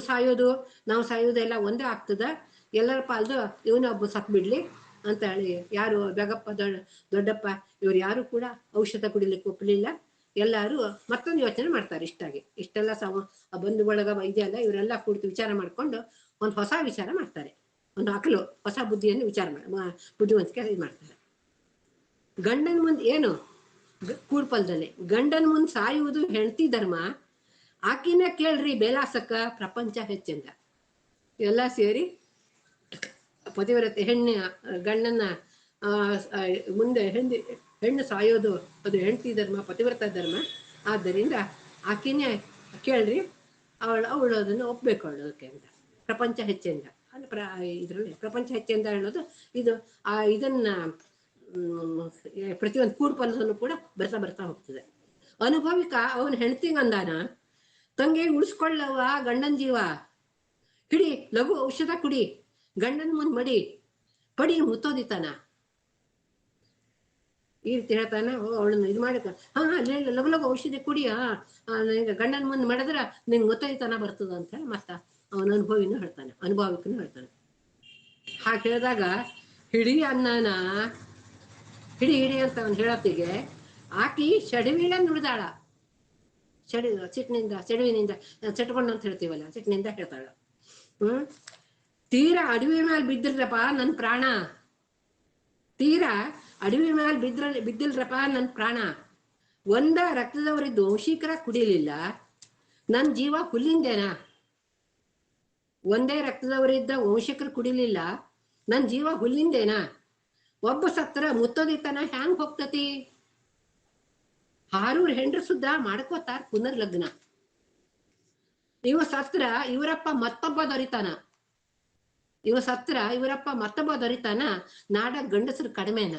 ಸಾಯೋದು ನಾವು ಸಾಯೋದು ಎಲ್ಲ ಒಂದೇ ಆಗ್ತದ. ಎಲ್ಲರ ಪಾಲ್ದು ಇವನೊಬ್ಬ ಸತ್ ಬಿಡ್ಲಿ ಅಂತ ಹೇಳಿ ಯಾರು ಬೆಗಪ್ಪ ದೊಡ್ಡಪ್ಪ ಇವ್ರು ಯಾರು ಕೂಡ ಔಷಧ ಕುಡಿಲಿಕ್ಕೆ ಒಪ್ಪಲಿಲ್ಲ. ಎಲ್ಲಾರು ಮತ್ತೊಂದು ಯೋಚನೆ ಮಾಡ್ತಾರೆ. ಇಷ್ಟೆಲ್ಲ ಬಂಧು ಬಳಗ ಇದೆಯಲ್ಲ, ಇವರೆಲ್ಲ ಕೂಡ್ತು ವಿಚಾರ ಮಾಡ್ಕೊಂಡು ಒಂದು ಹೊಸ ವಿಚಾರ ಮಾಡ್ತಾರೆ. ಒಂದು ಹೊಸ ಬುದ್ಧಿಯನ್ನು ಬುದ್ಧಿವಂತಿಕೆ ಇದು ಮಾಡ್ತಾರೆ. ಗಂಡನ ಮುಂದೆ ಏನು ಕೂಡ್ಪಲ್ದಲ್ಲಿ ಗಂಡನ ಮುಂದೆ ಸಾಯುವುದು ಹೆಂಡತಿ ಧರ್ಮ, ಆಕಿನ ಕೇಳ್ರಿ ಬೇಲಾಸಕ್ಕ ಪ್ರಪಂಚ ಹೆಚ್ಚೆಂದ. ಎಲ್ಲ ಸೇರಿ ಪತಿವ್ರತೆ ಗಂಡನ ಮುಂದೆ ಹೆಣ್ಣು ಸಾಯೋದು ಅದು ಹೆಂಡತಿ ಧರ್ಮ, ಪತಿವ್ರತ ಧರ್ಮ. ಆದ್ದರಿಂದ ಆಕಿನೇ ಕೇಳ್ರಿ, ಅವಳು ಅದನ್ನು ಒಪ್ಬೇಕು ಅದಕ್ಕೆ ಅಂತ. ಪ್ರಪಂಚ ಹೆಚ್ಚೆಂದ ಇದ್ರಲ್ಲಿ ಪ್ರಪಂಚ ಹೆಚ್ಚೆಂದ ಹೇಳೋದು ಇದು. ಇದನ್ನ ಪ್ರತಿಯೊಂದು ಕೂಡ್ಪಲ್ಲೂ ಕೂಡ ಬರ್ತಾ ಹೋಗ್ತದೆ. ಅನುಭವಿಕ ಅವನ ಹೆಂಡತಿಗಂದಾನ, ತಂಗಿ ಉಳಿಸ್ಕೊಳ್ಳವ ಗಂಡನ ಜೀವ, ಹಿಡಿ ಲಘು ಔಷಧ ಕುಡಿ, ಗಂಡನ ಮುಂದ್ ಮಡಿ ಪಡಿ ಮುತ್ತೋದಿತಾನ. ಈ ರೀತಿ ಹೇಳ್ತಾನ. ಅವಳನ್ನ ಇದು ಮಾಡಿ ಲಘು ಔಷಧಿ ಕುಡಿ, ಗಂಡನ ಮುಂದ್ ಮಾಡಿದ್ರ ನಿಂಗೆ ಮುತ್ತೋದಿತಾನ ಬರ್ತದ ಅಂತ ಹೇಳಿ ಮತ್ತ ಅವನ ಅನುಭವಿಕನು ಹೇಳ್ತಾನೆ. ಹಾಗೆ ಹೇಳಿದಾಗ ಹಿಡಿ ಅನ್ನನ ಹಿಡಿ ಅಂತ ಅವನು ಹೇಳತ್ತಿಗೆ ಆಕಿ ಸೆಡವಿಲ ನುಡಿದಾಳ. ಸೆಡವಿನಿಂದ ಸೆಟ್ಕೊಂಡು ಅಂತ ಹೇಳ್ತೀವಲ್ಲ, ಸಿಟ್ಟಿನಿಂದ ಹೇಳ್ತಾಳ. ತೀರಾ ಅಡವಿ ಮೇಲೆ ಬಿದ್ದಿಲ್ರಪ್ಪ ನನ್ ಪ್ರಾಣ, ತೀರಾ ಅಡವಿ ಮೇಲೆ ಬಿದ್ದಿಲ್ರಪ್ಪ ನನ್ ಪ್ರಾಣ, ಒಂದ ರಕ್ತದವರಿದ್ದು ವಂಶೀಕರ ಕುಡಿಲಿಲ್ಲ, ನನ್ ಜೀವ ಹುಲ್ಲಿಂದೇನ. ಒಂದೇ ರಕ್ತದವರಿದ್ದ ವಂಶಿಕರು ಕುಡಿಲಿಲ್ಲ, ನನ್ ಜೀವ ಹುಲ್ಲಿಂದೇನ. ಒಬ್ಬ ಸತ್ರ ಮುತ್ತೋದಿತನ ಹ್ಯಾಂಗ್ ಹೋಗ್ತತಿ. 600 ಹೆಂಡ್ರು ಸುದ್ದ ಮಾಡ್ಕೋತಾರ ಪುನರ್ಲಗ್ನ. ಇವ ಸತ್ರ ಇವರಪ್ಪ ಮತ್ತೊಬ್ಬ ದೊರಿತಾನ, ನಾಡ ಗಂಡಸರು ಕಡಿಮೆನ.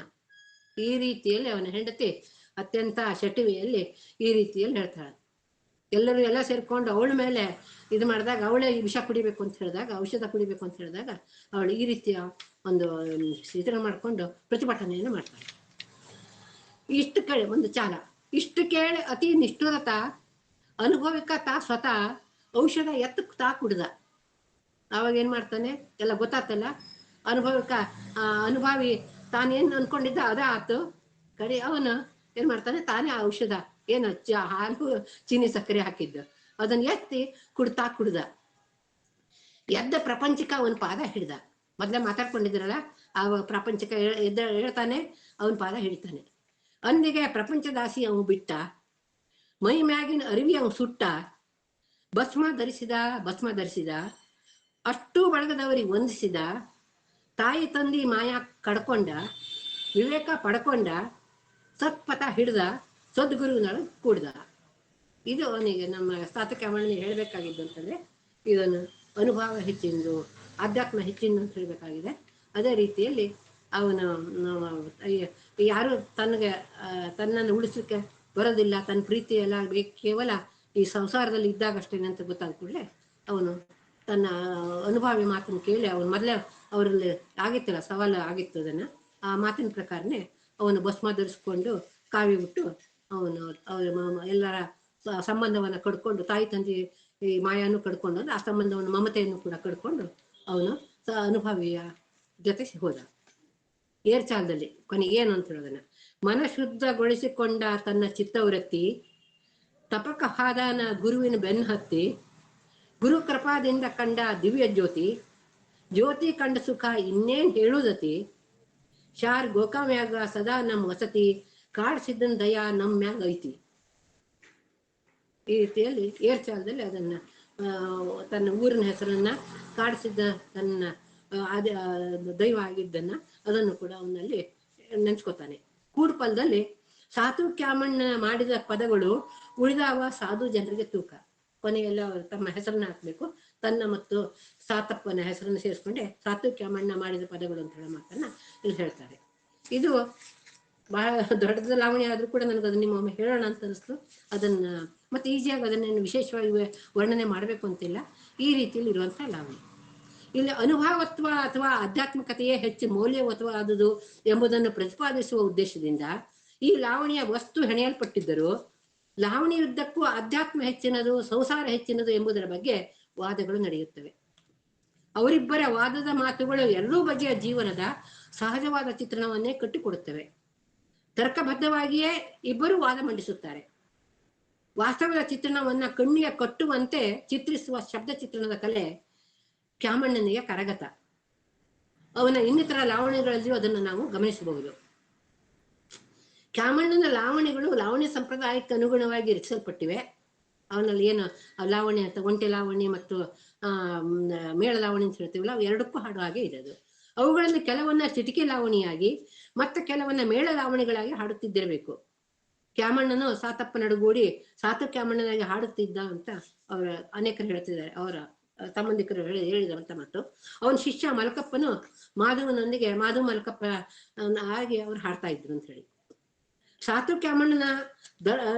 ಈ ರೀತಿಯಲ್ಲಿ ಅವನ ಹೆಂಡತಿ ಅತ್ಯಂತ ಶಟಿವಿಯಲ್ಲಿ ಈ ರೀತಿಯಲ್ಲಿ ಹೇಳ್ತಾಳೆ. ಎಲ್ಲರೂ ಎಲ್ಲ ಸೇರ್ಕೊಂಡು ಅವಳ ಮೇಲೆ ಇದು ಮಾಡಿದಾಗ, ಅವಳೇ ವಿಷ ಕುಡಿಬೇಕು ಅಂತ ಹೇಳಿದಾಗ, ಔಷಧ ಕುಡಿಬೇಕು ಅಂತ ಹೇಳಿದಾಗ ಅವಳು ಈ ರೀತಿಯ ಒಂದು ಇದನ್ನ ಮಾಡ್ಕೊಂಡು ಪ್ರತಿಭಟನೆಯನ್ನು ಮಾಡ್ತಾಳೆ. ಇಷ್ಟು ಕೇಳಿ ಒಂದು ಚಾಲ, ಇಷ್ಟು ಕೇಳಿ ಅತಿ ನಿಷ್ಠುರತ ಅನುಭವಿಕ ತಾ ಸ್ವತಃ ಔಷಧ ತಾ ಕುಡ್ದ. ಅವಾಗ ಏನ್ ಮಾಡ್ತಾನೆ ಎಲ್ಲ ಗೊತ್ತಾಗ್ತಲ್ಲ. ಅನುಭವಿ ತಾನೇನ್ ಅನ್ಕೊಂಡಿದ್ದ ಅದ ಆತು. ಕಡೆ ಅವನು ಏನ್ ಮಾಡ್ತಾನೆ, ತಾನೇ ಆ ಔಷಧ ಏನು ಹಾಲು ಚೀನಿ ಸಕ್ಕರೆ ಹಾಕಿದ್ದು ಅದನ್ನ ಎತ್ತಿ ಕುಡ್ದ. ಎದ್ದ ಪ್ರಪಂಚಕ ಅವನ ಪಾದ ಹಿಡ್ದ. ಮೊದ್ಲೇ ಮಾತಾಡ್ಕೊಂಡಿದ್ರಲ್ಲ, ಆ ಪ್ರಪಂಚಕ ಹೇಳ್ತಾನೆ, ಅವನ ಪಾದ ಹಿಡಿತಾನೆ. ಅಂದಿಗೆ ಪ್ರಪಂಚದಾಸಿ ಅವನು ಬಿಟ್ಟ, ಮೈ ಮ್ಯಾಗಿನ ಅರಿವಿ ಅವನು ಸುಟ್ಟ, ಭಸ್ಮ ಧರಿಸಿದ, ಅಷ್ಟು ಬಳಗದವರಿಗೆ ವಂದಿಸಿದ, ತಾಯಿ ತಂದಿ ಮಾಯಾ ಕಡ್ಕೊಂಡ, ವಿವೇಕ ಪಡ್ಕೊಂಡ, ಸತ್ಪಥ ಹಿಡ್ದ, ಸದ್ಗುರುವಿನ ಕೂಡ್ದ. ಇದು ಅವನಿಗೆ ನಮ್ಮ ಸಾತಕಮಣಿ ಹೇಳ್ಬೇಕಾಗಿದ್ದು ಅಂತಂದ್ರೆ, ಇದನ್ನು ಅನುಭವ ಹೆಚ್ಚಿಂದು, ಆಧ್ಯಾತ್ಮ ಹೆಚ್ಚಿಂದು ಅಂತ ಹೇಳ್ಬೇಕಾಗಿದೆ. ಅದೇ ರೀತಿಯಲ್ಲಿ ಅವನು ಯಾರು ತನ್ನನ್ನು ಉಳಿಸ್ಲಿಕ್ಕೆ ಬರೋದಿಲ್ಲ, ತನ್ನ ಪ್ರೀತಿ ಎಲ್ಲ ಕೇವಲ ಈ ಸಂಸಾರದಲ್ಲಿ ಇದ್ದಾಗಷ್ಟೇನೆ ಅಂತ ಗೊತ್ತಾದ ಕೂಡಲೇ ಅವನು ತನ್ನ ಅನುಭವಿ ಮಾತನ್ನು ಕೇಳಿ, ಅವನು ಮೊದಲೇ ಅವರಲ್ಲಿ ಆಗಿತ್ತಲ್ಲ, ಸವಾಲು ಆಗಿತ್ತು. ಅದನ್ನ ಆ ಮಾತಿನ ಪ್ರಕಾರನೇ ಅವನು ಭಸ್ಮ ಧರಿಸ್ಕೊಂಡು ಕಾವಿ ಬಿಟ್ಟು ಅವನು ಎಲ್ಲರ ಸಂಬಂಧವನ್ನ ಕಡ್ಕೊಂಡು, ತಾಯಿ ತಂದೆ ಈ ಮಾಯನ್ನು ಕಡ್ಕೊಂಡು, ಆ ಸಂಬಂಧವನ್ನು ಮಮತೆಯನ್ನು ಕೂಡ ಕಡ್ಕೊಂಡು ಅವನು ಅನುಭವಿಯ ಜೊತೆ ಹೋದ. ಏರ್ಚಾಲದಲ್ಲಿ ಕೊನೆಗೆ ಏನು ಅಂತ ಹೇಳೋದನ್ನ, ಮನಶುದ್ಧಗೊಳಿಸಿಕೊಂಡ ತನ್ನ ಚಿತ್ತವೃತ್ತಿ ತಪಕ ಹಾದಾನ ಗುರುವಿನ ಬೆನ್ನು ಹತ್ತಿ ಗುರು ಕೃಪಾದಿಂದ ಕಂಡ ದಿವ್ಯ ಜ್ಯೋತಿ ಜ್ಯೋತಿ ಕಂಡ ಸುಖ ಇನ್ನೇನ್ ಹೇಳುದತಿ ಶಾರ್ ಗೋಕಾಮ್ಯಾಗ ಸದಾ ನಮ್ ವಸತಿ ಕಾಡ್ಸಿದ್ದನ್ ದಯಾ ನಮ್ ಮ್ಯಾಗ ಐತಿ. ಈ ರೀತಿಯಲ್ಲಿ ಏರ್ಚಾಲದಲ್ಲಿ ಅದನ್ನ ತನ್ನ ಊರಿನ ಹೆಸರನ್ನ ಕಾಡಿಸಿದ್ದ ತನ್ನ ದೈವ ಆಗಿದ್ದನ್ನ ಅದನ್ನು ಕೂಡ ಅವನಲ್ಲಿ ನೆನ್ಸ್ಕೊತಾನೆ. ಕೂಡ್ಪಲ್ದಲ್ಲಿ ಸಾಧು ಕ್ಯಾಮಣ್ಣ ಮಾಡಿದ ಪದಗಳು ಉಳಿದಾವ ಸಾಧು ಜನರಿಗೆ ತೂಕ. ಕೊನೆಯಲ್ಲಿ ಅವರು ತಮ್ಮ ಹೆಸರನ್ನ ಹಾಕ್ಬೇಕು, ತನ್ನ ಮತ್ತು ಸಾತಪ್ಪನ ಹೆಸರನ್ನು ಸೇರಿಸ್ಕೊಂಡೆ ಸಾತು ಕ್ಯಾಮಣ್ಣ ಮಾಡಿದ ಪದಗಳು ಅಂತ ಹೇಳೋ ಮಾತನ್ನ ಇಲ್ಲಿ ಹೇಳ್ತಾರೆ. ಇದು ಬಹಳ ದೊಡ್ಡದ ಲಾವಣಿ ಆದ್ರೂ ಕೂಡ ನನಗೆ ಅದನ್ನ ನಿಮ್ಮೊಮ್ಮೆ ಹೇಳೋಣ ಅಂತ ಅನಿಸ್ತು. ಅದನ್ನ ಮತ್ತೆ ಈಸಿಯಾಗಿ ಅದನ್ನೇನು ವಿಶೇಷವಾಗಿ ವರ್ಣನೆ ಮಾಡಬೇಕು ಅಂತಿಲ್ಲ. ಈ ರೀತಿಯಲ್ಲಿ ಇರುವಂತಹ ಲಾವಣಿ. ಇಲ್ಲಿ ಅನುಭಾವತ್ವ ಅಥವಾ ಆಧ್ಯಾತ್ಮಿಕತೆಯೇ ಹೆಚ್ಚು ಮೌಲ್ಯವತ್ವಾದುದು ಎಂಬುದನ್ನು ಪ್ರತಿಪಾದಿಸುವ ಉದ್ದೇಶದಿಂದ ಈ ಲಾವಣಿಯ ವಸ್ತು ಹೆಣೆಯಲ್ಪಟ್ಟಿದ್ದರೂ ಲಾವಣಿಯುದ್ದಕ್ಕೂ ಅಧ್ಯಾತ್ಮ ಹೆಚ್ಚಿನದು, ಸಂಸಾರ ಹೆಚ್ಚಿನದು ಎಂಬುದರ ಬಗ್ಗೆ ವಾದಗಳು ನಡೆಯುತ್ತವೆ. ಅವರಿಬ್ಬರ ವಾದದ ಮಾತುಗಳು ಎರಡೂ ಬಗೆಯ ಜೀವನದ ಸಹಜವಾದ ಚಿತ್ರಣವನ್ನೇ ಕಟ್ಟಿಕೊಡುತ್ತವೆ. ತರ್ಕಬದ್ಧವಾಗಿಯೇ ಇಬ್ಬರು ವಾದ ಮಂಡಿಸುತ್ತಾರೆ. ವಾಸ್ತವದ ಚಿತ್ರಣವನ್ನ ಕಣ್ಣಿಗೆ ಕಟ್ಟುವಂತೆ ಚಿತ್ರಿಸುವ ಶಬ್ದ ಚಿತ್ರಣದ ಕಲೆ ಕ್ಯಾಮಣ್ಣನಿಗೆ ಕರಗತ. ಅವನ ಇನ್ನಿತರ ಲಾವಣಿಗಳಲ್ಲಿಯೂ ಅದನ್ನು ನಾವು ಗಮನಿಸಬಹುದು. ಕ್ಯಾಮಣ್ಣನ ಲಾವಣಿಗಳು ಲಾವಣಿ ಸಂಪ್ರದಾಯಕ್ಕೆ ಅನುಗುಣವಾಗಿ ರಚಿಸಲ್ಪಟ್ಟಿವೆ. ಅವನಲ್ಲಿ ಏನು ಲಾವಣಿ ಅಂತ ಒಂಟೆ ಲಾವಣಿ ಮತ್ತು ಮೇಳ ಲಾವಣಿ ಅಂತ ಹೇಳ್ತೀವಲ್ಲ, ಅವು ಎರಡಕ್ಕೂ ಹಾಡು ಹಾಗೆ ಇದೆ. ಅದು ಅವುಗಳಲ್ಲಿ ಕೆಲವನ್ನ ಚಿಟಿಕೆ ಲಾವಣಿಯಾಗಿ ಮತ್ತೆ ಕೆಲವನ್ನ ಮೇಳ ಲಾವಣಿಗಳಾಗಿ ಹಾಡುತ್ತಿದ್ದಿರಬೇಕು. ಕ್ಯಾಮಣ್ಣನು ಸಾತಪ್ಪ ನಡುಗೂಡಿ ಸಾತು ಕ್ಯಾಮಣ್ಣನಾಗಿ ಹಾಡುತ್ತಿದ್ದ ಅಂತ ಅವರ ಅನೇಕರು ಹೇಳ್ತಿದ್ದಾರೆ. ಅವರ ಸಂಬಂಧಿಕರು ಹೇಳಿದಂತ ಮಾತು. ಅವನ ಶಿಷ್ಯ ಮಲಕಪ್ಪನು ಮಾಧವನೊಂದಿಗೆ ಮಾಧವ ಮಲಕಪ್ಪ ಆಗಿ ಅವ್ರು ಹಾಡ್ತಾ ಇದ್ರು ಅಂತ ಹೇಳಿ. ಸಾತು ಕ್ಯಾಮಣ್ಣನ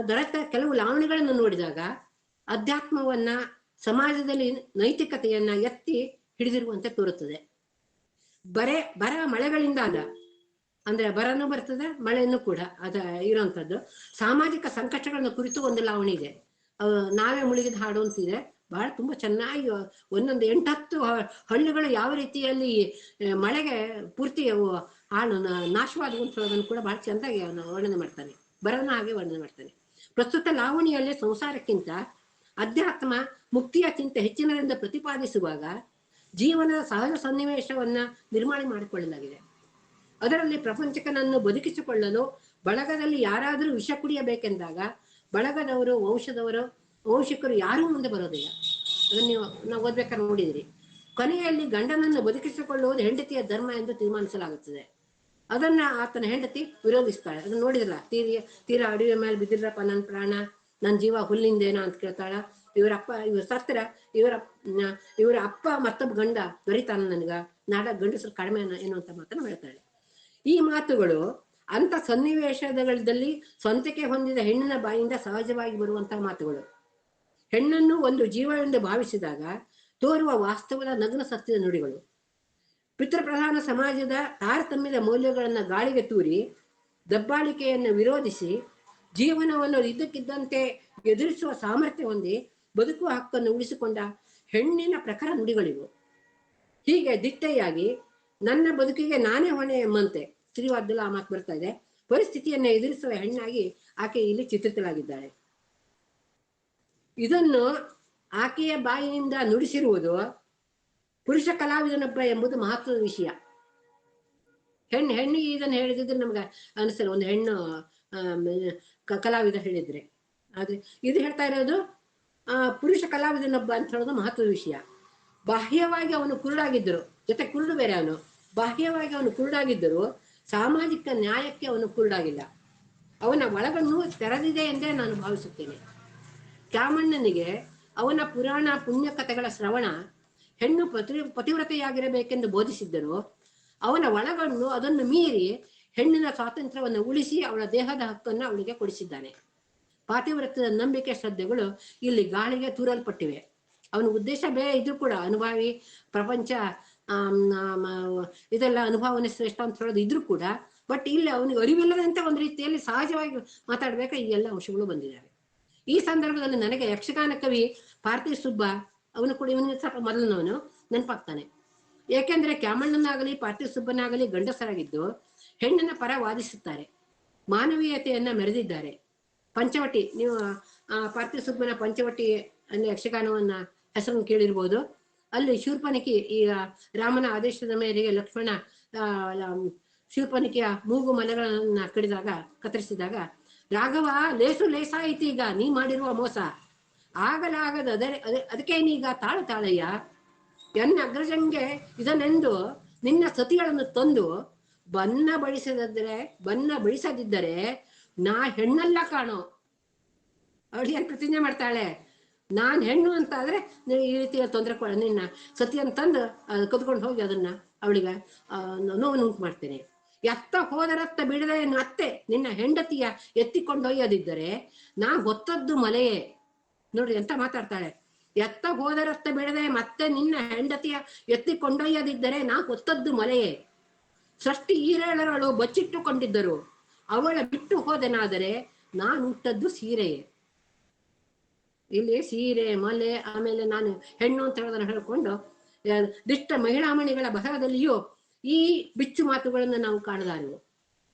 ದೊರೆತ ಕೆಲವು ಲಾವಣಿಗಳನ್ನು ನೋಡಿದಾಗ ಅಧ್ಯಾತ್ಮವನ್ನ, ಸಮಾಜದಲ್ಲಿ ನೈತಿಕತೆಯನ್ನ ಎತ್ತಿ ಹಿಡಿದಿರುವಂತೆ ತೋರುತ್ತದೆ. ಬರ ಮಳೆಗಳಿಂದಾದ ಅಂದ್ರೆ ಬರನೂ ಬರ್ತದೆ, ಮಳೆನೂ ಕೂಡ ಅದ ಇರೋಂಥದ್ದು ಸಾಮಾಜಿಕ ಸಂಕಷ್ಟಗಳನ್ನ ಕುರಿತು ಒಂದು ಲಾವಣಿ ಇದೆ. ನಾವೇ ಮುಳುಗಿದ ಹಾಡು ಅಂತಿದೆ. ಬಹಳ ತುಂಬಾ ಚೆನ್ನಾಗಿ ಒಂದೊಂದು 8-10 ಹಳ್ಳಿಗಳು ಯಾವ ರೀತಿಯಲ್ಲಿ ಮಳೆಗೆ ಪೂರ್ತಿ ಹಾಳು ನಾಶವಾದವನ್ನು ಕೂಡ ಬಹಳ ಚೆಂದಾಗಿ ಅವನು ವರ್ಣನೆ ಮಾಡ್ತಾನೆ. ಬರನ ಹಾಗೆ ವರ್ಣನೆ ಮಾಡ್ತಾನೆ. ಪ್ರಸ್ತುತ ಲಾವಣಿಯಲ್ಲಿ ಸಂಸಾರಕ್ಕಿಂತ ಅಧ್ಯಾತ್ಮ, ಮುಕ್ತಿಯ ಚಿಂತೆ ಹೆಚ್ಚಿನದೆಂದು ಪ್ರತಿಪಾದಿಸುವಾಗ ಜೀವನದ ಸಹಜ ಸನ್ನಿವೇಶವನ್ನ ನಿರ್ಮಾಣ ಮಾಡಿಕೊಳ್ಳಲಾಗಿದೆ. ಅದರಲ್ಲಿ ಪ್ರಪಂಚಕನನ್ನು ಬದುಕಿಸಿಕೊಳ್ಳಲು ಬಳಗದಲ್ಲಿ ಯಾರಾದರೂ ವಿಷ ಕುಡಿಯಬೇಕೆಂದಾಗ ಬಳಗದವರು, ವಂಶಿಕರು ಯಾರೂ ಮುಂದೆ ಬರೋದಿಲ್ಲ. ಅದನ್ನ ನಾವು ಓದ್ಬೇಕಾದ್ರೆ ನೋಡಿದಿರಿ. ಕೊನೆಯಲ್ಲಿ ಗಂಡನನ್ನು ಬದುಕಿಸಿಕೊಳ್ಳುವುದು ಹೆಂಡತಿಯ ಧರ್ಮ ಎಂದು ತೀರ್ಮಾನಿಸಲಾಗುತ್ತದೆ. ಅದನ್ನ ಆತನ ಹೆಂಡತಿ ವಿರೋಧಿಸ್ತಾಳೆ. ಅದನ್ನ ನೋಡಿದ್ರಲ್ಲ, ತೀರಾ ಅಡಿವೆ ಮೇಲೆ ಬಿದ್ದಿರಪ್ಪ ನನ್ನ ಪ್ರಾಣ, ನನ್ನ ಜೀವ ಹುಲ್ಲಿಂದೇನೋ ಅಂತ ಕೇಳ್ತಾಳ. ಇವ್ರ ಸತ್ರ ಇವರ ಅಪ್ಪ ಮತ್ತೊಬ್ಬ ಗಂಡ ದೊರಿತಾನ ನನಗ, ನಾಡ ಗಂಡಸರು ಕಡಿಮೆ ಎನ್ನುವಂತ ಮಾತನ್ನು ಹೇಳ್ತಾಳೆ. ಈ ಮಾತುಗಳು ಅಂತ ಸನ್ನಿವೇಶದಲ್ಲಿ ಸ್ವಂತಕ್ಕೆ ಹೊಂದಿದ ಹೆಣ್ಣಿನ ಬಾಯಿಂದ ಸಹಜವಾಗಿ ಬರುವಂತಹ ಮಾತುಗಳು. ಹೆಣ್ಣನ್ನು ಒಂದು ಜೀವವೆಂದು ಭಾವಿಸಿದಾಗ ತೋರುವ ವಾಸ್ತವದ ನಗ್ನ ಸತ್ಯದ ನುಡಿಗಳು. ಪಿತೃಪ್ರಧಾನ ಸಮಾಜದ ತಾರತಮ್ಯದ ಮೌಲ್ಯಗಳನ್ನ ಗಾಳಿಗೆ ತೂರಿ ದಬ್ಬಾಳಿಕೆಯನ್ನು ವಿರೋಧಿಸಿ ಜೀವನವನ್ನು ಇದ್ದಕ್ಕಿದ್ದಂತೆ ಎದುರಿಸುವ ಸಾಮರ್ಥ್ಯ ಹೊಂದಿ ಬದುಕುವ ಹಕ್ಕನ್ನು ಉಳಿಸಿಕೊಂಡ ಹೆಣ್ಣಿನ ಪ್ರಖರ ನುಡಿಗಳಿವು. ಹೀಗೆ ದಿಟ್ಟೆಯಾಗಿ ನನ್ನ ಬದುಕಿಗೆ ನಾನೇ ಹೊಣೆ ಎಂಬಂತೆ ಶ್ರೀವಾದ್ಯಲ್ಲ ಆ ಮಾತು ಬರ್ತಾ ಇದೆ. ಪರಿಸ್ಥಿತಿಯನ್ನು ಎದುರಿಸುವ ಹೆಣ್ಣಾಗಿ ಆಕೆ ಇಲ್ಲಿ ಚಿತ್ರಿತಳಾಗಿದ್ದಾಳೆ. ಇದನ್ನು ಆಕೆಯ ಬಾಯಿಯಿಂದ ನುಡಿಸಿರುವುದು ಪುರುಷ ಕಲಾವಿದನೊಬ್ಬ ಎಂಬುದು ಮಹತ್ವದ ವಿಷಯ. ಹೆಣ್ಣಿಗೆ ಇದನ್ನು ಹೇಳಿದ್ರೆ ನಮ್ಗೆ ಅನಿಸಲ್ಲ, ಒಂದು ಹೆಣ್ಣು ಕಲಾವಿದ ಹೇಳಿದ್ರೆ. ಆದ್ರೆ ಇದು ಹೇಳ್ತಾ ಇರೋದು ಪುರುಷ ಕಲಾವಿದನೊಬ್ಬ ಅಂತ ಹೇಳೋದು ಮಹತ್ವದ ವಿಷಯ. ಬಾಹ್ಯವಾಗಿ ಅವನು ಕುರುಡಾಗಿದ್ದರು, ಜೊತೆ ಕುರುಡು ಬೇರೆ ಅವನು. ಬಾಹ್ಯವಾಗಿ ಅವನು ಕುರುಡಾಗಿದ್ದರು, ಸಾಮಾಜಿಕ ನ್ಯಾಯಕ್ಕೆ ಅವನು ಕುರುಡಾಗಿಲ್ಲ. ಅವನ ಒಳಗನ್ನು ತೆರೆದಿದೆ ಎಂದೇ ನಾನು ಭಾವಿಸುತ್ತೇನೆ. ಕ್ಯಾಮಣ್ಣನಿಗೆ ಅವನ ಪುರಾಣ ಪುಣ್ಯ ಕಥೆಗಳ ಶ್ರವಣ ಹೆಣ್ಣು ಪತಿವ್ರತೆಯಾಗಿರಬೇಕೆಂದು ಬೋಧಿಸಿದ್ದರು. ಅವನ ಒಳಗಣ್ಣು ಅದನ್ನು ಮೀರಿ ಹೆಣ್ಣಿನ ಸ್ವಾತಂತ್ರ್ಯವನ್ನು ಉಳಿಸಿ ಅವಳ ದೇಹದ ಹಕ್ಕನ್ನು ಅವಳಿಗೆ ಕೊಡಿಸಿದ್ದಾನೆ. ಪಾತಿವ್ರತ್ಯದ ನಂಬಿಕೆ ಶ್ರದ್ಧೆಗಳು ಇಲ್ಲಿ ಗಾಳಿಗೆ ತೂರಲ್ಪಟ್ಟಿವೆ. ಅವನ ಉದ್ದೇಶ ಬೇರೆ ಇದ್ರೂ ಕೂಡ, ಅನುಭವಿ ಪ್ರಪಂಚ ಇದೆಲ್ಲ ಅನುಭವನೇ ಶ್ರೇಷ್ಠ ಅಂತ ಹೇಳೋದು ಇದ್ರೂ ಕೂಡ, ಬಟ್ ಇಲ್ಲಿ ಅವನಿಗೆ ಅರಿವಿಲ್ಲದಂತೆ ಒಂದು ರೀತಿಯಲ್ಲಿ ಸಹಜವಾಗಿ ಮಾತಾಡ್ಬೇಕಾ ಈ ಎಲ್ಲ ಅಂಶಗಳು ಬಂದಿದ್ದಾವೆ. ಈ ಸಂದರ್ಭದಲ್ಲಿ ನನಗೆ ಯಕ್ಷಗಾನ ಕವಿ ಪಾರ್ಥಿ ಸುಬ್ಬ, ಅವನು ಕೂಡ ಇವನಿಗೆ ಸ್ವಲ್ಪ ಮೊದಲಿನವನು ನೆನಪಾಗ್ತಾನೆ. ಏಕೆಂದ್ರೆ ಕ್ಯಾಮಣ್ಣನಾಗಲಿ ಪಾರ್ಥಿ ಸುಬ್ಬನಾಗಲಿ ಗಂಡಸರಾಗಿದ್ದು ಹೆಣ್ಣಿನ ಪರ ವಾದಿಸುತ್ತಾರೆ. ಮಾನವೀಯತೆಯನ್ನ ಮೆರೆದಿದ್ದಾರೆ. ಪಂಚವಟಿ, ನೀವು ಪಾರ್ಥಿವ ಸುಬ್ಬನ ಪಂಚವಟಿ ಅಂದ್ರೆ ಯಕ್ಷಗಾನವನ್ನ ಹೆಸರನ್ನು ಕೇಳಿರ್ಬೋದು. ಅಲ್ಲಿ ಶೂರ್ಪನಖಿ, ಈಗ ರಾಮನ ಆದೇಶದ ಮೇರೆಗೆ ಲಕ್ಷ್ಮಣ ಶೂರ್ಪನಖಿಯ ಮೂಗು ಮಲೆಗಳನ್ನ ಕತ್ತರಿಸಿದಾಗ, ರಾಘವ ಲೇಸು ಲೇಸಾಯಿತು ಈಗ ನೀ ಮಾಡಿರುವ ಮೋಸ, ಆಗಲಾಗದ ಅದಕ್ಕೆ ನೀಗ ತಾಳಯ್ಯ, ಎನ್ನ ಅಗ್ರಜಂಗೆ ಇದನ್ನೆಂದು ನಿನ್ನ ಸತಿಗಳನ್ನು ತಂದು ಬನ್ನ ಬಳಿಸದಿದ್ದರೆ ನಾ ಹೆಣ್ಣಲ್ಲ ಕಾಣೋ. ಅವಳು ಏನ್ ಪ್ರತಿಜ್ಞೆ ಮಾಡ್ತಾಳೆ, ನಾನ್ ಹೆಣ್ಣು ಅಂತ ಆದ್ರೆ ಈ ರೀತಿಯ ತೊಂದರೆ ನಿನ್ನ ಸತಿಯನ್ನು ತಂದು ಕದ್ಕೊಂಡು ಹೋಗಿ ಅದನ್ನ ಅವಳಿಗೆ ನೋವುಂಟು ಮಾಡ್ತೇನೆ. ಎತ್ತ ಹೋದರತ್ತ ಬಿಡದೆ ಮತ್ತೆ ನಿನ್ನ ಹೆಂಡತಿಯ ಎತ್ತಿಕೊಂಡೊಯ್ಯದಿದ್ದರೆ ನಾ ಹೊತ್ತದ್ದು ಮಲೆಯೇ. ನೋಡ್ರಿ ಎಂತ ಮಾತಾಡ್ತಾಳೆ. ಎತ್ತ ಹೋದರತ್ತ ಬಿಡದೆ ಮತ್ತೆ ನಿನ್ನ ಹೆಂಡತಿಯ ಎತ್ತಿಕೊಂಡೊಯ್ಯದಿದ್ದರೆ ನಾ ಹೊತ್ತದ್ದು ಮಲೆಯೇ. ಸೃಷ್ಟಿ ಈರೇಳರಳು ಬಚ್ಚಿಟ್ಟುಕೊಂಡಿದ್ದರು, ಅವಳ ಬಿಟ್ಟು ಹೋದೆನಾದರೆ ನಾನು ಹುಟ್ಟದ್ದು ಸೀರೆಯೇ. ಇಲ್ಲಿ ಸೀರೆ, ಮಲೆ, ಆಮೇಲೆ ನಾನು ಹೆಣ್ಣು ಅಂತ ಹೇಳೋದನ್ನ ಹೇಳ್ಕೊಂಡು ದಿಷ್ಟ ಮಹಿಳಾಮಣಿಗಳ ಬರಹದಲ್ಲಿಯೂ ಈ ಬಿಚ್ಚು ಮಾತುಗಳನ್ನು ನಾವು ಕಾಣಲಾರೆವು.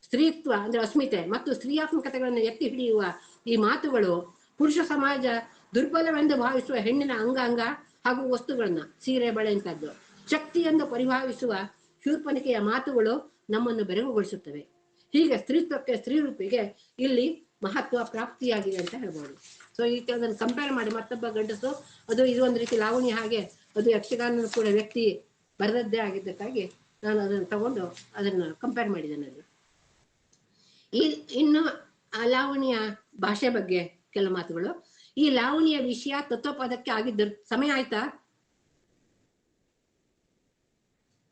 ಸ್ತ್ರೀತ್ವ ಅಂದ್ರೆ ಅಸ್ಮಿತೆ ಮತ್ತು ಸ್ತ್ರೀಯಾತ್ಮಕತೆಗಳನ್ನು ಎತ್ತಿ ಹಿಡಿಯುವ ಈ ಮಾತುಗಳು ಪುರುಷ ಸಮಾಜ ದುರ್ಬಲವೆಂದು ಭಾವಿಸುವ ಹೆಣ್ಣಿನ ಅಂಗಾಂಗ ಹಾಗೂ ವಸ್ತುಗಳನ್ನ, ಸೀರೆ, ಬಳೆ ಇಂಥದ್ದು ಶಕ್ತಿ ಎಂದು ಪರಿಭಾವಿಸುವ ಶೂರ್ಪನಖಿಯ ಮಾತುಗಳು ನಮ್ಮನ್ನು ಬೆರಗುಗೊಳಿಸುತ್ತವೆ. ಹೀಗೆ ಸ್ತ್ರೀತ್ವಕ್ಕೆ, ಸ್ತ್ರೀ ರೂಪಿಗೆ ಇಲ್ಲಿ ಮಹತ್ವ ಪ್ರಾಪ್ತಿಯಾಗಿದೆ ಅಂತ ಹೇಳ್ಬೋದು. ಸೊ ಈ ಅದನ್ನು ಕಂಪೇರ್ ಮಾಡಿ ಮತ್ತೊಬ್ಬ ಗಂಡಸು ಅದು ಇದು ಒಂದು ರೀತಿ ಲಾವಣಿ, ಹಾಗೆ ಅದು ಯಕ್ಷಗಾನ ಕೂಡ ವ್ಯಕ್ತಿ ಬರೆದದ್ದೇ ಆಗಿದ್ದಕ್ಕಾಗಿ ನಾನು ಅದನ್ನು ತಗೊಂಡು ಅದನ್ನ ಕಂಪೇರ್ ಮಾಡಿದ್ದೇನೆ. ಅಲ್ಲಿ ಇನ್ನು ಆ ಲಾವಣಿಯ ಭಾಷೆ ಬಗ್ಗೆ ಕೆಲವು ಮಾತುಗಳು. ಈ ಲಾವಣಿಯ ವಿಷಯ ತತ್ವಪದಕ್ಕೆ ಆಗಿದ್ದ ಸಮಯ ಆಯ್ತಾ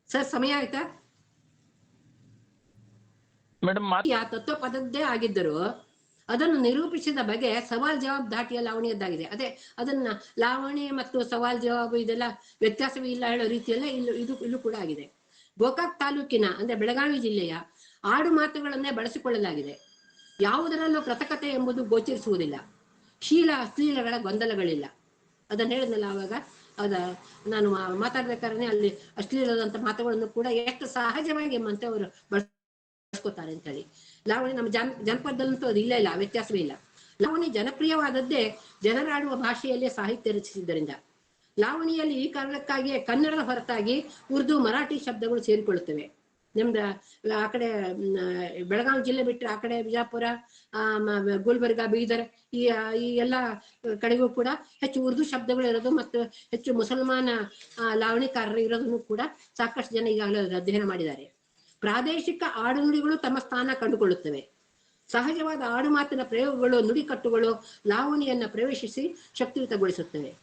ಸರ್? ಸಮಯ ಆಯ್ತಾ ಮೇಡಮ್? ತತ್ವಪದದ್ದೇ ಆಗಿದ್ದರು ಅದನ್ನು ನಿರೂಪಿಸಿದ ಬಗೆ ಸವಾಲ್ ಜವಾಬ್ ಧಾಟಿಯ ಲಾವಣಿಯದ್ದಾಗಿದೆ. ಅದೇ ಅದನ್ನ ಲಾವಣಿ ಮತ್ತು ಸವಾಲ್ ಜವಾಬು ಇದೆಲ್ಲ ವ್ಯತ್ಯಾಸವೇ ಇಲ್ಲ ಹೇಳೋ ರೀತಿಯಲ್ಲೇ ಇಲ್ಲೂ ಕೂಡ ಆಗಿದೆ. ಗೋಕಾಕ್ ತಾಲೂಕಿನ ಅಂದ್ರೆ ಬೆಳಗಾವಿ ಜಿಲ್ಲೆಯ ಆಡು ಮಾತುಗಳನ್ನೇ ಬಳಸಿಕೊಳ್ಳಲಾಗಿದೆ. ಯಾವುದರಲ್ಲೂ ಕೃತಕತೆ ಎಂಬುದು ಗೋಚರಿಸುವುದಿಲ್ಲ. ಶೀಲ ಅಶ್ಲೀಲಗಳ ಗೊಂದಲಗಳಿಲ್ಲ. ಅದನ್ನ ಹೇಳಿದ್ನಲ್ಲ ಆವಾಗ, ನಾನು ಮಾತಾಡ್ಬೇಕಾದ್ರೆ ಅಲ್ಲಿ ಅಶ್ಲೀಲದಂತ ಮಾತುಗಳನ್ನು ಕೂಡ ಎಷ್ಟು ಸಹಜವಾಗಿ ಮಂತೆಯವರು ಬಳಸ್ಕೊತಾರೆ ಅಂತ ಹೇಳಿ. ಲಾವಣಿ ನಮ್ಮ ಜನಪದಲ್ಲಂತೂ ಅದು ಇಲ್ಲ, ವ್ಯತ್ಯಾಸವೇ ಇಲ್ಲ. ಲಾವಣಿ ಜನಪ್ರಿಯವಾದದ್ದೇ ಜನರಾಡುವ ಭಾಷೆಯಲ್ಲೇ ಸಾಹಿತ್ಯ ರಚಿಸಿದ್ದರಿಂದ. ಲಾವಣಿಯಲ್ಲಿ ಈ ಕಾರಣಕ್ಕಾಗಿಯೇ ಕನ್ನಡದ ಹೊರತಾಗಿ ಉರ್ದು, ಮರಾಠಿ ಶಬ್ದಗಳು ಸೇರಿಕೊಳ್ಳುತ್ತವೆ. ನಮ್ದು ಆ ಕಡೆ ಬೆಳಗಾವಿ ಜಿಲ್ಲೆ ಬಿಟ್ಟರೆ ಆ ಕಡೆ ಬಿಜಾಪುರ, ಗುಲ್ಬರ್ಗ, ಬೀದರ್ ಈ ಎಲ್ಲ ಕಡೆಗೂ ಕೂಡ ಹೆಚ್ಚು ಉರ್ದು ಶಬ್ದಗಳು ಇರೋದು ಮತ್ತು ಹೆಚ್ಚು ಮುಸಲ್ಮಾನ ಲಾವಣಿಕಾರರು ಇರೋದನ್ನು ಕೂಡ ಸಾಕಷ್ಟು ಜನ ಈಗಾಗಲೇ ಅಧ್ಯಯನ ಮಾಡಿದ್ದಾರೆ. ಪ್ರಾದೇಶಿಕ ಆಡುನುಡಿಗಳು ತಮ್ಮ ಸ್ಥಾನ ಕಂಡುಕೊಳ್ಳುತ್ತವೆ. ಸಹಜವಾದ ಆಡು ಮಾತಿನ ಪ್ರಯೋಗಗಳು, ನುಡಿಕಟ್ಟುಗಳು ಲಾವಣಿಯನ್ನ ಪ್ರವೇಶಿಸಿ ಶಕ್ತಿಯುತಗೊಳಿಸುತ್ತವೆ.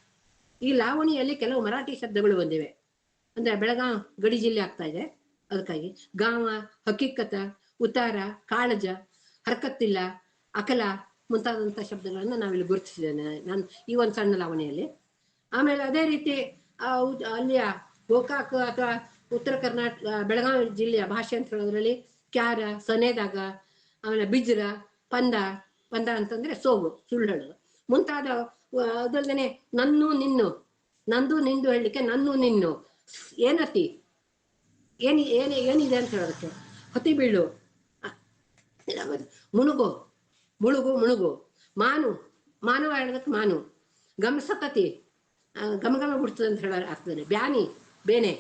ಈ ಲಾವಣಿಯಲ್ಲಿ ಕೆಲವು ಮರಾಠಿ ಶಬ್ದಗಳು ಬಂದಿವೆ. ಅಂದ್ರೆ ಬೆಳಗಾವಿ ಗಡಿ ಜಿಲ್ಲೆ ಆಗ್ತಾ ಇದೆ, ಅದಕ್ಕಾಗಿ ಗಾವ, ಹಕೀಕತ, ಉತ್ತಾರ, ಕಾಳಜ, ಹರಕತ್ತಿಲ್ಲ, ಅಕಲ ಮುಂತಾದಂಥ ಶಬ್ದಗಳನ್ನ ನಾವಿಲ್ಲಿ ಗುರುತಿಸಿದ್ದೇನೆ ನಾನು ಈ ಒಂದು ಸಣ್ಣ ಲಾವಣಿಯಲ್ಲಿ. ಆಮೇಲೆ ಅದೇ ರೀತಿ ಅಲ್ಲಿಯ ಗೋಕಾಕ್ ಅಥವಾ ಉತ್ತರ ಕರ್ನಾಟಕ ಬೆಳಗಾವಿ ಜಿಲ್ಲೆಯ ಭಾಷೆ ಅಂತ ಹೇಳೋದ್ರಲ್ಲಿ ಕ್ಯಾರ, ಸನೇದಾಗ, ಆಮೇಲೆ ಬಿಜ್ರ, ಪಂದ ಅಂತಂದ್ರೆ ಸೋಗು, ಸುಳ್ಳು ಹೇಳೋದು ಮುಂತಾದ. ಅದಲ್ಲದೆ ನನ್ನು ನಿನ್ನು, ನಂದು ನಿಂದು ಹೇಳಲಿಕ್ಕೆ ನನ್ನು ನಿನ್ನು, ಏನತಿ ಏನಿದೆ ಅಂತ ಹೇಳೋದಕ್ಕೆ ಹೊತಿ ಬೀಳು, ಮುಳುಗು ಮುಳುಗು, ಮಾನು ಹೇಳೋದಕ್ಕೆ ಮಾನು, ಗಮಸತತಿ ಗಮಗಮ ಬಿಡ್ತದೆ ಅಂತ ಹೇಳೋ ಆಗ್ತದೆ, ಬ್ಯಾನಿ ಬೇನೆ,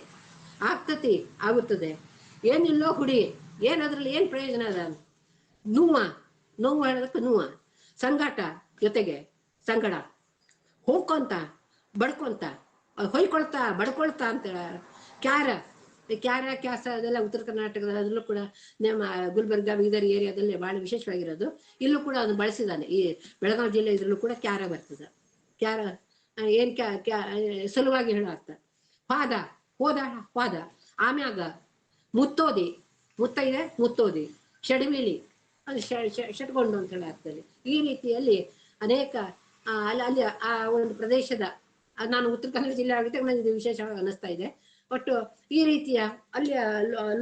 ಆಗ್ತತಿ ಆಗುತ್ತದೆ, ಏನಿಲ್ಲೋ ಹುಡಿ ಏನದ್ರಲ್ಲಿ ಏನ್ ಪ್ರಯೋಜನ ಅದ, ನೋವು ಹೇಳೋದಕ್ಕೆ ನೋವ, ಸಂಗಾಟ ಜೊತೆಗೆ ಸಂಗಡ, ಹೋಗ್ಕೊಂತ ಬಡ್ಕೊಂತ, ಹೊಯ್ಕೊಳ್ತಾ ಬಡ್ಕೊಳ್ತಾ ಅಂತ. ಕ್ಯಾರ ಕ್ಯಾಸ ಅದೆಲ್ಲ ಉತ್ತರ ಕರ್ನಾಟಕದ ಅದರಲ್ಲೂ ಕೂಡ ನಮ್ಮ ಗುಲ್ಬರ್ಗ, ಬೀದರ್ ಏರಿಯಾದಲ್ಲಿ ಬಹಳ ವಿಶೇಷವಾಗಿರೋದು. ಇಲ್ಲೂ ಕೂಡ ಅದನ್ನು ಬಳಸಿದ್ದಾನೆ. ಈ ಬೆಳಗಾವಿ ಜಿಲ್ಲೆ ಇದ್ರಲ್ಲೂ ಕೂಡ ಕ್ಯಾರ ಬರ್ತದೆ. ಕ್ಯಾರ ಏನ್ ಸುಲಭವಾಗಿ ಹೇಳೋ ಅರ್ಥ. ಪಾದ, ಆಮ್ಯಾಗ ಮುತ್ತೋದಿ, ಮುತ್ತ ಇದೆ ಮುತ್ತೋದಿ, ಷಡ್ವಿಲಿ ಅದು ಷಟ್ಗೊಂಡು ಅಂತ ಹೇಳಿ ಆಗ್ತದೆ. ಈ ರೀತಿಯಲ್ಲಿ ಅನೇಕ ಅಲ್ಲಿ ಆ ಒಂದು ಪ್ರದೇಶದ, ನಾನು ಉತ್ತರ ಕನ್ನಡ ಜಿಲ್ಲೆ ಆಗಿದ್ದಾಗ ನನಗೆ ಇದು ವಿಶೇಷವಾಗಿ ಅನಿಸ್ತಾ ಇದೆ. ಒಟ್ಟು ಈ ರೀತಿಯ ಅಲ್ಲಿಯ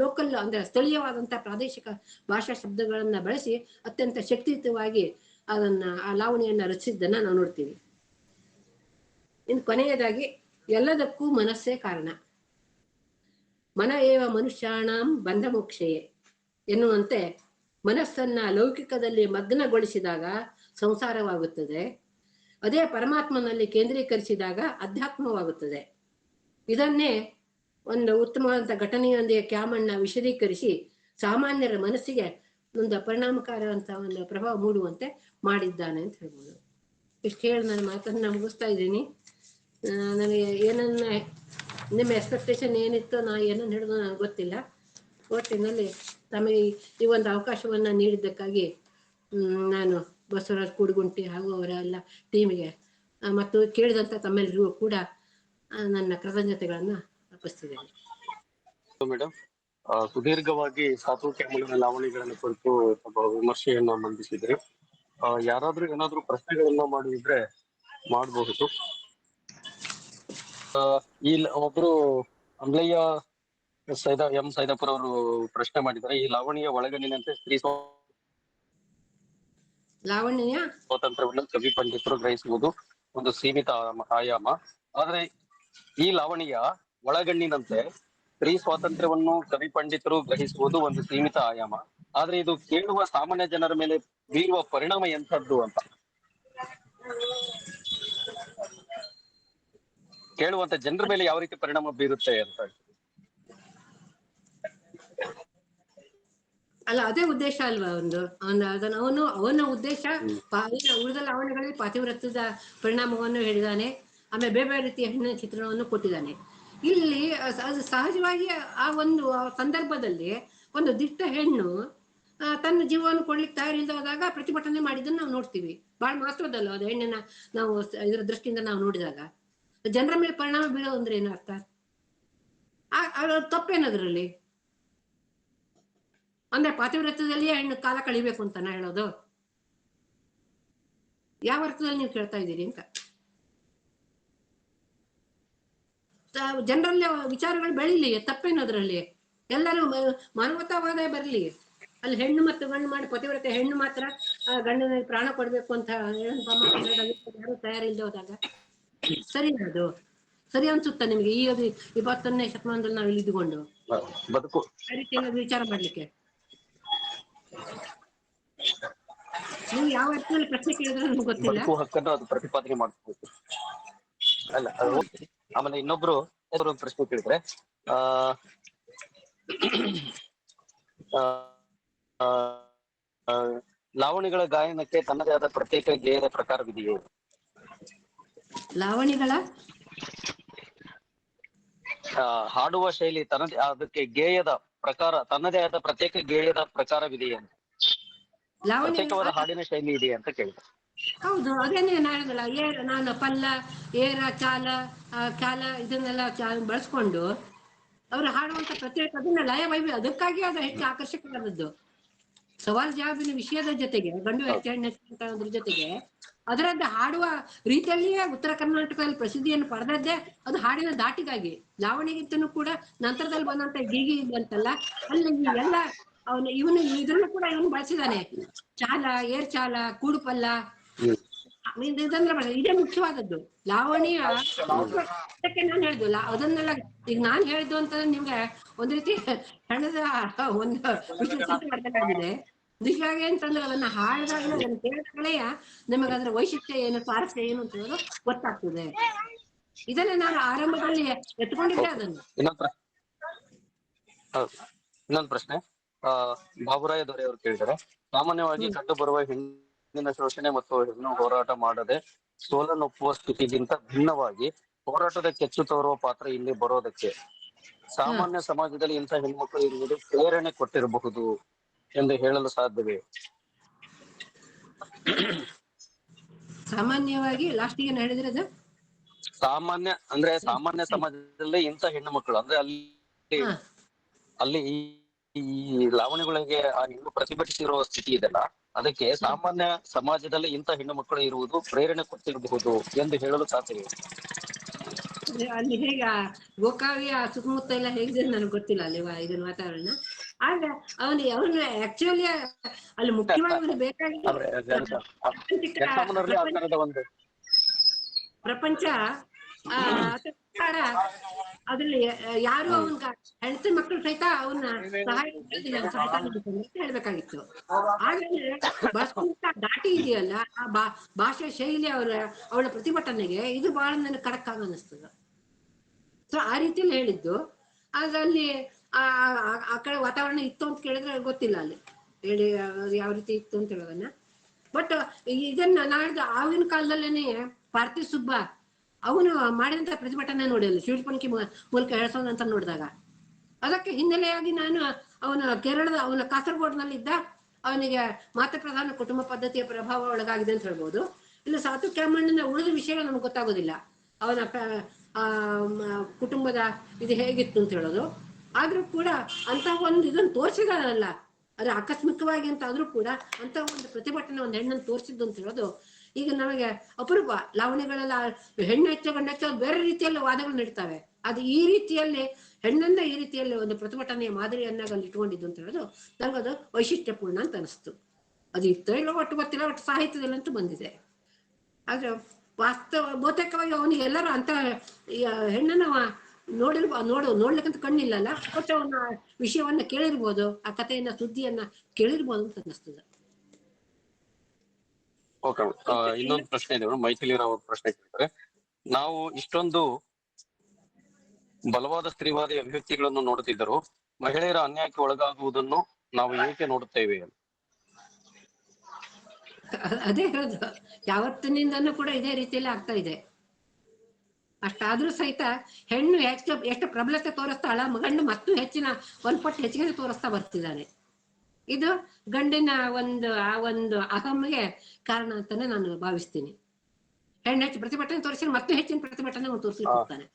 ಲೋಕಲ್ ಅಂದ್ರೆ ಸ್ಥಳೀಯವಾದಂತಹ ಪ್ರಾದೇಶಿಕ ಭಾಷಾ ಶಬ್ದಗಳನ್ನ ಬಳಸಿ ಅತ್ಯಂತ ಶಕ್ತಿಯುತವಾಗಿ ಆ ಲಾವಣಿಯನ್ನ ರಚಿಸಿದ್ದನ್ನ ನಾವು ನೋಡ್ತೀವಿ. ಇನ್ನು ಕೊನೆಯದಾಗಿ ಎಲ್ಲದಕ್ಕೂ ಮನಸ್ಸೇ ಕಾರಣ, ಮನ ಏವ ಮನುಷ್ಯಾಣಂ ಬಂಧ ಮೋಕ್ಷಯೇ ಎನ್ನುವಂತೆ ಮನಸ್ಸನ್ನ ಲೌಕಿಕದಲ್ಲಿ ಮಗ್ನಗೊಳಿಸಿದಾಗ ಸಂಸಾರವಾಗುತ್ತದೆ. ಅದೇ ಪರಮಾತ್ಮನಲ್ಲಿ ಕೇಂದ್ರೀಕರಿಸಿದಾಗ ಅಧ್ಯಾತ್ಮವಾಗುತ್ತದೆ. ಇದನ್ನೇ ಒಂದು ಉತ್ತಮವಾದ ಘಟನೆಯೊಂದಿಗೆ ಕ್ಯಾಮಣ್ಣ ವಿಶದೀಕರಿಸಿ ಸಾಮಾನ್ಯರ ಮನಸ್ಸಿಗೆ ಒಂದು ಪರಿಣಾಮಕಾರಿಯಾದಂಥ ಒಂದು ಪ್ರಭಾವ ಮೂಡುವಂತೆ ಮಾಡಿದ್ದಾನೆ ಅಂತ ಹೇಳ್ಬೋದು. ಇಷ್ಟು ಹೇಳಿ ನನ್ನ ಮಾತನ್ನು ಮುಗಿಸ್ತಾ ಇದ್ದೀನಿ. ನನಗೆ ಏನನ್ನ ನಿಮ್ಮ ಎಕ್ಸ್ಪೆಕ್ಟೇಷನ್ ಏನಿತ್ತು, ನಾ ಏನನ್ನು ಹೇಳಿದ್ರು ನನಗೆ ಗೊತ್ತಿಲ್ಲ. ಒಟ್ಟಿನಲ್ಲಿ ತಮಗೆ ಈ ಒಂದು ಅವಕಾಶವನ್ನು ನೀಡಿದ್ದಕ್ಕಾಗಿ ನಾನು ಬಸವರಾಜ್ ಕೂಡುಗುಂಟಿ ಹಾಗೂ ಅವರೆಲ್ಲ ಟೀಮಿಗೆ ಮತ್ತು ಕೇಳಿದಂಥ ತಮ್ಮೆಲ್ಲರಿಗೂ ಕೂಡ ನನ್ನ ಕೃತಜ್ಞತೆಗಳನ್ನ ಅರ್ಪಿಸ್ತಿದ್ದೇನೆ. ಮೇಡಮ್, ಸುದೀರ್ಘವಾಗಿ ಸಾಧು ಕ್ಯಾಮಣ್ಣ ಲಾವಣಿಗಳನ್ನು ಕುರಿತು ವಿಮರ್ಶೆಯನ್ನ ಮಂಡಿಸಿದ್ರೆ, ಯಾರಾದ್ರೂ ಏನಾದ್ರೂ ಪ್ರಶ್ನೆಗಳನ್ನ ಮಾಡಿದ್ರೆ ಮಾಡಬಹುದು. ಈ ಒಬ್ರು ಅಮ್ಲಯ್ಯ ಎಂ ಸೈದಾಪುರ ಅವರು ಪ್ರಶ್ನೆ ಮಾಡಿದ್ದಾರೆ, ಈ ಲಾವಣಿಯ ಒಳಗಣ್ಣಿನಂತೆ ಸ್ತ್ರೀ ಲಾವಣ್ಯ ಸ್ವಾತಂತ್ರ್ಯವನ್ನು ಕವಿ ಪಂಡಿತರು ಗ್ರಹಿಸುವುದು ಒಂದು ಸೀಮಿತ ಆಯಾಮ. ಆದ್ರೆ ಈ ಲಾವಣಿಯ ಒಳಗಣ್ಣಿನಂತೆ ಸ್ತ್ರೀ ಸ್ವಾತಂತ್ರ್ಯವನ್ನು ಕವಿ ಪಂಡಿತರು ಗ್ರಹಿಸುವುದು ಒಂದು ಸೀಮಿತ ಆಯಾಮ. ಆದ್ರೆ ಇದು ಕೇಳುವ ಸಾಮಾನ್ಯ ಜನರ ಮೇಲೆ ಬೀರುವ ಪರಿಣಾಮ ಎಂಥದ್ದು ಅಂತ, ಕೇಳುವಂತ ಜನರ ಮೇಲೆ ಯಾವ ರೀತಿ ಪರಿಣಾಮ ಬೀರುತ್ತೆ ಅಂತ. ಅಲ್ಲ, ಅದೇ ಉದ್ದೇಶ ಅಲ್ವಾ ಒಂದು ಅವನ ಉದ್ದೇಶ. ಉಳಿದ ಲಾವಣಿಗಳಲ್ಲಿ ಪಾತಿವ್ರತ್ಯದ ಪರಿಣಾಮವನ್ನು ಹೇಳಿದಾನೆ, ಆಮೇಲೆ ಬೇರೆ ಬೇರೆ ರೀತಿಯ ಹೆಣ್ಣಿನ ಚಿತ್ರಣವನ್ನು ಕೊಟ್ಟಿದ್ದಾನೆ. ಇಲ್ಲಿ ಅದು ಸಹಜವಾಗಿ ಆ ಒಂದು ಸಂದರ್ಭದಲ್ಲಿ ಒಂದು ದಿಟ್ಟ ಹೆಣ್ಣು ತನ್ನ ಜೀವವನ್ನು ಕೊಡ್ಲಿಕ್ಕೆ ತಯಾರಿಲ್ಲದಾಗ ಪ್ರತಿಭಟನೆ ಮಾಡಿದ್ದನ್ನು ನಾವು ನೋಡ್ತೀವಿ. ಬಹಳ ಮಹತ್ವದಲ್ಲ ಅದು ಹೆಣ್ಣನ್ನ ನಾವು ಇದರ ದೃಷ್ಟಿಯಿಂದ ನಾವು ನೋಡಿದಾಗ. ಜನರ ಮೇಲೆ ಪರಿಣಾಮ ಬೀಳೋ ಅಂದ್ರೆ ಏನು ಅರ್ಥ? ತಪ್ಪೇನದ್ರಲ್ಲಿ? ಅಂದ್ರೆ ಪಾತಿವ್ರತ್ಯದಲ್ಲಿಯೇ ಹೆಣ್ಣು ಕಾಲ ಕಳಿಬೇಕು ಅಂತ ನಾ ಹೇಳೋದು? ಯಾವ ಅರ್ಥದಲ್ಲಿ ನೀವು ಕೇಳ್ತಾ ಇದ್ದೀರಿ ಅಂತ. ಜನರಲ್ಲಿ ವಿಚಾರಗಳು ಬೆಳಿಲಿ, ತಪ್ಪೇನದ್ರಲ್ಲಿ? ಎಲ್ಲರೂ ಮಾನವತಾವಾದ ಬರಲಿ. ಅಲ್ಲಿ ಹೆಣ್ಣು ಮತ್ತು ಗಂಡು ಮಾಡಿ ಪತಿವ್ರತೆ ಹೆಣ್ಣು ಮಾತ್ರ ಗಂಡನ ಪ್ರಾಣ ಕೊಡ್ಬೇಕು ಅಂತ ಯಾರು ತಯಾರಿಲ್ಲದೆ ಹೋದಾಗ ಸರಿ ಅದು ಸರಿ ಅನ್ಸುತ್ತಾ ನಿಮ್ಗೆ? ಈ 21ನೇ ಶತಮಾನದಲ್ಲಿ ನಾವು ಇಲ್ಲಿ ಇದ್ದುಕೊಂಡು ಬದುಕು ಆ ರೀತಿ ವಿಚಾರ ಮಾಡ್ಲಿಕ್ಕೆ ನೀವು ಯಾವ ಅರ್ಥದಲ್ಲಿ ಪ್ರಶ್ನೆ ಕೇಳಿದ್ರೆ ನಮ್ಗೆ ಗೊತ್ತಿಲ್ಲ. ಬದುಕು ಹಕ್ಕನ್ನು ಅದು ಪ್ರತಿಪಾದನೆ ಮಾಡ್ಕೋಬೇಕು ಅಲ್ಲ. ಆಮೇಲೆ ಇನ್ನೊಬ್ರು ಪ್ರಶ್ನೆ ಕೇಳಿದ್ರೆ, ಲಾವಣಿಗಳ ಗಾಯನಕ್ಕೆ ತನ್ನದೇ ಆದ ಪ್ರತ್ಯೇಕ ಗೇಯದ ಪ್ರಕಾರವಿದೆಯೇ? ಲಾವಣಿಗಳ ಹಾಡುವ ಶೈಲಿ ತನ್ನದೇ ಅದಕ್ಕೆ ಗೇಯದ ಪ್ರಕಾರ, ತನ್ನದೇ ಆದ ಪ್ರತ್ಯೇಕ ಗೇಯದ ಪ್ರಕಾರವಿದೆಯೇ ಅಂತ, ಪ್ರತ್ಯೇಕವಾದ ಹಾಡಿನ ಶೈಲಿ ಇದೆಯಾ ಅಂತ ಕೇಳಿದೆ. ಹೌದು, ಅದೇನೇ ಹೇಳಿದಲ್ಲ, ನಾನು ಪಲ್ಲ, ಏರ, ಚಾಲ, ಕಾಲ ಇದನ್ನೆಲ್ಲ ಬಳಸ್ಕೊಂಡು ಅವರು ಹಾಡುವಂತ ಪ್ರತ್ಯೇಕ ಅದನ್ನ ಲಯ ವೈವಿ, ಅದಕ್ಕಾಗಿ ಅದು ಹೆಚ್ಚು ಆಕರ್ಷಕವಾದದ್ದು. ಸವಾಲ್ ಜವಾಬಿನ ವಿಷಯದ ಜೊತೆಗೆ ಗಂಡು ಹೆಚ್ಚು ಹೆಣ್ಣು ಹೆಚ್ಚು ಜೊತೆಗೆ ಅದರದ್ದು ಹಾಡುವ ರೀತಿಯಲ್ಲಿಯೇ ಉತ್ತರ ಕರ್ನಾಟಕದಲ್ಲಿ ಪ್ರಸಿದ್ಧಿಯನ್ನು ಪಡೆದದ್ದೇ ಅದು ಹಾಡಿನ ದಾಟಿಗಾಗಿ. ಲಾವಣಿಗಿಂತನೂ ಕೂಡ ನಂತರದಲ್ಲಿ ಬಂದಂತ ಗೀಗಿ ಅಂತಲ್ಲ, ಅಲ್ಲಿ ಎಲ್ಲ ಇವನು ಇದ್ರಲ್ಲೂ ಕೂಡ ಇವನು ಬಳಸಿದಾನೆ. ಚಾಲ, ಏರ್ ಚಾಲ, ಕೂಡುಪಲ್ಲ, ಇದಂದ್ರೆ ಇದೇ ಮುಖ್ಯವಾದದ್ದು. ಲಾವಣಿಯ ನಾನು ಹೇಳಿದ್ದು ಅದನ್ನೆಲ್ಲ ಈಗ ನಾನ್ ಹೇಳಿದ್ದು ಅಂತಂದ್ರೆ ನಿಮ್ಗೆ ಒಂದ್ ರೀತಿ ಹಣದ ಒಂದು ವಿಶ್ಲೇಷಣೆ ಮಾಡ್ಬೇಕಾಗಿದೆ. ನಿಜವಾಗಿ ಅಂತಂದ್ರೆ ಅದನ್ನ ಹಾಡಿದಾಗಲೇ ಅದನ್ನ ಕೇಳಿದಾಗಲೇ ನಿಮಗೆ ಅದರ ವೈಶಿಷ್ಟ್ಯ ಏನು, ಸ್ವಾರಸ್ಯ ಏನು ಅಂತ ಹೇಳೋದು ಗೊತ್ತಾಗ್ತದೆ. ಇದನ್ನ ನಾನು ಆರಂಭದಲ್ಲಿ ಎತ್ಕೊಂಡಿದ್ದೆ ಅದನ್ನು. ಇನ್ನೊಂದು ಪ್ರಶ್ನೆ ಬಾಬುರಾಯ ದೊರೆ ಅವರು ಕೇಳಿದರೆ, ಸಾಮಾನ್ಯವಾಗಿ ಕಂಡು ಬರುವ ಹೆಣ್ಣಿನ ಶೋಷಣೆ ಮತ್ತು ಹೆಣ್ಣು ಹೋರಾಟ ಮಾಡದೆ ಸೋಲನ್ನೊಪ್ಪುವ ಸ್ಥಿತಿಗಿಂತ ಭಿನ್ನವಾಗಿ ಹೋರಾಟದ ಕೆಚ್ಚು ತೋರುವ ಪಾತ್ರ ಇಲ್ಲಿ ಬರೋದಕ್ಕೆ ಸಾಮಾನ್ಯ ಸಮಾಜದಲ್ಲಿ ಇಂಥ ಹೆಣ್ಮಕ್ಳು ಇರುವುದು ಪ್ರೇರಣೆ ಕೊಟ್ಟಿರಬಹುದು ಎಂದು ಹೇಳಲು ಸಾಧ್ಯವೇ? ಸಾಮಾನ್ಯವಾಗಿ ಲಾಸ್ಟಿಗೆ ಹೇಳಿದ್ರೆ ಸಾಮಾನ್ಯ ಸಮಾಜದಲ್ಲಿ ಇಂಥ ಹೆಣ್ಣು ಮಕ್ಕಳು ಅಂದ್ರೆ ಅಲ್ಲಿ ಈ ಲಾವಣಿಗಳಿಗೆ ಹೆಣ್ಣು ಪ್ರತಿಭಟಿಸಿರುವ ಸ್ಥಿತಿ ಇದೆಲ್ಲ, ಅದಕ್ಕೆ ಸಾಮಾನ್ಯ ಸಮಾಜದಲ್ಲಿ ಇಂಥ ಹೆಣ್ಣು ಮಕ್ಕಳು ಇರುವುದು ಪ್ರೇರಣೆ ಕೊಟ್ಟಿರಬಹುದು ಎಂದು ಹೇಳಲು ಸಾಧ್ಯವೇ? ಅಲ್ಲಿ ಹೇಗ ಗೋಕಾವಿಯ ಸುತ್ತಮುತ್ತ ಎಲ್ಲ ಹೇಗಿದೆ ನನಗೆ ಗೊತ್ತಿಲ್ಲ ಅಲ್ಲಿ ಇದನ್ನ ವಾತಾವರಣ. ಆಗ ಅವನು ಆಕ್ಚುಲಿ ಅಲ್ಲಿ ಮುಖ್ಯವಾಗಿ ಬೇಕಾಗಿ ಪ್ರಪಂಚ ಆ ಕಾರಣ ಅದ್ರಲ್ಲಿ ಯಾರು ಅವನ್ಗ ಹೆಂಡತಿ ಮಕ್ಕಳು ಸಹಿತ ಅವನ್ನ ಸಹಾಯ ಕೇಳಿದಿಲ್ಲ, ಸಹಾಯ ಅಂತ ಹೇಳ್ಬೇಕಾಗಿತ್ತು. ಆದ್ರೆ ಬಸವಂತ ದಾಟಿ ಇದೆಯಲ್ಲ, ಆ ಭಾಷೆ ಶೈಲಿ ಅವಳ ಪ್ರತಿಭಟನೆಗೆ ಇದು ಬಹಳ ನನಗೆ ಕಡಕ್ ಆಗ ಅನಿಸ್ತದ. ಸೊ ಆ ರೀತಿಯಲ್ಲಿ ಹೇಳಿದ್ದು. ಅದ್ರಲ್ಲಿ ಆ ಕಡೆ ವಾತಾವರಣ ಇತ್ತು ಅಂತ ಕೇಳಿದ್ರೆ ಗೊತ್ತಿಲ್ಲ ಅಲ್ಲಿ ಹೇಳಿ ಯಾವ ರೀತಿ ಇತ್ತು ಅಂತ ಹೇಳೋದನ್ನ. ಬಟ್ ಇದನ್ನ ನಾಡ್ದು ಆಗಿನ ಕಾಲದಲ್ಲೇನೆ ಪಾರ್ಥಿ ಸುಬ್ಬ ಅವನು ಮಾಡಿದಂತ ಪ್ರತಿಭಟನೆ ನೋಡಿಲ್ಲ, ಶಿವಪಣಿಕೆ ಮೂಲಕ ಹೇಳ್ಸೋದಂತ ನೋಡಿದಾಗ ಅದಕ್ಕೆ ಹಿನ್ನೆಲೆಯಾಗಿ ನಾನು ಅವನ ಕಾಸರಗೋಡ್ನಲ್ಲಿದ್ದ ಅವನಿಗೆ ಮಾತೃ ಪ್ರಧಾನ ಕುಟುಂಬ ಪದ್ಧತಿಯ ಪ್ರಭಾವ ಒಳಗಾಗಿದೆ ಅಂತ ಹೇಳ್ಬೋದು. ಇಲ್ಲ ಸಾತು ಕ್ಯಾಮಣ್ಣನ ಉಳಿದ ವಿಷಯಗಳು ನಮ್ಗೆ ಗೊತ್ತಾಗೋದಿಲ್ಲ, ಅವನ ಕುಟುಂಬದ ಇದು ಹೇಗಿತ್ತು ಅಂತ ಹೇಳೋದು. ಆದ್ರೂ ಕೂಡ ಅಂತ ಒಂದು ಇದನ್ನು ತೋರಿಸಿದಾರಲ್ಲ, ಅದು ಆಕಸ್ಮಿಕವಾಗಿ ಅಂತ ಆದ್ರೂ ಕೂಡ ಅಂತ ಒಂದು ಪ್ರತಿಭಟನೆ ಒಂದು ಹೆಣ್ಣನ್ನು ತೋರಿಸಿದ್ದು ಅಂತ ಹೇಳೋದು ಈಗ ನಮಗೆ ಅಪರೂಪ. ಲಾವಣಿಗಳೆಲ್ಲ ಹೆಣ್ಣು ಹೆಚ್ಚು ಗಂಡು ಹೆಚ್ಚು ಬೇರೆ ರೀತಿಯಲ್ಲಿ ವಾದಗಳು ನಡೀತಾವೆ. ಅದು ಈ ರೀತಿಯಲ್ಲಿ ಹೆಣ್ಣನ್ನ ಈ ರೀತಿಯಲ್ಲಿ ಒಂದು ಪ್ರತಿಭಟನೆಯ ಮಾದರಿಯನ್ನಾಗ ಅಲ್ಲಿ ಇಟ್ಕೊಂಡಿದ್ದು ಅಂತ ಹೇಳೋದು ನನಗದು ವೈಶಿಷ್ಟ್ಯಪೂರ್ಣ ಅಂತ ಅನಿಸ್ತು. ಅದು ಇತ್ತೋ ಇಲ್ಲ ಒಟ್ಟು ಗೊತ್ತಿಲ್ಲ, ಒಟ್ಟು ಸಾಹಿತ್ಯದಲ್ಲಂತೂ ಬಂದಿದೆ. ಆದ್ರೆ ಬಹುತೇಕವಾಗಿ ಅವನಿಗೆ ಎಲ್ಲರೂ ಅಂತ ಹೆಣ್ಣನ್ನು ನೋಡ್ಲಿಕ್ಕಂತ ಕಣ್ಣಿಲ್ಲಲ್ಲ, ಬಟ್ ಅವನ ವಿಷಯವನ್ನ ಕೇಳಿರ್ಬೋದು, ಆ ಕಥೆಯನ್ನ ಸುದ್ದಿಯನ್ನ ಕೇಳಿರ್ಬೋದು ಅಂತ ಅನಿಸ್ತದೆ. ಓಕೆ, ಇನ್ನೊಂದು ಪ್ರಶ್ನೆ ಇದೆ, ಮೈಥಿಲಿರಾವ್ ಅವ್ರ ಪ್ರಶ್ನೆ ಕೇಳ್ತಾರೆ. ನಾವು ಇಷ್ಟೊಂದು ಬಲವಾದ ಸ್ತ್ರೀವಾದಿ ಅಭಿವ್ಯಕ್ತಿಗಳನ್ನು ನೋಡುತ್ತಿದ್ದರು, ಮಹಿಳೆಯರ ಅನ್ಯಾಯಕ್ಕೆ ಒಳಗಾಗುವುದನ್ನು ನಾವು ಏಕೆ ನೋಡುತ್ತೇವೆ? ಅದೇ ಹೇಳುದು, ಯಾವತ್ತಿನಿಂದನೂ ಕೂಡ ಇದೇ ರೀತಿಯಲ್ಲಿ ಆಗ್ತಾ ಇದೆ. ಅಷ್ಟಾದ್ರೂ ಸಹಿತ ಹೆಣ್ಣು ಎಷ್ಟು ಪ್ರಬಲತೆ ತೋರಿಸ್ತಾಳ, ಗಂಡು ಮತ್ತು ಹೆಚ್ಚಿನ ಪಟ್ಟು ಹೆಚ್ಚಿಗೆ ತೋರಿಸ್ತಾ ಬರ್ತಿದ್ದಾನೆ. ಇದು ಗಂಡಿನ ಆ ಒಂದು ಅಹಮ್ಗೆ ಕಾರಣ ಅಂತಾನೆ ನಾನು ಭಾವಿಸ್ತೀನಿ. ಹೆಣ್ಣು ಹೆಚ್ಚು ಪ್ರತಿಭಟನೆ ತೋರಿಸಿ ಮತ್ತು ಹೆಚ್ಚಿನ ಪ್ರತಿಭಟನೆ ತೋರಿಸ್ಲಿಕ್ಕೆ ಹೋಗ್ತಾನೆ.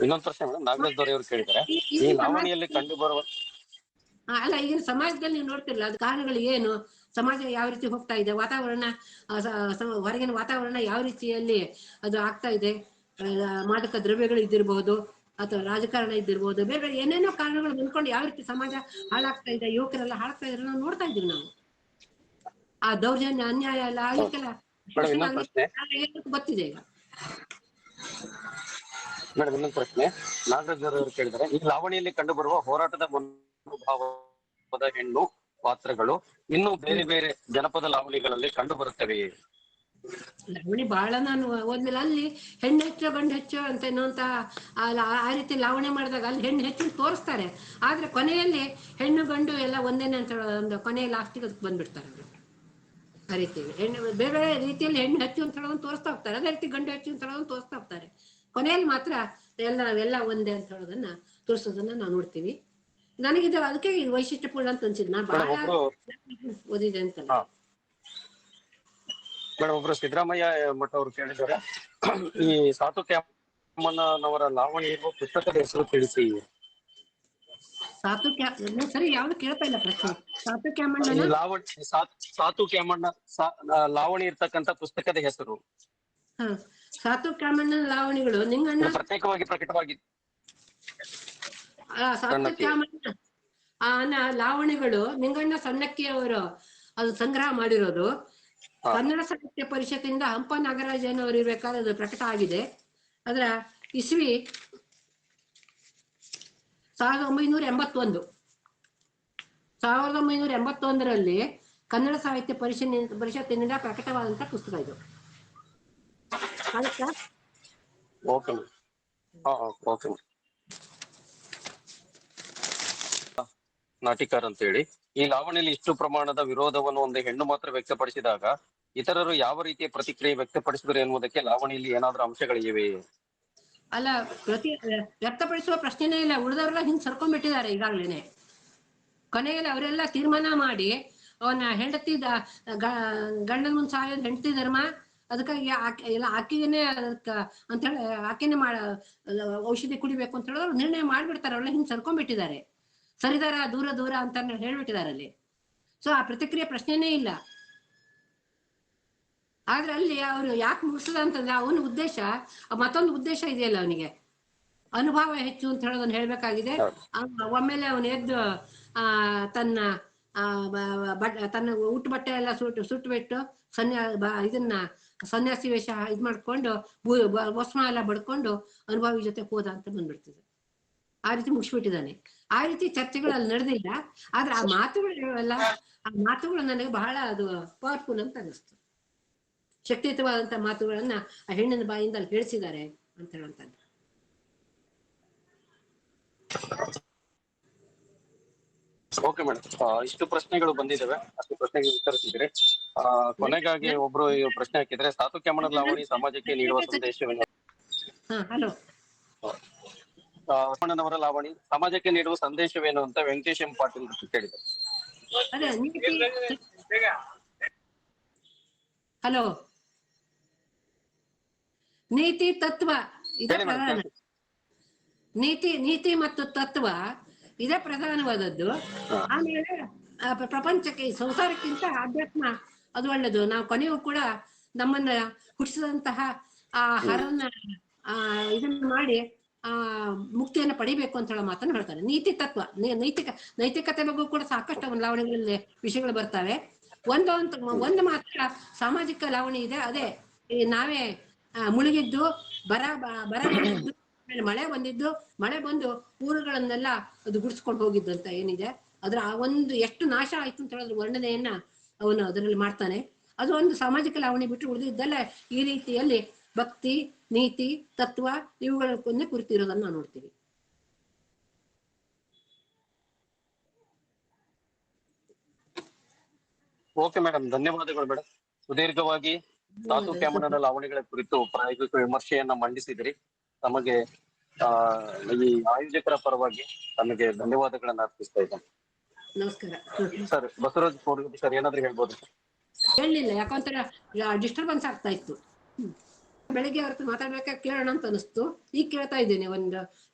ಇನ್ನೊಂದು ಪ್ರಶ್ನೆ ನಾಗರಾಜ್ ದೊರೆ ಅವರು ಕೇಳಿದ್ದಾರೆ, ಈ ಲಾವಣಿಯಲ್ಲಿ ಕಂಡು ಬರುವ ಅಲ್ಲ, ಈಗಿನ ಸಮಾಜದಲ್ಲಿ ನೀವು ನೋಡ್ತಿರಲ್ಲ, ಅದು ಕಾರಣಗಳು ಏನು, ಸಮಾಜ ಯಾವ ರೀತಿ ಹೋಗ್ತಾ ಇದೆ, ವಾತಾವರಣ ಹೊರಗಿನ ವಾತಾವರಣ ಯಾವ ರೀತಿಯಲ್ಲಿ ಅದು ಆಗ್ತಾ ಇದೆ, ಮಾದಕ ದ್ರವ್ಯಗಳು ಇದ್ದಿರಬಹುದು ಅಥವಾ ರಾಜಕಾರಣ ಇದ್ದಿರ್ಬೋದು, ಬೇರೆ ಬೇರೆ ಏನೇನೋ ಕಾರಣಗಳು ಬಂದ್ಕೊಂಡು ಯಾವ ರೀತಿ ಸಮಾಜ ಹಾಳಾಗ್ತಾ ಇದೆ, ಯುವಕರೆಲ್ಲ ಹಾಳಾಗ್ತಾ ಇದ್ರೆ ನಾವು ನೋಡ್ತಾ ಇದ್ದೀವಿ ನಾವು. ಆ ದೌರ್ಜನ್ಯ ಅನ್ಯಾಯ ಎಲ್ಲ ಆಗ್ಲಿಕ್ಕೆಲ್ಲ ಗೊತ್ತಿದೆ ಈಗ. ಮೇಡಮ್ ಇನ್ನೊಂದು ಪ್ರಶ್ನೆ ನಾಗರಾಜ್ ಅವರು ಕೇಳಿದ್ದಾರೆ, ಈ ಲಾವಣಿಯಲ್ಲಿ ಕಂಡು ಬರುವ ಹೋರಾಟದ ಮನೋಭಾವದ ಹೆಣ್ಣು ಪಾತ್ರಗಳು ಇನ್ನು ಬೇರೆ ಬೇರೆ ಜನಪದ ಲಾವಣಿಗಳಲ್ಲಿ ಕಂಡು ಬರುತ್ತವೆಯೇ? ಲಾವಣಿ ಬಹಳ ನಾನು ಓದ್ಲಿಲ್ಲ. ಅಲ್ಲಿ ಹೆಣ್ಣು ಹೆಚ್ಚು ಗಂಡು ಹೆಚ್ಚು ಅಂತ ಎನ್ನುವಂತ ಆ ರೀತಿ ಲಾವಣಿ ಮಾಡಿದಾಗ ಅಲ್ಲಿ ಹೆಣ್ಣು ಹೆಚ್ಚು ತೋರಿಸ್ತಾರೆ, ಆದ್ರೆ ಕೊನೆಯಲ್ಲಿ ಹೆಣ್ಣು ಗಂಡು ಎಲ್ಲ ಒಂದೇನೆ ಅಂತ ಒಂದು ಕೊನೆಯ ಲಾಸ್ಟಿಗೆ ಅದಕ್ಕೆ ಬಂದ್ಬಿಡ್ತಾರೆ ಅವರು. ಆ ರೀತಿ ಹೆಣ್ಣು ಬೇರೆ ಬೇರೆ ರೀತಿಯಲ್ಲಿ ಹೆಣ್ಣು ಹೆಚ್ಚು ಅಂತ ಹೇಳೋದನ್ನು ತೋರಿಸ್ತಾ ಹೋಗ್ತಾರೆ, ಅದೇ ರೀತಿ ಗಂಡು ಹೆಚ್ಚು ಅಂತ ಹೇಳೋದನ್ನು ತೋರಿಸ್ತಾ ಹೋಗ್ತಾರೆ. ಕೊನೆಯಲ್ಲಿ ಮಾತ್ರ ಎಲ್ಲ ಒಂದೇ ಅಂತ ಹೇಳೋದನ್ನ ತೋರಿಸೋದನ್ನ ನಾವು ನೋಡ್ತೀವಿ. ನನಗಿದು ಅದಕ್ಕೆ ವೈಶಿಷ್ಟ್ಯಪೂರ್ಣ ಅಂತ ಅನ್ಸಿದ್ದು, ನಾನು ಬಹಳ ಓದಿದೆ ಅಂತಲ್ಲ. ಮೇಡಮ್ ಒಬ್ರು ಸಿದ್ದರಾಮಯ್ಯ ಮಠ ಅವರು ಕೇಳಿದ್ದಾರೆ, ಈ ಸಾತು ಕ್ಯಾಮಣ್ಣನವರ ಲಾವಣಿ ಇರುವ ಪುಸ್ತಕದ ಹೆಸರು ತಿಳಿಸಿ. ಸರಿ, ಯಾವ್ದು ಕೇಳ್ತಾ ಇಲ್ಲ ಪ್ರಶ್ನೆ. ಸಾತು ಕ್ಯಾಮಣ್ಣ ಲಾವಣಿ ಇರ್ತಕ್ಕಂಥ ಪುಸ್ತಕದ ಹೆಸರು. ಸಾತು ಕ್ಯಾಮಣ್ಣನ ಲಾವಣಿಗಳು ನಿಂಗಣ್ಣ ಪ್ರತ್ಯೇಕವಾಗಿ ಪ್ರಕಟವಾಗಿ ಸಾತು ಕ್ಯಾಮಣ್ಣ ಲಾವಣಿಗಳು ನಿಂಗಣ್ಣ ಸಣ್ಣಕ್ಕಿ ಅವರು ಅದು ಸಂಗ್ರಹ ಮಾಡಿರೋದು. ಕನ್ನಡ ಸಾಹಿತ್ಯ ಪರಿಷತ್ತಿಂದ ಹಂಪ ನಾಗರಾಜನ್ ಅವರು ಇರ್ಬೇಕಾದ್ರೆ ಅದು ಪ್ರಕಟ ಆಗಿದೆ. ಅದರ ಇಸ್ವಿ 1981. 1981ರಲ್ಲಿ ಕನ್ನಡ ಸಾಹಿತ್ಯ ಪರಿಷತ್ತಿನಿಂದ ಪ್ರಕಟವಾದಂತ ಪುಸ್ತಕ ಇದು. ನಾಟಿಕರ್ ಅಂತ ಹೇಳಿ, ಈ ಲಾವಣಿಯಲ್ಲಿ ಇಷ್ಟು ಪ್ರಮಾಣದ ವಿರೋಧವನ್ನು ಒಂದು ಹೆಣ್ಣು ಮಾತ್ರ ವ್ಯಕ್ತಪಡಿಸಿದಾಗ ಇತರರು ಯಾವ ರೀತಿಯ ಪ್ರತಿಕ್ರಿಯೆ ವ್ಯಕ್ತಪಡಿಸಿದರು ಎನ್ನುವುದಕ್ಕೆ ಲಾವಣಿಯಲ್ಲಿ ಏನಾದ್ರೂ ಅಂಶಗಳಿವೆ? ಅಲ್ಲ, ವ್ಯಕ್ತಪಡಿಸುವ ಪ್ರಶ್ನೆನೇ ಇಲ್ಲ. ಉಳಿದವರೆಲ್ಲ ಹಿಂಗ್ ಸರ್ಕೊಂಡ್ಬಿಟ್ಟಿದ್ದಾರೆ ಈಗಾಗ್ಲೇನೆ. ಕೊನೆಯಲ್ಲಿ ಅವರೆಲ್ಲ ತೀರ್ಮಾನ ಮಾಡಿ ಅವನ ಹೆಂಡತಿ ಗಂಡನ ಮುಂದೆ ಸಾಯೋದು ಹೆಂಡತಿ ಧರ್ಮ, ಅದಕ್ಕಾಗಿ ಆಕೆನೇ ಅಂತ ಹೇಳಿ ಆಕೆನೆ ಔಷಧಿ ಕುಡಿಬೇಕು ಅಂತ ಹೇಳಿದ್ರು ನಿರ್ಣಯ ಮಾಡ್ಬಿಡ್ತಾರೆ. ಅವರೆಲ್ಲ ಹಿಂಗ್ ಸರ್ಕೊಂಡ್ಬಿಟ್ಟಿದ್ದಾರೆ, ಸರಿದಾರ ದೂರ ಅಂತ ಹೇಳ್ಬಿಟ್ಟಿದ್ದಾರೆ ಅಲ್ಲಿ. ಸೊ ಆ ಪ್ರತಿಕ್ರಿಯೆ ಪ್ರಶ್ನೆನೇ ಇಲ್ಲ. ಆದ್ರೆ ಅಲ್ಲಿ ಅವ್ರು ಯಾಕೆ ಮುಗಿಸದ ಅಂತಂದ್ರೆ ಅವನ ಉದ್ದೇಶ, ಮತ್ತೊಂದು ಉದ್ದೇಶ ಇದೆಯಲ್ಲ ಅವನಿಗೆ, ಅನುಭವ ಹೆಚ್ಚು ಅಂತ ಹೇಳೋದನ್ನ ಹೇಳ್ಬೇಕಾಗಿದೆ. ಒಮ್ಮೆಲೆ ಅವನು ಎದ್ದು ತನ್ನ ತನ್ನ ಉಟ್ಟು ಬಟ್ಟೆ ಎಲ್ಲ ಸುಟ್ಟು ಬಿಟ್ಟು ಇದನ್ನ ಸನ್ಯಾಸಿ ವೇಷ ಇದ್ ಮಾಡ್ಕೊಂಡು ಭಸ್ಮ ಎಲ್ಲ ಬಡ್ಕೊಂಡು ಅನುಭವಿ ಜೊತೆ ಹೋದ ಅಂತ ಬಂದ್ಬಿಡ್ತಿದೆ. ಆ ರೀತಿ ಮುಗಿಸ್ಬಿಟ್ಟಿದ್ದಾನೆ. ಆ ರೀತಿ ಚರ್ಚೆಗಳು ಅಲ್ಲಿ ನಡೆದಿಲ್ಲ. ಆದ್ರೆ ಆ ಮಾತುಗಳು ನನಗೆ ಬಹಳ ಅದು ಪವರ್ಫುಲ್ ಅಂತ ಅನಿಸ್ತು. ಶಕ್ತಿಯುತವಾದಂತ ಮಾತುಗಳನ್ನ ಆ ಹೆಣ್ಣಿನ ಬಾಯಿಂದ ಅಲ್ಲಿ ಹೇಳಿಸಿದ್ದಾರೆ ಅಂತ ಹೇಳುವಂತದ್ದು. ಓಕೆ ಮೇಡಮ್, ಇಷ್ಟು ಪ್ರಶ್ನೆಗಳು ಬಂದಿದ್ದಾವೆ, ಅಷ್ಟು ಪ್ರಶ್ನೆಗೆ ಉತ್ತರಿಸಿದ್ರೆ. ಕೊನೆಗಾಗಿ ಒಬ್ರು ಪ್ರಶ್ನೆ ಹಾಕಿದ್ರೆ, ಸಾತು ಕ್ಯಾಮಣದ ಲಾವಣಿ ಸಮಾಜಕ್ಕೆ ನೀಡುವ ಸಂದೇಶವೇನು? ಹಲೋ, ಲಕ್ಷ್ಮಣನವರ ಲಾವಣಿ ಸಮಾಜಕ್ಕೆ ನೀಡುವ ಸಂದೇಶವೇನು ಅಂತ ವೆಂಕಟೇಶ್ ಎಂ ಪಾಟೀಲ್ ಕೇಳಿದ್ದಾರೆ. ಹಲೋ, ನೀತಿ ತತ್ವ ಇದೇ ಪ್ರಧಾನ. ನೀತಿ ಮತ್ತು ತತ್ವ ಇದೇ ಪ್ರಧಾನವಾದದ್ದು. ಆಮೇಲೆ ಪ್ರಪಂಚಕ್ಕೆ ಸಂಸಾರಕ್ಕಿಂತ ಅಧ್ಯಾತ್ಮ ಅದು ಒಳ್ಳೇದು. ನಾವು ಕೊನೆಯೂ ಕೂಡ ನಮ್ಮನ್ನ ಹುಟ್ಟಿಸಿದಂತಹ ಆ ಹರನ್ನ ಇದನ್ನ ಮಾಡಿ ಮುಕ್ತಿಯನ್ನ ಪಡಿಬೇಕು ಅಂತ ಹೇಳೋ ಮಾತನ್ನು ಹೇಳ್ತಾರೆ. ನೀತಿ ತತ್ವ, ನೈತಿಕತೆ ಬಗ್ಗೆ ಕೂಡ ಸಾಕಷ್ಟು ಲಾವಣಿಗಳಲ್ಲಿ ವಿಷಯಗಳು ಬರ್ತವೆ. ಒಂದು ಮಾತ್ರ ಸಾಮಾಜಿಕ ಲಾವಣಿ ಇದೆ, ಅದೇ ನಾವೇ ಮುಳುಗಿದ್ದು ಬರ ಬಂದಿದ್ದು, ಮಳೆ ಬಂದಿದ್ದು, ಮಳೆ ಬಂದು ಊರುಗಳನ್ನೆಲ್ಲ ಅದು ಗುಡಿಸ್ಕೊಂಡು ಹೋಗಿದ್ದು ಅಂತ ಏನಿದೆ, ಅದ್ರ ಆ ಒಂದು ಎಷ್ಟು ನಾಶ ಆಯ್ತು ಅಂತ ಹೇಳಿದ್ರೆ ವರ್ಣನೆಯನ್ನ ಅವನು ಅದರಲ್ಲಿ ಮಾಡ್ತಾನೆ. ಅದು ಒಂದು ಸಾಮಾಜಿಕ ಲಾವಣಿ ಬಿಟ್ಟು ಉಳಿದಿದ್ದೆಲ್ಲ ಈ ರೀತಿಯಲ್ಲಿ ಭಕ್ತಿ, ನೀತಿ, ತತ್ವ ಇವುಗಳನ್ನೇ ಕುರಿತಿರೋದನ್ನ ನಾವು ನೋಡ್ತೀವಿ. ಓಕೆ ಮೇಡಮ್, ಧನ್ಯವಾದಗಳು ಮೇಡಮ್. ಸುದೀರ್ಘವಾಗಿ ಸಾತು ಕ್ಯಾಮಣನ ಲಾವಣಿಗಳ ಕುರಿತು ಪ್ರಾಯೋಗಿಕ ವಿಮರ್ಶೆಯನ್ನ ಮಂಡಿಸಿದ್ರಿ. ತಮಗೆ ಈ ಆಯೋಜಕರ ಪರವಾಗಿ ತಮಗೆ ಧನ್ಯವಾದಗಳನ್ನ ಅರ್ಪಿಸ್ತಾ ಇದ್ದೇನೆ. ನಮಸ್ಕಾರ ಸರ್. ಬಸವರಾಜ್ ಕೋಡಗದ್ದೆ ಸರ್, ಏನಾದ್ರೂ ಹೇಳ್ಬೋದು? ಹೇಳಲಿಲ್ಲ, ಯಾಕಂತರ ಡಿಸ್ಟರ್ಬೆನ್ಸ್ ಆಗ್ತಾ ಇತ್ತು. ಬೆಳಿಗ್ಗೆ ಅವ್ರ ಮಾತಾಡ್ಬೇಕಾ ಕೇಳೋಣ ಅಂತ ಅನಿಸ್ತು. ಈಗ ಕೇಳ್ತಾ ಇದ್ದೇನೆ.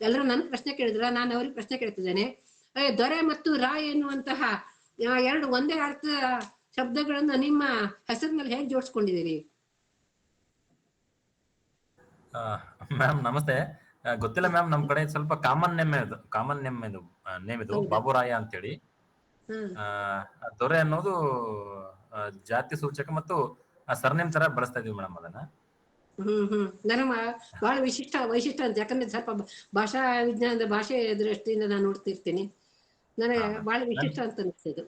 ಎಲ್ಲರೂ ನನ್ ಪ್ರಶ್ನೆ ಕೇಳಿದ್ರ, ನಾನು ಅವ್ರಿಗೆ ಪ್ರಶ್ನೆ ಕೇಳ್ತಿದ್ದೇನೆ. ದೊರೆ ಮತ್ತು ರಾಯ್ ಎನ್ನುವಂತಹ ಎರಡು ಒಂದೇ ಅರ್ಥ ಶಬ್ದಗಳನ್ನ ನಿಮ್ಮ ಹೆಸರಿನಲ್ಲಿ ಹೇಗೆ ಜೋಡಿಸ್ಕೊಂಡಿದ್ದೀರಿ? ಮ್ಯಾಮ್ ನಮಸ್ತೆ. ಗೊತ್ತಿಲ್ಲ ಮ್ಯಾಮ್, ನಮ್ ಕಡೆ ಸ್ವಲ್ಪ ಕಾಮನ್ ನೇಮ್ ಇದು ಬಾಬುರಾಯ ಅಂತೇಳಿ. ದೊರೆ ಅನ್ನೋದು ಜಾತಿ ಸೂಚಕ ಮತ್ತು ಸರ್ನೇಮ್ ತರ ಬಳಸ್ತಾ ಇದೀವಿ ಮೇಡಮ್ ಅದನ್ನ. ನನಗೆ ಬಹಳ ವೈಶಿಷ್ಟ್ಯ ಅಂತ, ಯಾಕಂದ್ರೆ ಸ್ವಲ್ಪ ಭಾಷಾ ವಿಜ್ಞಾನದ ಭಾಷೆ ದೃಷ್ಟಿಯಿಂದ ನಾನು ನೋಡ್ತಿರ್ತೀನಿ. ನನಗೆ ಬಹಳ ವಿಶಿಷ್ಟ ಅಂತ ಅನಿಸ್ತಿದ್ದು.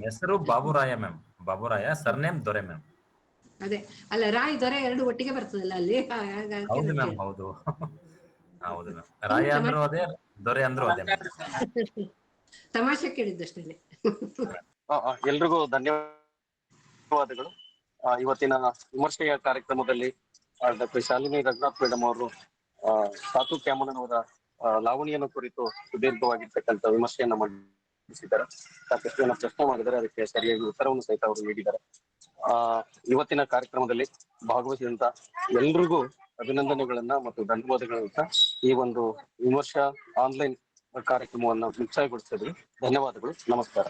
ಹೆಸರು ಬಾಬುರಾಯ ಮ್ಯಾಮ್, ಬಾಬುರಾಯ, ಸರ್ನೇಮ್ ದೊರೆ ಮ್ಯಾಮ್. ಅದೇ ಅಲ್ಲ, ರಾಯ್ ದೊರೆ ಎರಡು ಒಟ್ಟಿಗೆ ಬರ್ತದಲ್ಲ ಅಲ್ಲಿ. ಹೌದು ಮ್ಯಾಮ್, ಹೌದು ಹೌದು ಮ್ಯಾಮ್. ರಾಯ ಅಂದ್ರು ಅದೇ, ದೊರೆ ಅಂದ್ರು ಅದೇ. ತಮಾಷೆ ಕೇಳಿದ್ದಷ್ಟೇ. ಎಲ್ರಿಗೂ ಧನ್ಯವಾದಗಳು. ಇವತ್ತಿನ ವಿಮರ್ಶೆಯ ಕಾರ್ಯಕ್ರಮದಲ್ಲಿ ಡಾಕ್ಟರ್ ಶಾಲಿನಿ ರಘುನಾಥ್ ಮೇಡಮ್ ಅವರು ಸಾತು ಕ್ಯಾಮಣನವರ ಲಾವಣಿಯನ್ನು ಕುರಿತು ಸುದೀರ್ಘವಾಗಿರ್ತಕ್ಕಂಥ ವಿಮರ್ಶೆಯನ್ನ ಮಂಡಿಸಿದ್ದಾರೆ. ಸಾಕಷ್ಟು ಜನ ಪ್ರಶ್ನೆ ಮಾಡಿದರೆ ಅದಕ್ಕೆ ಸರಿಯಾಗಿ ಉತ್ತರವನ್ನು ಸಹಿತ ಅವರು ನೀಡಿದ್ದಾರೆ. ಇವತ್ತಿನ ಕಾರ್ಯಕ್ರಮದಲ್ಲಿ ಭಾಗವಹಿಸಿದಂತ ಎಲ್ರಿಗೂ ಅಭಿನಂದನೆಗಳನ್ನ ಮತ್ತು ಧನ್ಯವಾದಗಳನ್ನ ಈ ಒಂದು ವಿಮರ್ಶಾ ಆನ್ಲೈನ್ ಕಾರ್ಯಕ್ರಮವನ್ನು ಮುಕ್ತಾಯಗೊಳಿಸಿದ್ವಿ. ಧನ್ಯವಾದಗಳು, ನಮಸ್ಕಾರ.